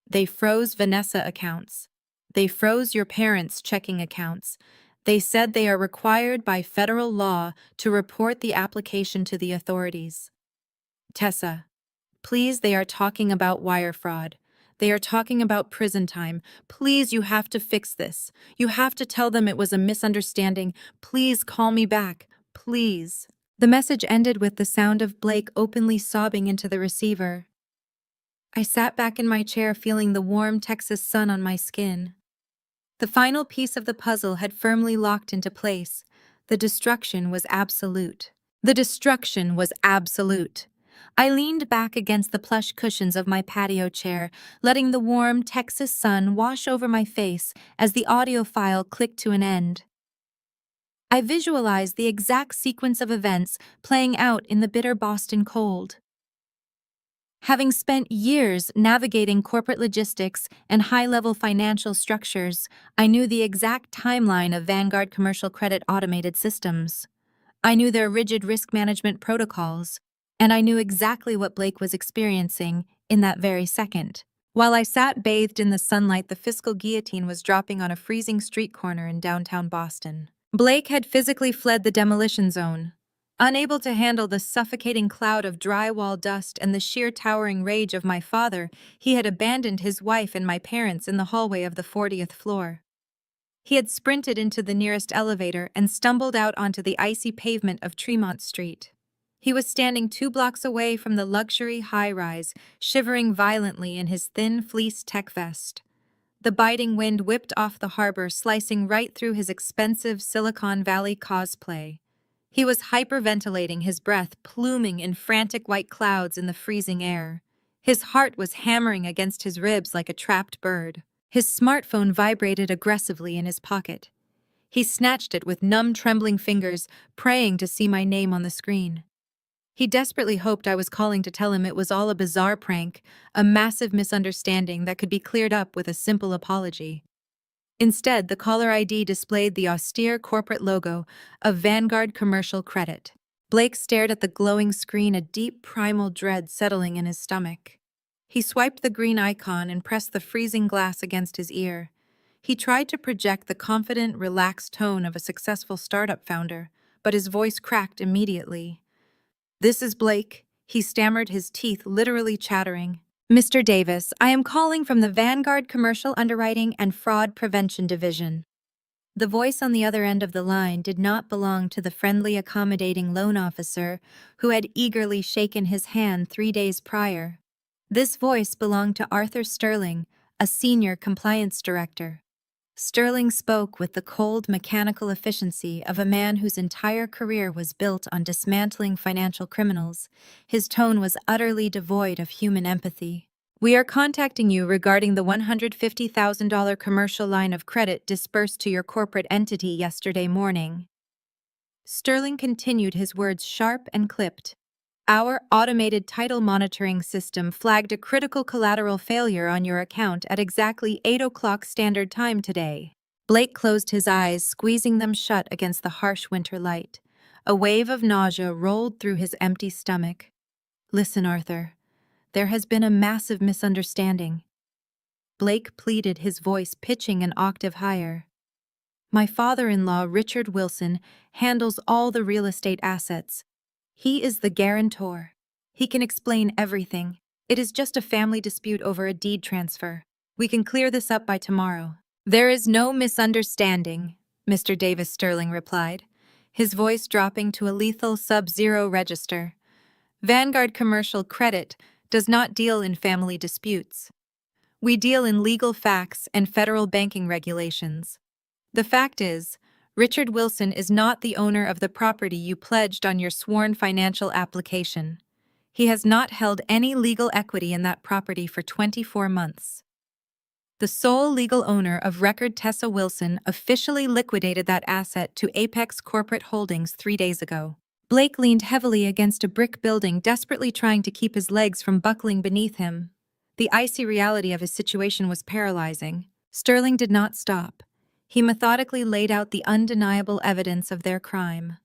They froze Vanessa accounts. They froze your parents' checking accounts. They said they are required by federal law to report the application to the authorities. Tessa, please, they are talking about wire fraud. They are talking about prison time. Please, you have to fix this. You have to tell them it was a misunderstanding. Please call me back. Please. The message ended with the sound of Blake openly sobbing into the receiver. I sat back in my chair, feeling the warm Texas sun on my skin. The final piece of the puzzle had firmly locked into place. The destruction was absolute. The destruction was absolute. I leaned back against the plush cushions of my patio chair, letting the warm Texas sun wash over my face as the audio file clicked to an end. I visualized the exact sequence of events playing out in the bitter Boston cold. Having spent years navigating corporate logistics and high-level financial structures, I knew the exact timeline of Vanguard Commercial Credit automated systems. I knew their rigid risk management protocols, and I knew exactly what Blake was experiencing in that very second. While I sat bathed in the sunlight, the fiscal guillotine was dropping on a freezing street corner in downtown Boston. Blake had physically fled the demolition zone. Unable to handle the suffocating cloud of drywall dust and the sheer towering rage of my father, he had abandoned his wife and my parents in the hallway of the 40th floor. He had sprinted into the nearest elevator and stumbled out onto the icy pavement of Tremont Street. He was standing 2 blocks away from the luxury high-rise, shivering violently in his thin fleece tech vest. The biting wind whipped off the harbor, slicing right through his expensive Silicon Valley cosplay. He was hyperventilating, his breath pluming in frantic white clouds in the freezing air. His heart was hammering against his ribs like a trapped bird. His smartphone vibrated aggressively in his pocket. He snatched it with numb, trembling fingers, praying to see my name on the screen. He desperately hoped I was calling to tell him it was all a bizarre prank, a massive misunderstanding that could be cleared up with a simple apology. Instead, the caller ID displayed the austere corporate logo of Vanguard Commercial Credit. Blake stared at the glowing screen, a deep primal dread settling in his stomach. He swiped the green icon and pressed the freezing glass against his ear. He tried to project the confident, relaxed tone of a successful startup founder, but his voice cracked immediately. "This is Blake," he stammered, his teeth literally chattering. "Mr. Davis, I am calling from the Vanguard Commercial Underwriting and Fraud Prevention Division." The voice on the other end of the line did not belong to the friendly, accommodating loan officer who had eagerly shaken his hand 3 days prior. This voice belonged to Arthur Sterling, a senior compliance director. Sterling spoke with the cold, mechanical efficiency of a man whose entire career was built on dismantling financial criminals. His tone was utterly devoid of human empathy. "We are contacting you regarding the $150,000 commercial line of credit disbursed to your corporate entity yesterday morning." Sterling continued, his words sharp and clipped. "Our automated title monitoring system flagged a critical collateral failure on your account at exactly 8 o'clock Standard Time today." Blake closed his eyes, squeezing them shut against the harsh winter light. A wave of nausea rolled through his empty stomach. "Listen, Arthur. There has been a massive misunderstanding." Blake pleaded, his voice pitching an octave higher. "My father-in-law, Richard Wilson, handles all the real estate assets. He is the guarantor. He can explain everything. It is just a family dispute over a deed transfer. We can clear this up by tomorrow." "There is no misunderstanding," Mr. Davis Sterling replied, his voice dropping to a lethal sub-zero register. "Vanguard Commercial Credit does not deal in family disputes. We deal in legal facts and federal banking regulations. The fact is, Richard Wilson is not the owner of the property you pledged on your sworn financial application. He has not held any legal equity in that property for 24 months. the sole legal owner of record Tessa Wilson, officially liquidated that asset to Apex Corporate Holdings 3 days ago. Blake leaned heavily against a brick building, desperately trying to keep his legs from buckling beneath him. The icy reality of his situation was paralyzing. Sterling did not stop. He methodically laid out the undeniable evidence of their crime.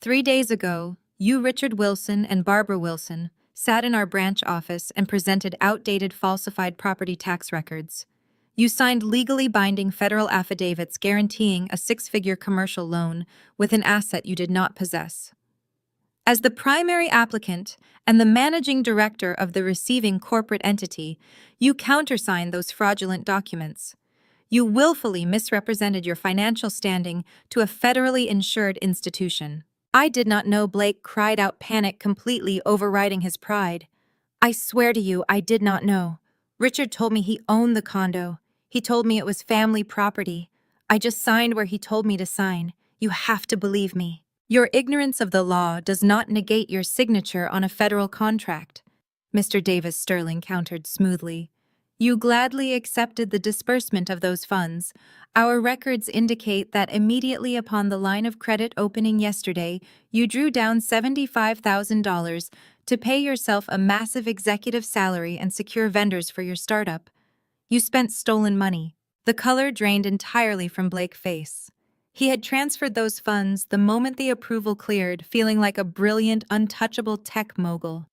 3 days ago, you, Richard Wilson, and Barbara Wilson sat in our branch office and presented outdated falsified property tax records. You signed legally binding federal affidavits guaranteeing a 6-figure commercial loan with an asset you did not possess. As the primary applicant and the managing director of the receiving corporate entity, you countersigned those fraudulent documents. You willfully misrepresented your financial standing to a federally insured institution. I did not know. Blake cried out, panic completely overriding his pride. I swear to you, I did not know. Richard told me he owned the condo. He told me it was family property. I just signed where he told me to sign. You have to believe me. Your ignorance of the law does not negate your signature on a federal contract, Mr. Davis Sterling countered smoothly. You gladly accepted the disbursement of those funds. Our records indicate that immediately upon the line of credit opening yesterday, you drew down $75,000 to pay yourself a massive executive salary and secure vendors for your startup. You spent stolen money. The color drained entirely from Blake's face. He had transferred those funds the moment the approval cleared, feeling like a brilliant, untouchable tech mogul.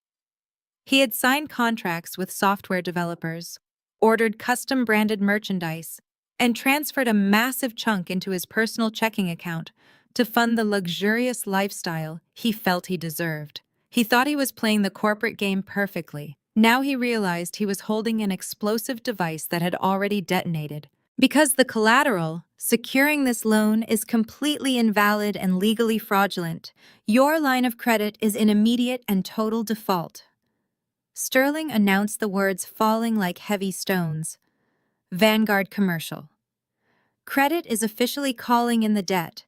He had signed contracts with software developers, ordered custom-branded merchandise, and transferred a massive chunk into his personal checking account to fund the luxurious lifestyle he felt he deserved. He thought he was playing the corporate game perfectly. Now he realized he was holding an explosive device that had already detonated. Because the collateral securing this loan is completely invalid and legally fraudulent, your line of credit is in immediate and total default. Sterling announced, the words falling like heavy stones. Vanguard commercial. Credit is officially calling in the debt.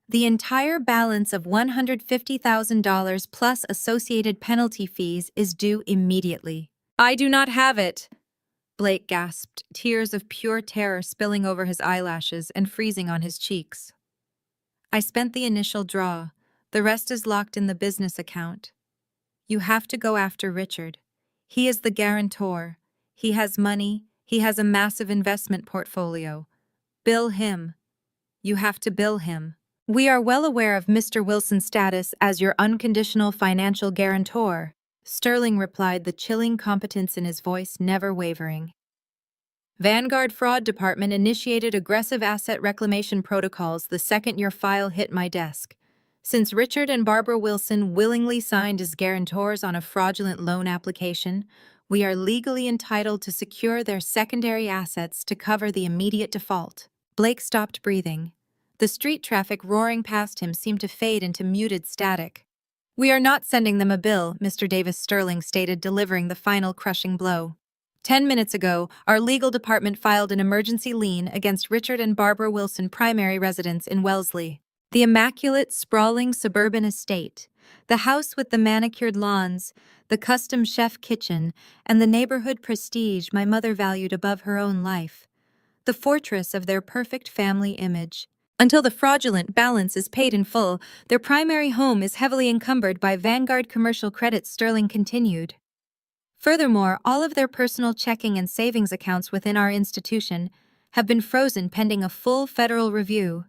The entire balance of $150,000 plus associated penalty fees is due immediately. I do not have it, Blake gasped, tears of pure terror spilling over his eyelashes and freezing on his cheeks. I spent the initial draw. The rest is locked in the business account. You have to go after Richard. He is the guarantor. He has money. He has a massive investment portfolio. Bill him. You have to bill him. We are well aware of Mr. Wilson's status as your unconditional financial guarantor, Sterling replied, the chilling competence in his voice never wavering. Vanguard Fraud Department initiated aggressive asset reclamation protocols the second your file hit my desk. Since Richard and Barbara Wilson willingly signed as guarantors on a fraudulent loan application, we are legally entitled to secure their secondary assets to cover the immediate default. Blake stopped breathing. The street traffic roaring past him seemed to fade into muted static. We are not sending them a bill, Mr. Davis Sterling stated, delivering the final crushing blow. 10 minutes ago, our legal department filed an emergency lien against Richard and Barbara Wilson primary residence in Wellesley. The immaculate, sprawling suburban estate, the house with the manicured lawns, the custom chef kitchen, and the neighborhood prestige my mother valued above her own life. The fortress of their perfect family image. Until the fraudulent balance is paid in full, their primary home is heavily encumbered by Vanguard commercial credit, Sterling continued. Furthermore, all of their personal checking and savings accounts within our institution have been frozen pending a full federal review.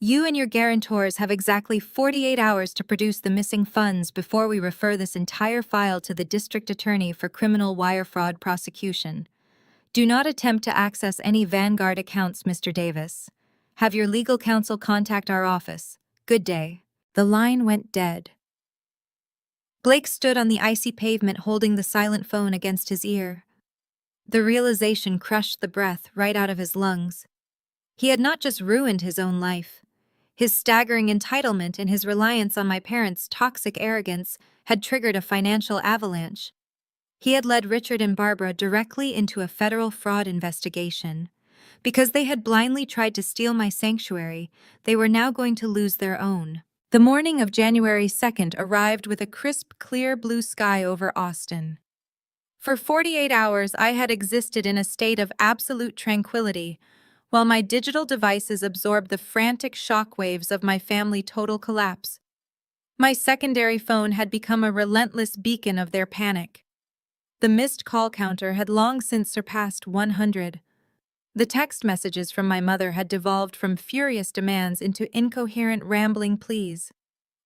You and your guarantors have exactly 48 hours to produce the missing funds before we refer this entire file to the district attorney for criminal wire fraud prosecution. Do not attempt to access any Vanguard accounts, Mr. Davis. Have your legal counsel contact our office. Good day. The line went dead. Blake stood on the icy pavement holding the silent phone against his ear. The realization crushed the breath right out of his lungs. He had not just ruined his own life. His staggering entitlement and his reliance on my parents' toxic arrogance had triggered a financial avalanche. He had led Richard and Barbara directly into a federal fraud investigation. Because they had blindly tried to steal my sanctuary, they were now going to lose their own. The morning of January 2nd arrived with a crisp, clear blue sky over Austin. For 48 hours, I had existed in a state of absolute tranquility, while my digital devices absorbed the frantic shockwaves of my family total collapse. My secondary phone had become a relentless beacon of their panic. The missed call counter had long since surpassed 100. The text messages from my mother had devolved from furious demands into incoherent rambling pleas.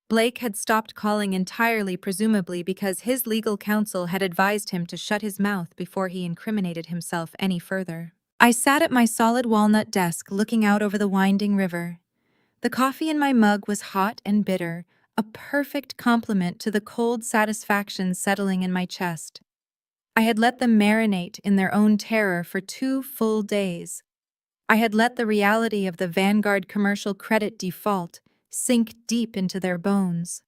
Blake had stopped calling entirely, presumably because his legal counsel had advised him to shut his mouth before he incriminated himself any further. I sat at my solid walnut desk looking out over the winding river. The coffee in my mug was hot and bitter, a perfect complement to the cold satisfaction settling in my chest. I had let them marinate in their own terror for 2 full days. I had let the reality of the Vanguard commercial credit default sink deep into their bones.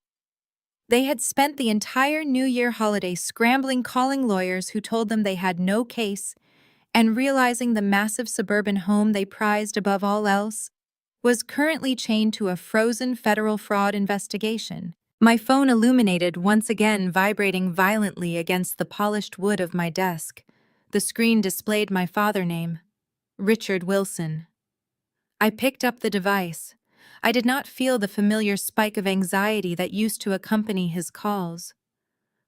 They had spent the entire New Year holiday scrambling, calling lawyers who told them they had no case, and realizing the massive suburban home they prized above all else was currently chained to a frozen federal fraud investigation. My phone illuminated, once again vibrating violently against the polished wood of my desk. The screen displayed my father name, Richard Wilson. I picked up the device. I did not feel the familiar spike of anxiety that used to accompany his calls.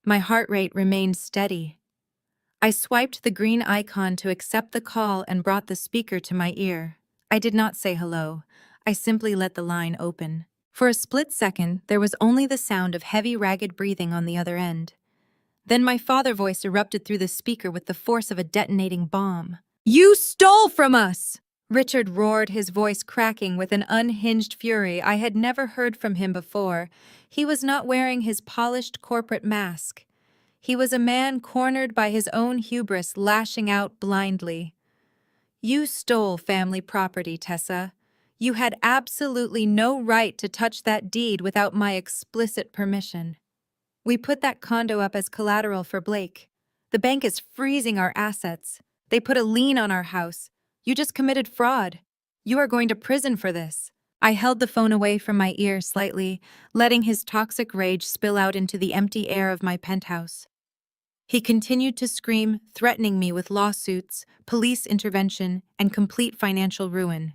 My heart rate remained steady. I swiped the green icon to accept the call and brought the speaker to my ear. I did not say hello. I simply let the line open. For a split second, there was only the sound of heavy, ragged breathing on the other end. Then my father's voice erupted through the speaker with the force of a detonating bomb. "You stole from us!" Richard roared, his voice cracking with an unhinged fury I had never heard from him before. He was not wearing his polished corporate mask. He was a man cornered by his own hubris, lashing out blindly. "You stole family property, Tessa. You had absolutely no right to touch that deed without my explicit permission. We put that condo up as collateral for Blake. The bank is freezing our assets. They put a lien on our house. You just committed fraud. You are going to prison for this." I held the phone away from my ear slightly, letting his toxic rage spill out into the empty air of my penthouse. He continued to scream, threatening me with lawsuits, police intervention, and complete financial ruin.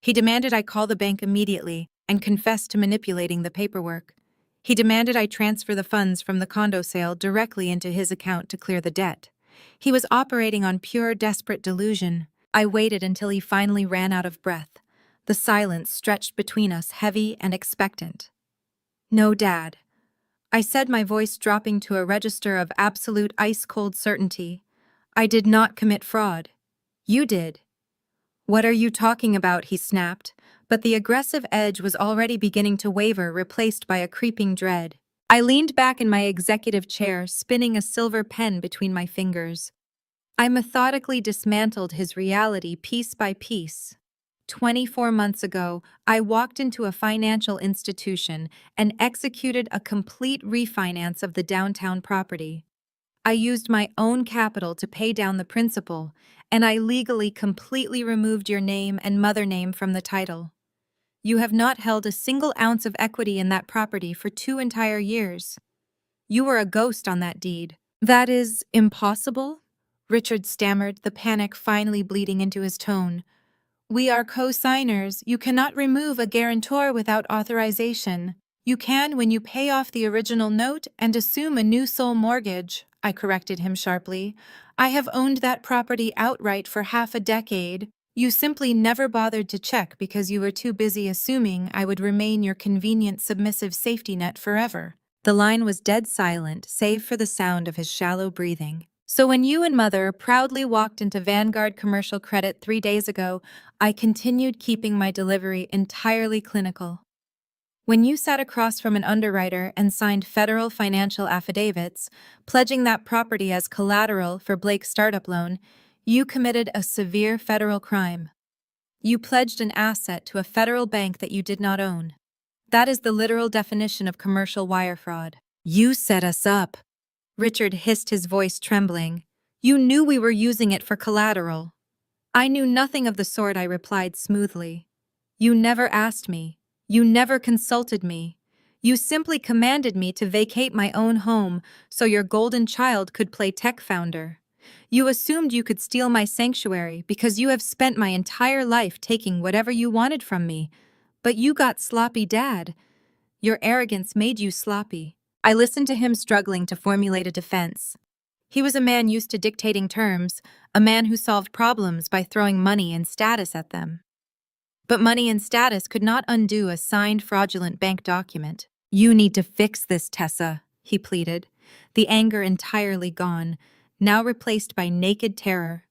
He demanded I call the bank immediately and confess to manipulating the paperwork. He demanded I transfer the funds from the condo sale directly into his account to clear the debt. He was operating on pure, desperate delusion. I waited until he finally ran out of breath. The silence stretched between us, heavy and expectant. "No, Dad," I said, my voice dropping to a register of absolute ice-cold certainty. "I did not commit fraud. You did." "What are you talking about?" he snapped, but the aggressive edge was already beginning to waver, replaced by a creeping dread. I leaned back in my executive chair, spinning a silver pen between my fingers. I methodically dismantled his reality piece by piece. 24 months ago, I walked into a financial institution and executed a complete refinance of the downtown property. I used my own capital to pay down the principal, and I legally completely removed your name and mother name from the title. You have not held a single ounce of equity in that property for 2 entire years. You were a ghost on that deed." "That is impossible?" Richard stammered, the panic finally bleeding into his tone. "We are co-signers. You cannot remove a guarantor without authorization. You can when you pay off the original note and assume a new sole mortgage," I corrected him sharply. "I have owned that property outright for half a decade. You simply never bothered to check because you were too busy assuming I would remain your convenient submissive safety net forever." The line was dead silent, save for the sound of his shallow breathing. "So when you and Mother proudly walked into Vanguard Commercial Credit 3 days ago, I continued keeping my delivery entirely clinical. When you sat across from an underwriter and signed federal financial affidavits, pledging that property as collateral for Blake's startup loan, you committed a severe federal crime. You pledged an asset to a federal bank that you did not own. That is the literal definition of commercial wire fraud." "You set us up," Richard hissed, his voice trembling. "You knew we were using it for collateral." "I knew nothing of the sort," I replied smoothly. "You never asked me. You never consulted me. You simply commanded me to vacate my own home so your golden child could play tech founder. You assumed you could steal my sanctuary because you have spent my entire life taking whatever you wanted from me. But you got sloppy, Dad. Your arrogance made you sloppy. I listened to him struggling to formulate a defense. He was a man used to dictating terms, a man who solved problems by throwing money and status at them. But money and status could not undo a signed fraudulent bank document. You need to fix this, Tessa, he pleaded, the anger entirely gone, now replaced by naked terror.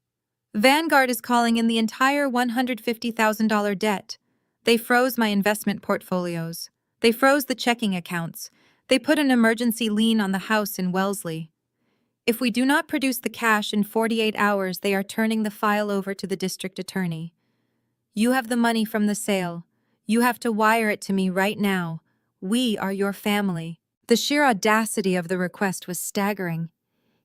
Vanguard is calling in the entire $150,000 debt. They froze my investment portfolios. They froze the checking accounts. They put an emergency lien on the house in Wellesley. If we do not produce the cash in 48 hours, they are turning the file over to the district attorney. You have the money from the sale. You have to wire it to me right now. We are your family. The sheer audacity of the request was staggering.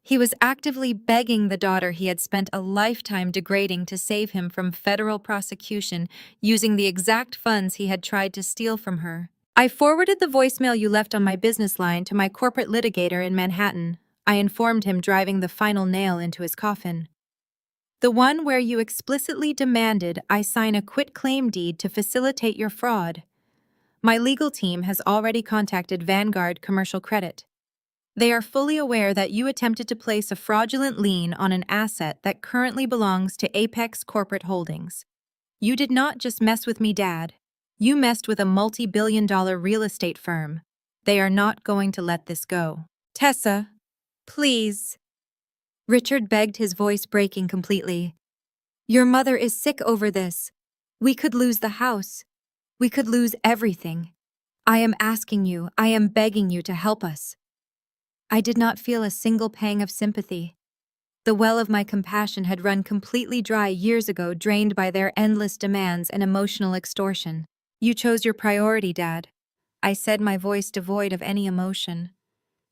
He was actively begging the daughter he had spent a lifetime degrading to save him from federal prosecution using the exact funds he had tried to steal from her. I forwarded the voicemail you left on my business line to my corporate litigator in Manhattan. I informed him, driving the final nail into his coffin. The one where you explicitly demanded I sign a quitclaim deed to facilitate your fraud. My legal team has already contacted Vanguard Commercial Credit. They are fully aware that you attempted to place a fraudulent lien on an asset that currently belongs to Apex Corporate Holdings. You did not just mess with me, Dad. You messed with a multi-billion-dollar real estate firm. They are not going to let this go. Tessa, please. Richard begged, his voice breaking completely. Your mother is sick over this. We could lose the house. We could lose everything. I am asking you, I am begging you to help us. I did not feel a single pang of sympathy. The well of my compassion had run completely dry years ago, drained by their endless demands and emotional extortion. You chose your priority, Dad. I said, my voice devoid of any emotion.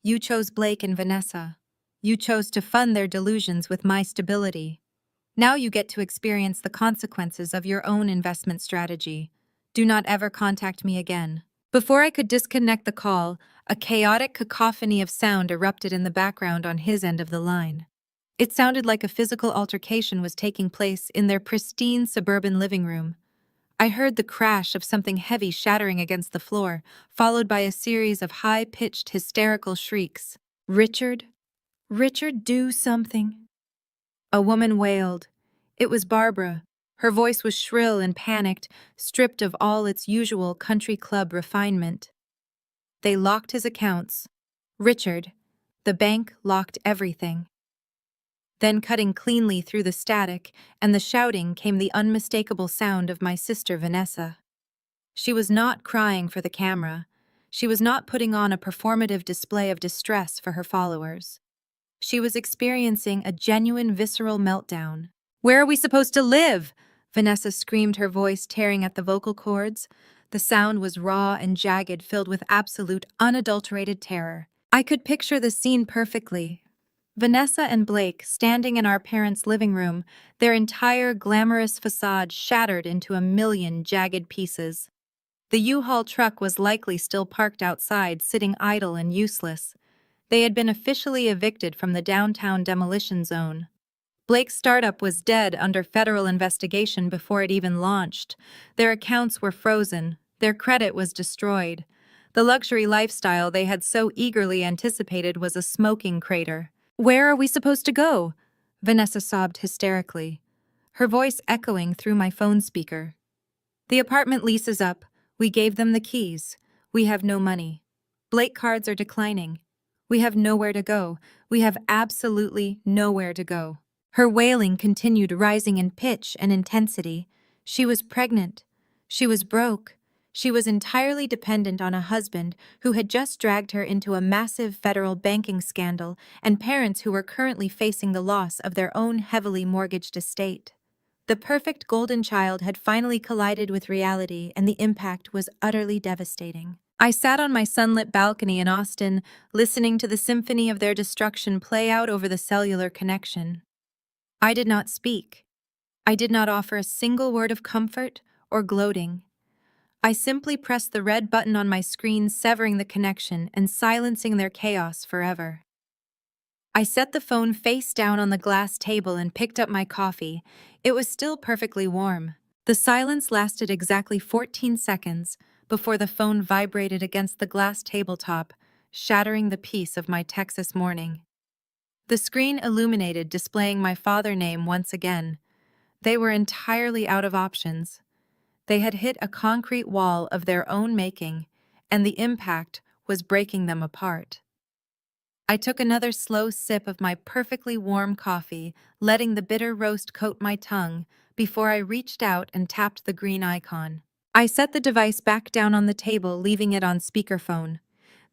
You chose Blake and Vanessa. You chose to fund their delusions with my stability. Now you get to experience the consequences of your own investment strategy. Do not ever contact me again. Before I could disconnect the call, a chaotic cacophony of sound erupted in the background on his end of the line. It sounded like a physical altercation was taking place in their pristine suburban living room. I heard the crash of something heavy shattering against the floor, followed by a series of high-pitched, hysterical shrieks. Richard? Richard, do something. A woman wailed. It was Barbara. Her voice was shrill and panicked, stripped of all its usual country club refinement. They locked his accounts. Richard, the bank locked everything. Then, cutting cleanly through the static and the shouting, came the unmistakable sound of my sister Vanessa. She was not crying for the camera. She was not putting on a performative display of distress for her followers. She was experiencing a genuine visceral meltdown. Where are we supposed to live? Vanessa screamed, her voice tearing at the vocal cords. The sound was raw and jagged, filled with absolute, unadulterated terror. I could picture the scene perfectly. Vanessa and Blake standing in our parents' living room, their entire glamorous facade shattered into a million jagged pieces. The U-Haul truck was likely still parked outside, sitting idle and useless. They had been officially evicted from the downtown demolition zone. Blake's startup was dead under federal investigation before it even launched. Their accounts were frozen. Their credit was destroyed. The luxury lifestyle they had so eagerly anticipated was a smoking crater. Where are we supposed to go? Vanessa sobbed hysterically, her voice echoing through my phone speaker. The apartment lease is up. We gave them the keys. We have no money. Blake cards are declining. We have nowhere to go. We have absolutely nowhere to go. Her wailing continued, rising in pitch and intensity. She was pregnant. She was broke. She was entirely dependent on a husband who had just dragged her into a massive federal banking scandal, and parents who were currently facing the loss of their own heavily mortgaged estate. The perfect golden child had finally collided with reality, and the impact was utterly devastating. I sat on my sunlit balcony in Austin, listening to the symphony of their destruction play out over the cellular connection. I did not speak. I did not offer a single word of comfort or gloating. I simply pressed the red button on my screen, severing the connection and silencing their chaos forever. I set the phone face down on the glass table and picked up my coffee. It was still perfectly warm. The silence lasted exactly 14 seconds before the phone vibrated against the glass tabletop, shattering the peace of my Texas morning. The screen illuminated, displaying my father name once again. They were entirely out of options. They had hit a concrete wall of their own making, and the impact was breaking them apart. I took another slow sip of my perfectly warm coffee, letting the bitter roast coat my tongue before I reached out and tapped the green icon. I set the device back down on the table, leaving it on speakerphone.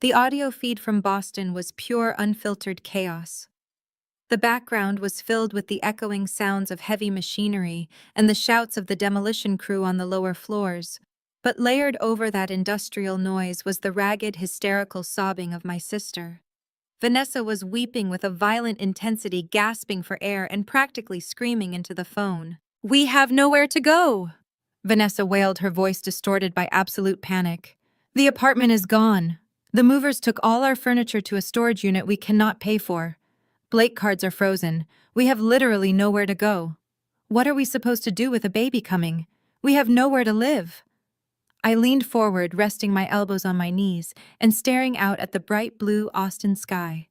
The audio feed from Boston was pure, unfiltered chaos. The background was filled with the echoing sounds of heavy machinery and the shouts of the demolition crew on the lower floors. But layered over that industrial noise was the ragged, hysterical sobbing of my sister. Vanessa was weeping with a violent intensity, gasping for air and practically screaming into the phone. "We have nowhere to go!" Vanessa wailed, her voice distorted by absolute panic. "The apartment is gone. The movers took all our furniture to a storage unit we cannot pay for. Blake cards are frozen. We have literally nowhere to go. What are we supposed to do with a baby coming? We have nowhere to live." I leaned forward, resting my elbows on my knees and staring out at the bright blue Austin sky.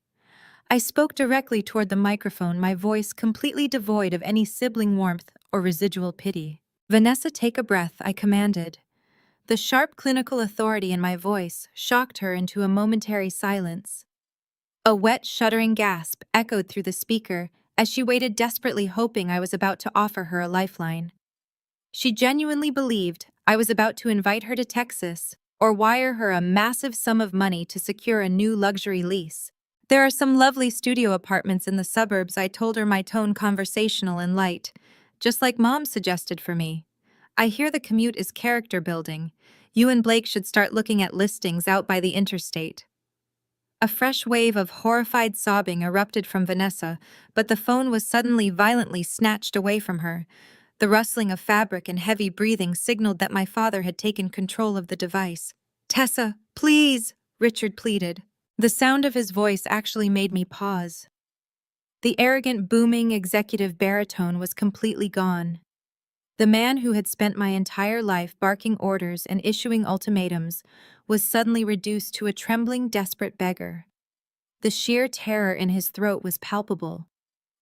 I spoke directly toward the microphone, my voice completely devoid of any sibling warmth or residual pity. "Vanessa, take a breath," I commanded. The sharp clinical authority in my voice shocked her into a momentary silence. A wet, shuddering gasp echoed through the speaker as she waited, desperately hoping I was about to offer her a lifeline. She genuinely believed I was about to invite her to Texas or wire her a massive sum of money to secure a new luxury lease. "There are some lovely studio apartments in the suburbs," I told her, my tone conversational and light, "just like Mom suggested for me. I hear the commute is character building. You and Blake should start looking at listings out by the interstate." A fresh wave of horrified sobbing erupted from Vanessa, but the phone was suddenly violently snatched away from her. The rustling of fabric and heavy breathing signaled that my father had taken control of the device. "Tessa, please," Richard pleaded. The sound of his voice actually made me pause. The arrogant, booming executive baritone was completely gone. The man who had spent my entire life barking orders and issuing ultimatums was suddenly reduced to a trembling, desperate beggar. The sheer terror in his throat was palpable.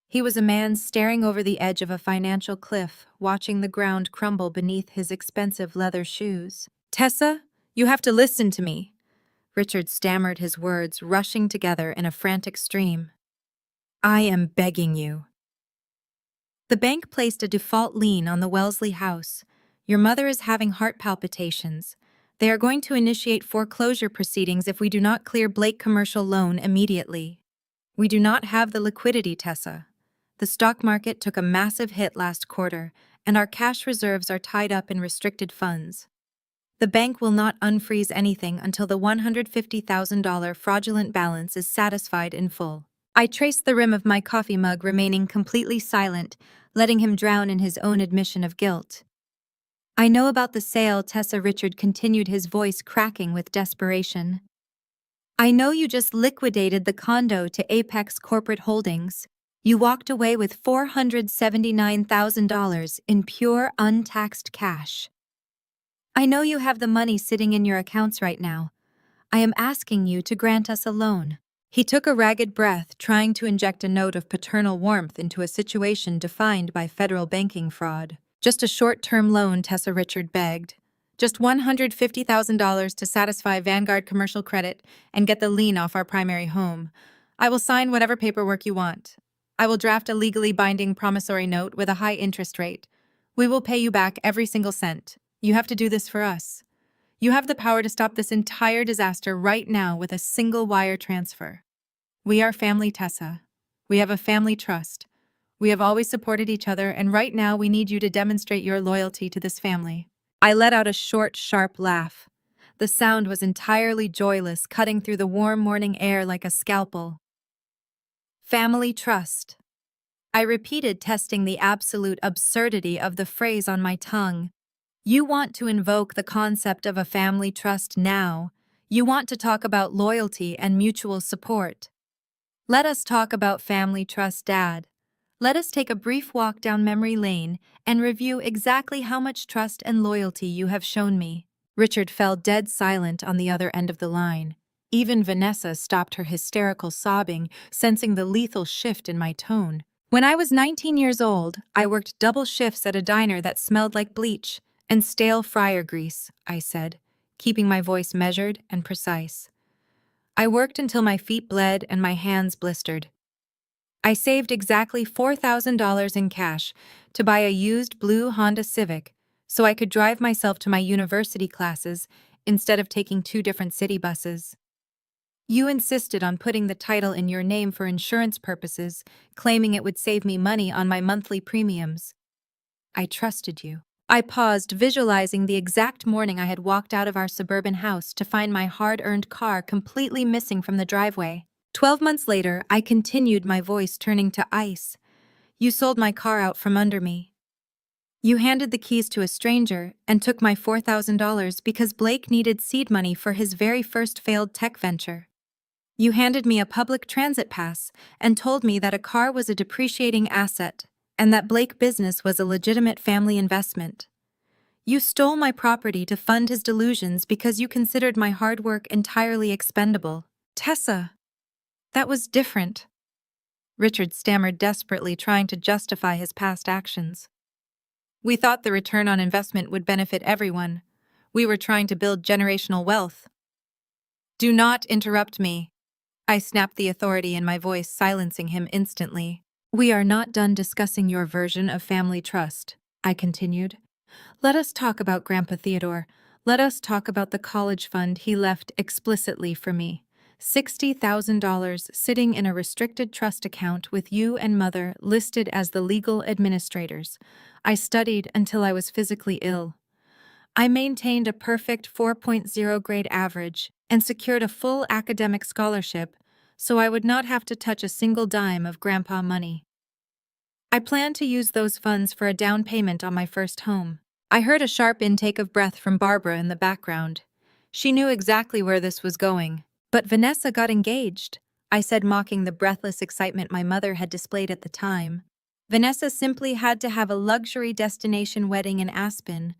He was a man staring over the edge of a financial cliff, watching the ground crumble beneath his expensive leather shoes. "Tessa, you have to listen to me," Richard stammered, his words rushing together in a frantic stream. "I am begging you." "The bank placed a default lien on the Wellesley house. Your mother is having heart palpitations. They are going to initiate foreclosure proceedings if we do not clear Blake commercial loan immediately. We do not have the liquidity, Tessa. The stock market took a massive hit last quarter, and our cash reserves are tied up in restricted funds. The bank will not unfreeze anything until the $150,000 fraudulent balance is satisfied in full." I traced the rim of my coffee mug, remaining completely silent, letting him drown in his own admission of guilt. "I know about the sale," Tessa, Richard continued, his voice cracking with desperation. "I know you just liquidated the condo to Apex Corporate Holdings. You walked away with $479,000 in pure, untaxed cash. I know you have the money sitting in your accounts right now. I am asking you to grant us a loan." He took a ragged breath, trying to inject a note of paternal warmth into a situation defined by federal banking fraud. "Just a short-term loan," Tessa, Richard begged. "Just $150,000 to satisfy Vanguard commercial credit and get the lien off our primary home. I will sign whatever paperwork you want. I will draft a legally binding promissory note with a high interest rate. We will pay you back every single cent. You have to do this for us. You have the power to stop this entire disaster right now with a single wire transfer. We are family, Tessa. We have a family trust. We have always supported each other, and right now we need you to demonstrate your loyalty to this family." I let out a short, sharp laugh. The sound was entirely joyless, cutting through the warm morning air like a scalpel. "Family trust." I repeated, testing the absolute absurdity of the phrase on my tongue. You want to invoke the concept of a family trust now. You want to talk about loyalty and mutual support. Let us talk about family trust, Dad. Let us take a brief walk down memory lane and review exactly how much trust and loyalty you have shown me. Richard fell dead silent on the other end of the line. Even Vanessa stopped her hysterical sobbing, sensing the lethal shift in my tone. When I was 19 years old, I worked double shifts at a diner that smelled like bleach and stale fryer grease, I said, keeping my voice measured and precise. I worked until my feet bled and my hands blistered. I saved exactly $4,000 in cash to buy a used blue Honda Civic so I could drive myself to my university classes instead of taking 2 different city buses. You insisted on putting the title in your name for insurance purposes, claiming it would save me money on my monthly premiums. I trusted you. I paused, visualizing the exact morning I had walked out of our suburban house to find my hard-earned car completely missing from the driveway. 12 months later, I continued, my voice turning to ice. You sold my car out from under me. You handed the keys to a stranger and took my $4,000 because Blake needed seed money for his very first failed tech venture. You handed me a public transit pass and told me that a car was a depreciating asset and that Blake business was a legitimate family investment. You stole my property to fund his delusions because you considered my hard work entirely expendable. Tessa, that was different. Richard stammered desperately, trying to justify his past actions. We thought the return on investment would benefit everyone. We were trying to build generational wealth. Do not interrupt me. I snapped the authority in my voice, silencing him instantly. We are not done discussing your version of family trust, I continued. Let us talk about Grandpa Theodore. Let us talk about the college fund he left explicitly for me. $60,000 sitting in a restricted trust account with you and Mother listed as the legal administrators. I studied until I was physically ill. I maintained a perfect 4.0 grade average and secured a full academic scholarship so I would not have to touch a single dime of Grandpa money. I planned to use those funds for a down payment on my first home. I heard a sharp intake of breath from Barbara in the background. She knew exactly where this was going. But Vanessa got engaged, I said, mocking the breathless excitement my mother had displayed at the time. Vanessa simply had to have a luxury destination wedding in Aspen.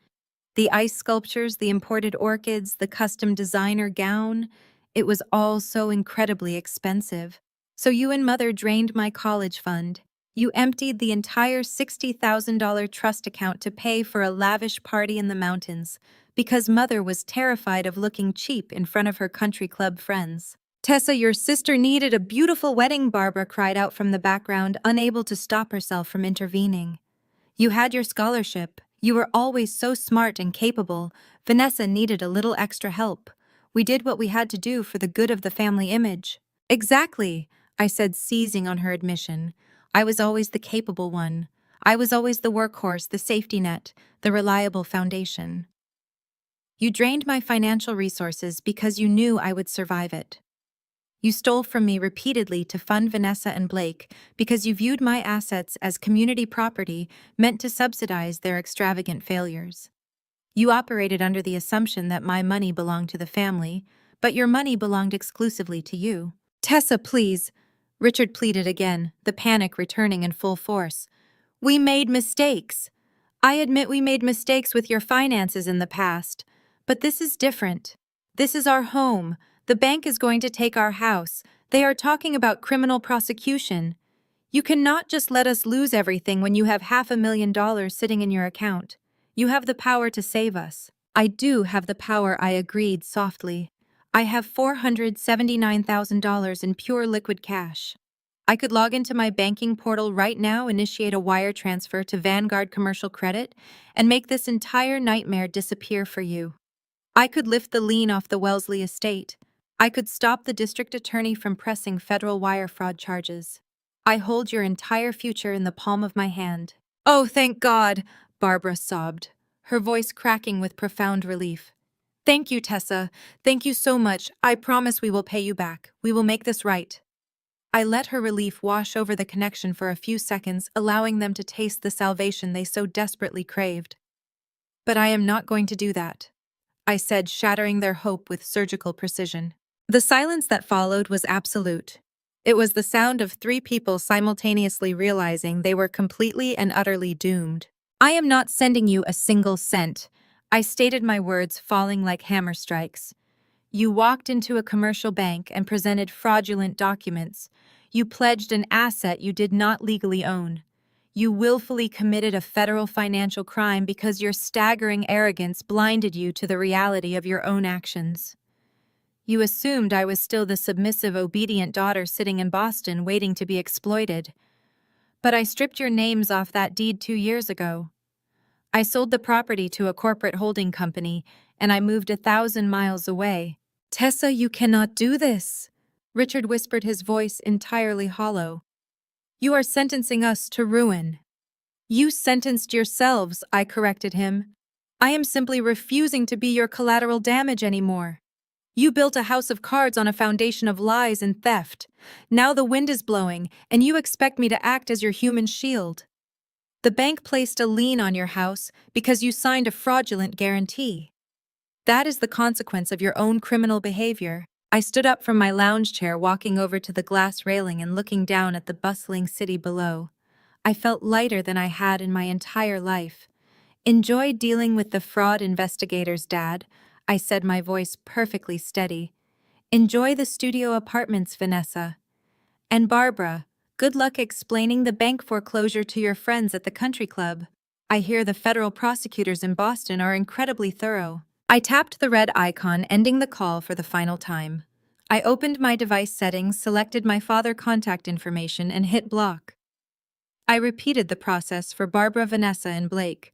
The ice sculptures, the imported orchids, the custom designer gown, it was all so incredibly expensive. So you and Mother drained my college fund. You emptied the entire $60,000 trust account to pay for a lavish party in the mountains, because Mother was terrified of looking cheap in front of her country club friends. Tessa, your sister needed a beautiful wedding, Barbara cried out from the background, unable to stop herself from intervening. You had your scholarship. You were always so smart and capable. Vanessa needed a little extra help. We did what we had to do for the good of the family image. Exactly, I said, seizing on her admission. I was always the capable one. I was always the workhorse, the safety net, the reliable foundation. You drained my financial resources because you knew I would survive it. You stole from me repeatedly to fund Vanessa and Blake because you viewed my assets as community property meant to subsidize their extravagant failures. You operated under the assumption that my money belonged to the family, but your money belonged exclusively to you. Tessa, please, Richard pleaded again, the panic returning in full force. We made mistakes. I admit we made mistakes with your finances in the past, but this is different. This is our home. The bank is going to take our house. They are talking about criminal prosecution. You cannot just let us lose everything when you have $500,000 sitting in your account. You have the power to save us. I do have the power, I agreed softly. I have $479,000 in pure liquid cash. I could log into my banking portal right now, initiate a wire transfer to Vanguard Commercial Credit, and make this entire nightmare disappear for you. I could lift the lien off the Wellesley estate. I could stop the district attorney from pressing federal wire fraud charges. I hold your entire future in the palm of my hand. Oh, thank God, Barbara sobbed, her voice cracking with profound relief. Thank you, Tessa. Thank you so much. I promise we will pay you back. We will make this right. I let her relief wash over the connection for a few seconds, allowing them to taste the salvation they so desperately craved. But I am not going to do that, I said, shattering their hope with surgical precision. The silence that followed was absolute. It was the sound of three people simultaneously realizing they were completely and utterly doomed. I am not sending you a single cent, I stated, my words falling like hammer strikes. You walked into a commercial bank and presented fraudulent documents. You pledged an asset you did not legally own. You willfully committed a federal financial crime because your staggering arrogance blinded you to the reality of your own actions. You assumed I was still the submissive, obedient daughter sitting in Boston waiting to be exploited. But I stripped your names off that deed 2 years ago. I sold the property to a corporate holding company, and I moved 1,000 miles away. Tessa, you cannot do this, Richard whispered, his voice entirely hollow. You are sentencing us to ruin. You sentenced yourselves, I corrected him. I am simply refusing to be your collateral damage anymore. You built a house of cards on a foundation of lies and theft. Now the wind is blowing, and you expect me to act as your human shield. The bank placed a lien on your house because you signed a fraudulent guarantee. That is the consequence of your own criminal behavior. I stood up from my lounge chair, walking over to the glass railing and looking down at the bustling city below. I felt lighter than I had in my entire life. Enjoy dealing with the fraud investigators, Dad, I said, my voice perfectly steady. Enjoy the studio apartments, Vanessa. And Barbara, good luck explaining the bank foreclosure to your friends at the country club. I hear the federal prosecutors in Boston are incredibly thorough. I tapped the red icon, ending the call for the final time. I opened my device settings, selected my father contact information, and hit block. I repeated the process for Barbara, Vanessa, and Blake.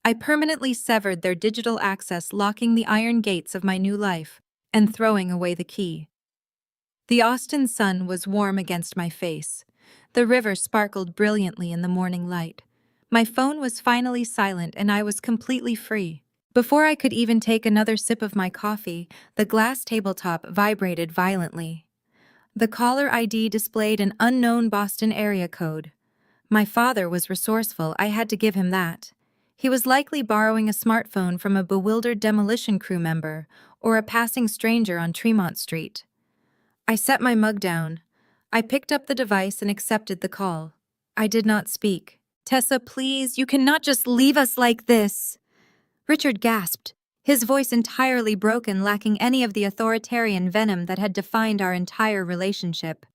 I permanently severed their digital access, locking the iron gates of my new life and throwing away the key. The Austin sun was warm against my face. The river sparkled brilliantly in the morning light. My phone was finally silent and I was completely free. Before I could even take another sip of my coffee, the glass tabletop vibrated violently. The caller ID displayed an unknown Boston area code. My father was resourceful, I had to give him that. He was likely borrowing a smartphone from a bewildered demolition crew member or a passing stranger on Tremont Street. I set my mug down. I picked up the device and accepted the call. I did not speak. Tessa, please, you cannot just leave us like this. Richard gasped, his voice entirely broken, lacking any of the authoritarian venom that had defined our entire relationship.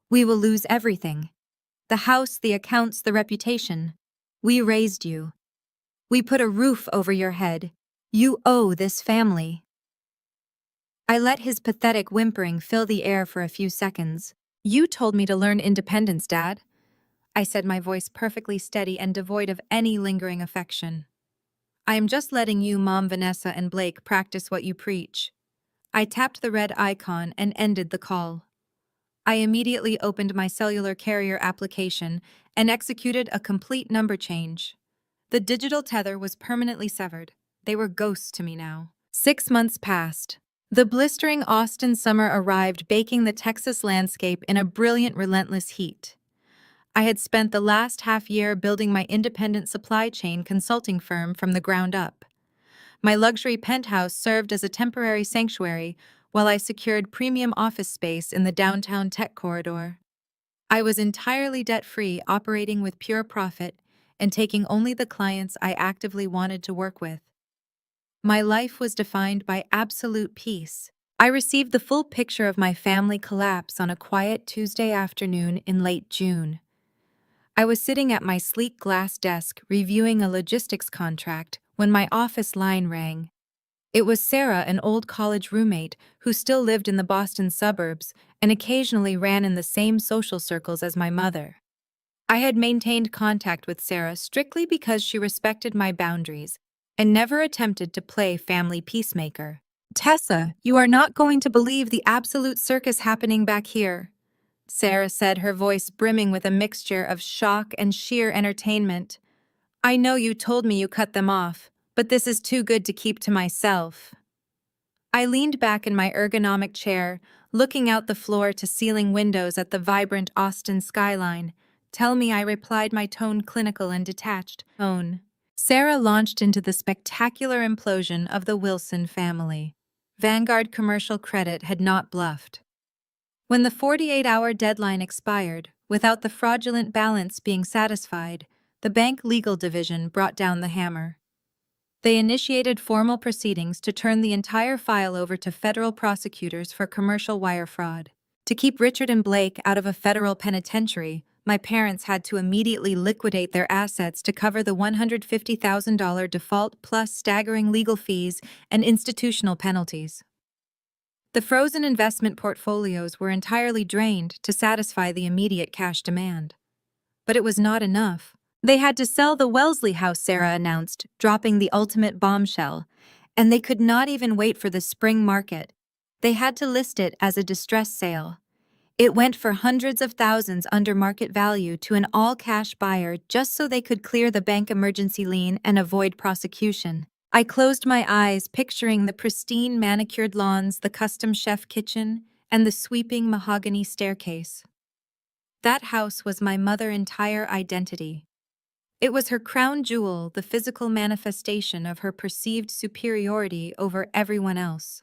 We will lose everything. The house, the accounts, the reputation. We raised you. We put a roof over your head. You owe this family. I let his pathetic whimpering fill the air for a few seconds. You told me to learn independence, Dad, I said, my voice perfectly steady and devoid of any lingering affection. I am just letting you, Mom, Vanessa, and Blake practice what you preach. I tapped the red icon and ended the call. I immediately opened my cellular carrier application and executed a complete number change. The digital tether was permanently severed. They were ghosts to me now. 6 months passed. The blistering Austin summer arrived, baking the Texas landscape in a brilliant, relentless heat. I had spent the last half year building my independent supply chain consulting firm from the ground up. My luxury penthouse served as a temporary sanctuary while I secured premium office space in the downtown tech corridor. I was entirely debt-free, operating with pure profit, and taking only the clients I actively wanted to work with. My life was defined by absolute peace. I received the full picture of my family collapse on a quiet Tuesday afternoon in late June. I was sitting at my sleek glass desk reviewing a logistics contract when my office line rang. It was Sarah, an old college roommate who still lived in the Boston suburbs and occasionally ran in the same social circles as my mother. I had maintained contact with Sarah strictly because she respected my boundaries and never attempted to play family peacemaker. Tessa, you are not going to believe the absolute circus happening back here, Sarah said, her voice brimming with a mixture of shock and sheer entertainment. I know you told me you cut them off, but this is too good to keep to myself. I leaned back in my ergonomic chair, looking out the floor-to-ceiling windows at the vibrant Austin skyline. Tell me, I replied, my tone clinical and detached. Tone. Sarah launched into the spectacular implosion of the Wilson family. Vanguard Commercial Credit had not bluffed. When the 48-hour deadline expired, without the fraudulent balance being satisfied, the bank legal division brought down the hammer. They initiated formal proceedings to turn the entire file over to federal prosecutors for commercial wire fraud. To keep Richard and Blake out of a federal penitentiary, my parents had to immediately liquidate their assets to cover the $150,000 default plus staggering legal fees and institutional penalties. The frozen investment portfolios were entirely drained to satisfy the immediate cash demand. But it was not enough. They had to sell the Wellesley house, Sarah announced, dropping the ultimate bombshell. And they could not even wait for the spring market. They had to list it as a distress sale. It went for hundreds of thousands under market value to an all-cash buyer just so they could clear the bank emergency lien and avoid prosecution. I closed my eyes, picturing the pristine manicured lawns, the custom chef kitchen, and the sweeping mahogany staircase. That house was my mother's entire identity. It was her crown jewel, the physical manifestation of her perceived superiority over everyone else.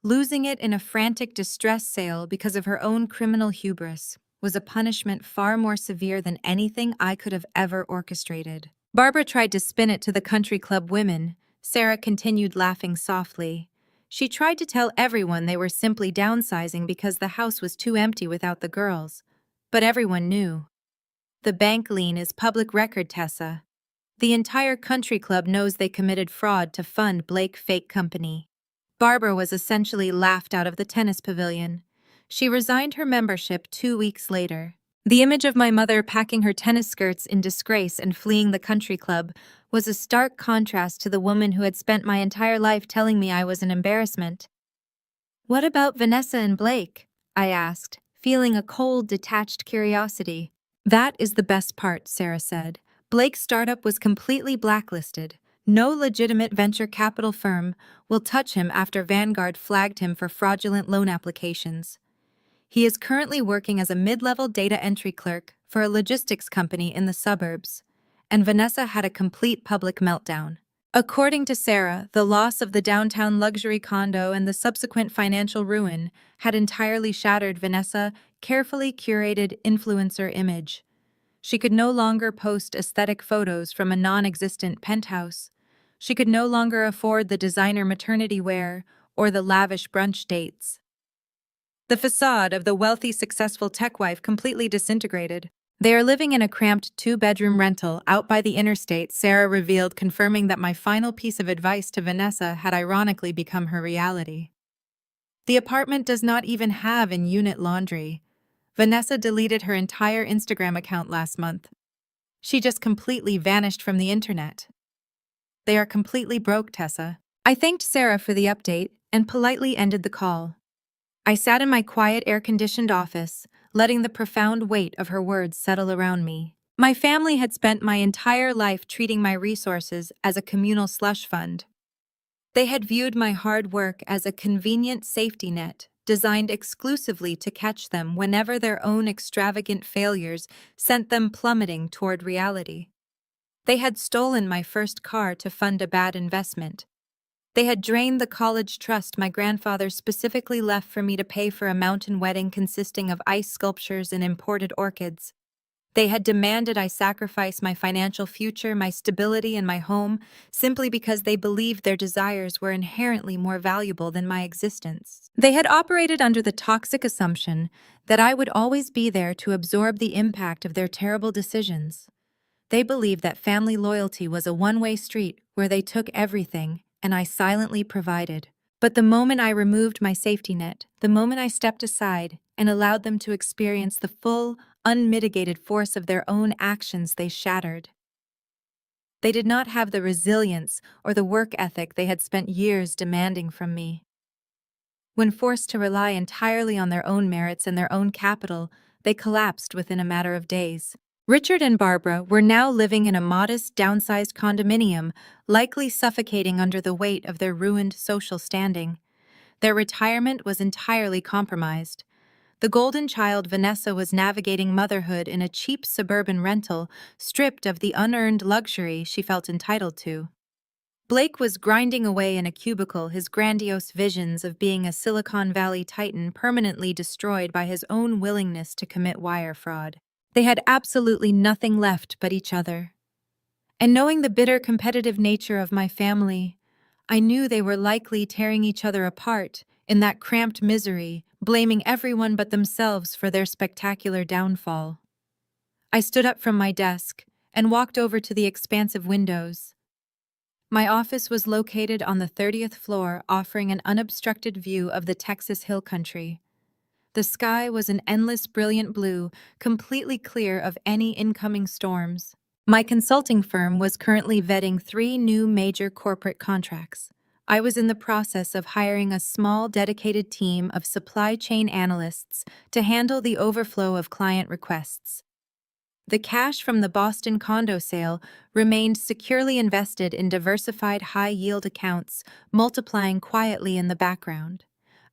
Losing it in a frantic distress sale because of her own criminal hubris was a punishment far more severe than anything I could have ever orchestrated. Barbara tried to spin it to the country club women. Sarah continued laughing softly. She tried to tell everyone they were simply downsizing because the house was too empty without the girls. But everyone knew. The bank lien is public record, Tessa. The entire country club knows they committed fraud to fund Blake Fake Company. Barbara was essentially laughed out of the tennis pavilion. She resigned her membership 2 weeks later. The image of my mother packing her tennis skirts in disgrace and fleeing the country club was a stark contrast to the woman who had spent my entire life telling me I was an embarrassment. "What about Vanessa and Blake?" I asked, feeling a cold, detached curiosity. "That is the best part," Sarah said. "Blake's startup was completely blacklisted. No legitimate venture capital firm will touch him after Vanguard flagged him for fraudulent loan applications. He is currently working as a mid-level data entry clerk for a logistics company in the suburbs, and Vanessa had a complete public meltdown." According to Sarah, the loss of the downtown luxury condo and the subsequent financial ruin had entirely shattered Vanessa's carefully curated influencer image. She could no longer post aesthetic photos from a non-existent penthouse. She could no longer afford the designer maternity wear or the lavish brunch dates. The facade of the wealthy, successful tech wife completely disintegrated. "They are living in a cramped 2-bedroom rental out by the interstate," Sarah revealed, confirming that my final piece of advice to Vanessa had ironically become her reality. "The apartment does not even have in-unit laundry. Vanessa deleted her entire Instagram account last month. She just completely vanished from the internet. They are completely broke, Tessa." I thanked Sarah for the update and politely ended the call. I sat in my quiet, air-conditioned office, letting the profound weight of her words settle around me. My family had spent my entire life treating my resources as a communal slush fund. They had viewed my hard work as a convenient safety net, designed exclusively to catch them whenever their own extravagant failures sent them plummeting toward reality. They had stolen my first car to fund a bad investment. They had drained the college trust my grandfather specifically left for me to pay for a mountain wedding consisting of ice sculptures and imported orchids. They had demanded I sacrifice my financial future, my stability, and my home simply because they believed their desires were inherently more valuable than my existence. They had operated under the toxic assumption that I would always be there to absorb the impact of their terrible decisions. They believed that family loyalty was a one-way street where they took everything and I silently provided. But the moment I removed my safety net, the moment I stepped aside and allowed them to experience the full, unmitigated force of their own actions, they shattered. They did not have the resilience or the work ethic they had spent years demanding from me. When forced to rely entirely on their own merits and their own capital, they collapsed within a matter of days. Richard and Barbara were now living in a modest, downsized condominium, likely suffocating under the weight of their ruined social standing. Their retirement was entirely compromised. The golden child Vanessa was navigating motherhood in a cheap suburban rental, stripped of the unearned luxury she felt entitled to. Blake was grinding away in a cubicle, his grandiose visions of being a Silicon Valley titan permanently destroyed by his own willingness to commit wire fraud. They had absolutely nothing left but each other. And knowing the bitter competitive nature of my family, I knew they were likely tearing each other apart in that cramped misery, blaming everyone but themselves for their spectacular downfall. I stood up from my desk and walked over to the expansive windows. My office was located on the 30th floor, offering an unobstructed view of the Texas hill country. The sky was an endless brilliant blue, completely clear of any incoming storms. My consulting firm was currently vetting 3 new major corporate contracts. I was in the process of hiring a small dedicated team of supply chain analysts to handle the overflow of client requests. The cash from the Boston condo sale remained securely invested in diversified high-yield accounts, multiplying quietly in the background.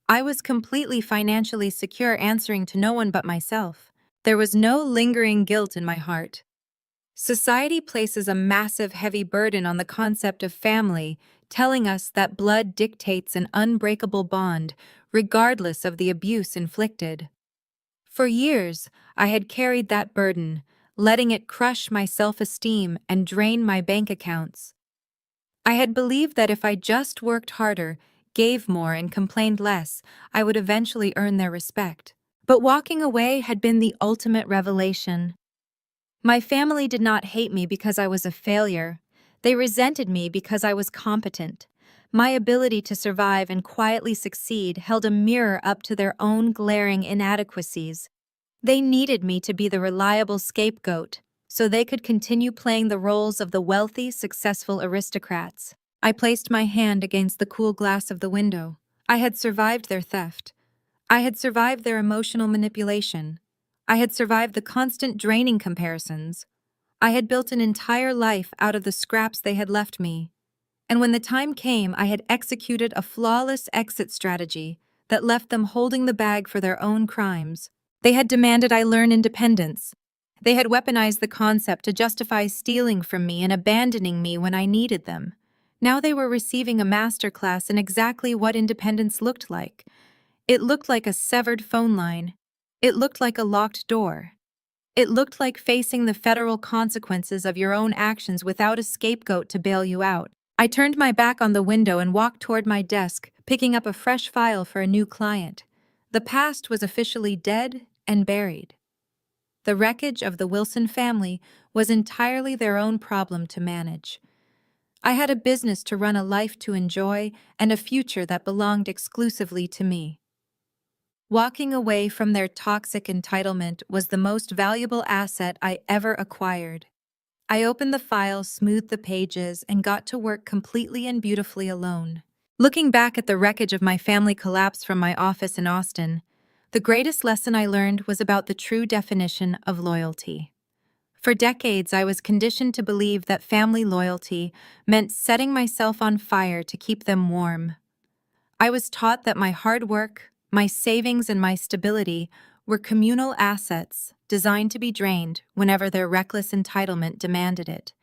I was completely financially secure, answering to no one but myself. There was no lingering guilt in my heart. Society places a massive, heavy burden on the concept of family, telling us that blood dictates an unbreakable bond, regardless of the abuse inflicted. For years, I had carried that burden, letting it crush my self-esteem and drain my bank accounts. I had believed that if I just worked harder, gave more, and complained less, I would eventually earn their respect. But walking away had been the ultimate revelation. My family did not hate me because I was a failure. They resented me because I was competent. My ability to survive and quietly succeed held a mirror up to their own glaring inadequacies. They needed me to be the reliable scapegoat, so they could continue playing the roles of the wealthy, successful aristocrats. I placed my hand against the cool glass of the window. I had survived their theft. I had survived their emotional manipulation. I had survived the constant draining comparisons. I had built an entire life out of the scraps they had left me. And when the time came, I had executed a flawless exit strategy that left them holding the bag for their own crimes. They had demanded I learn independence. They had weaponized the concept to justify stealing from me and abandoning me when I needed them. Now they were receiving a masterclass in exactly what independence looked like. It looked like a severed phone line. It looked like a locked door. It looked like facing the federal consequences of your own actions without a scapegoat to bail you out. I turned my back on the window and walked toward my desk, picking up a fresh file for a new client. The past was officially dead and buried. The wreckage of the Wilson family was entirely their own problem to manage. I had a business to run, a life to enjoy, and a future that belonged exclusively to me. Walking away from their toxic entitlement was the most valuable asset I ever acquired. I opened the file, smoothed the pages, and got to work completely and beautifully alone. Looking back at the wreckage of my family collapse from my office in Austin, the greatest lesson I learned was about the true definition of loyalty. For decades, I was conditioned to believe that family loyalty meant setting myself on fire to keep them warm. I was taught that my hard work, my savings, and my stability were communal assets designed to be drained whenever their reckless entitlement demanded it.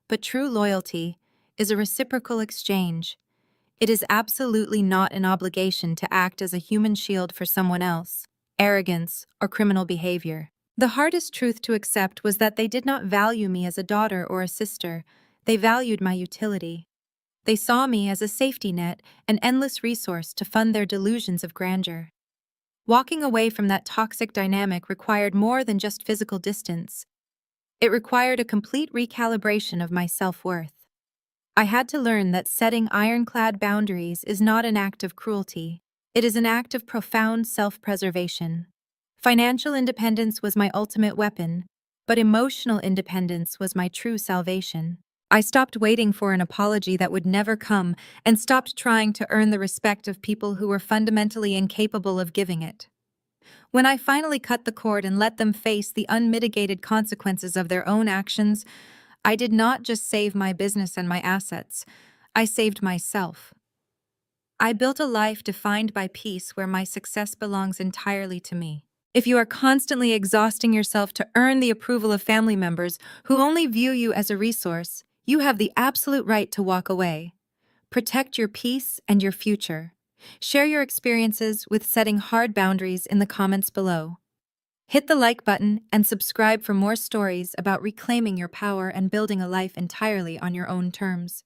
But true loyalty is a reciprocal exchange. It is absolutely not an obligation to act as a human shield for someone else, arrogance, or criminal behavior. The hardest truth to accept was that they did not value me as a daughter or a sister. They valued my utility. They saw me as a safety net, an endless resource to fund their delusions of grandeur. Walking away from that toxic dynamic required more than just physical distance. It required a complete recalibration of my self-worth. I had to learn that setting ironclad boundaries is not an act of cruelty. It is an act of profound self-preservation. Financial independence was my ultimate weapon, but emotional independence was my true salvation. I stopped waiting for an apology that would never come and stopped trying to earn the respect of people who were fundamentally incapable of giving it. When I finally cut the cord and let them face the unmitigated consequences of their own actions, I did not just save my business and my assets. I saved myself. I built a life defined by peace where my success belongs entirely to me. If you are constantly exhausting yourself to earn the approval of family members who only view you as a resource, you have the absolute right to walk away. Protect your peace and your future. Share your experiences with setting hard boundaries in the comments below. Hit the like button and subscribe for more stories about reclaiming your power and building a life entirely on your own terms.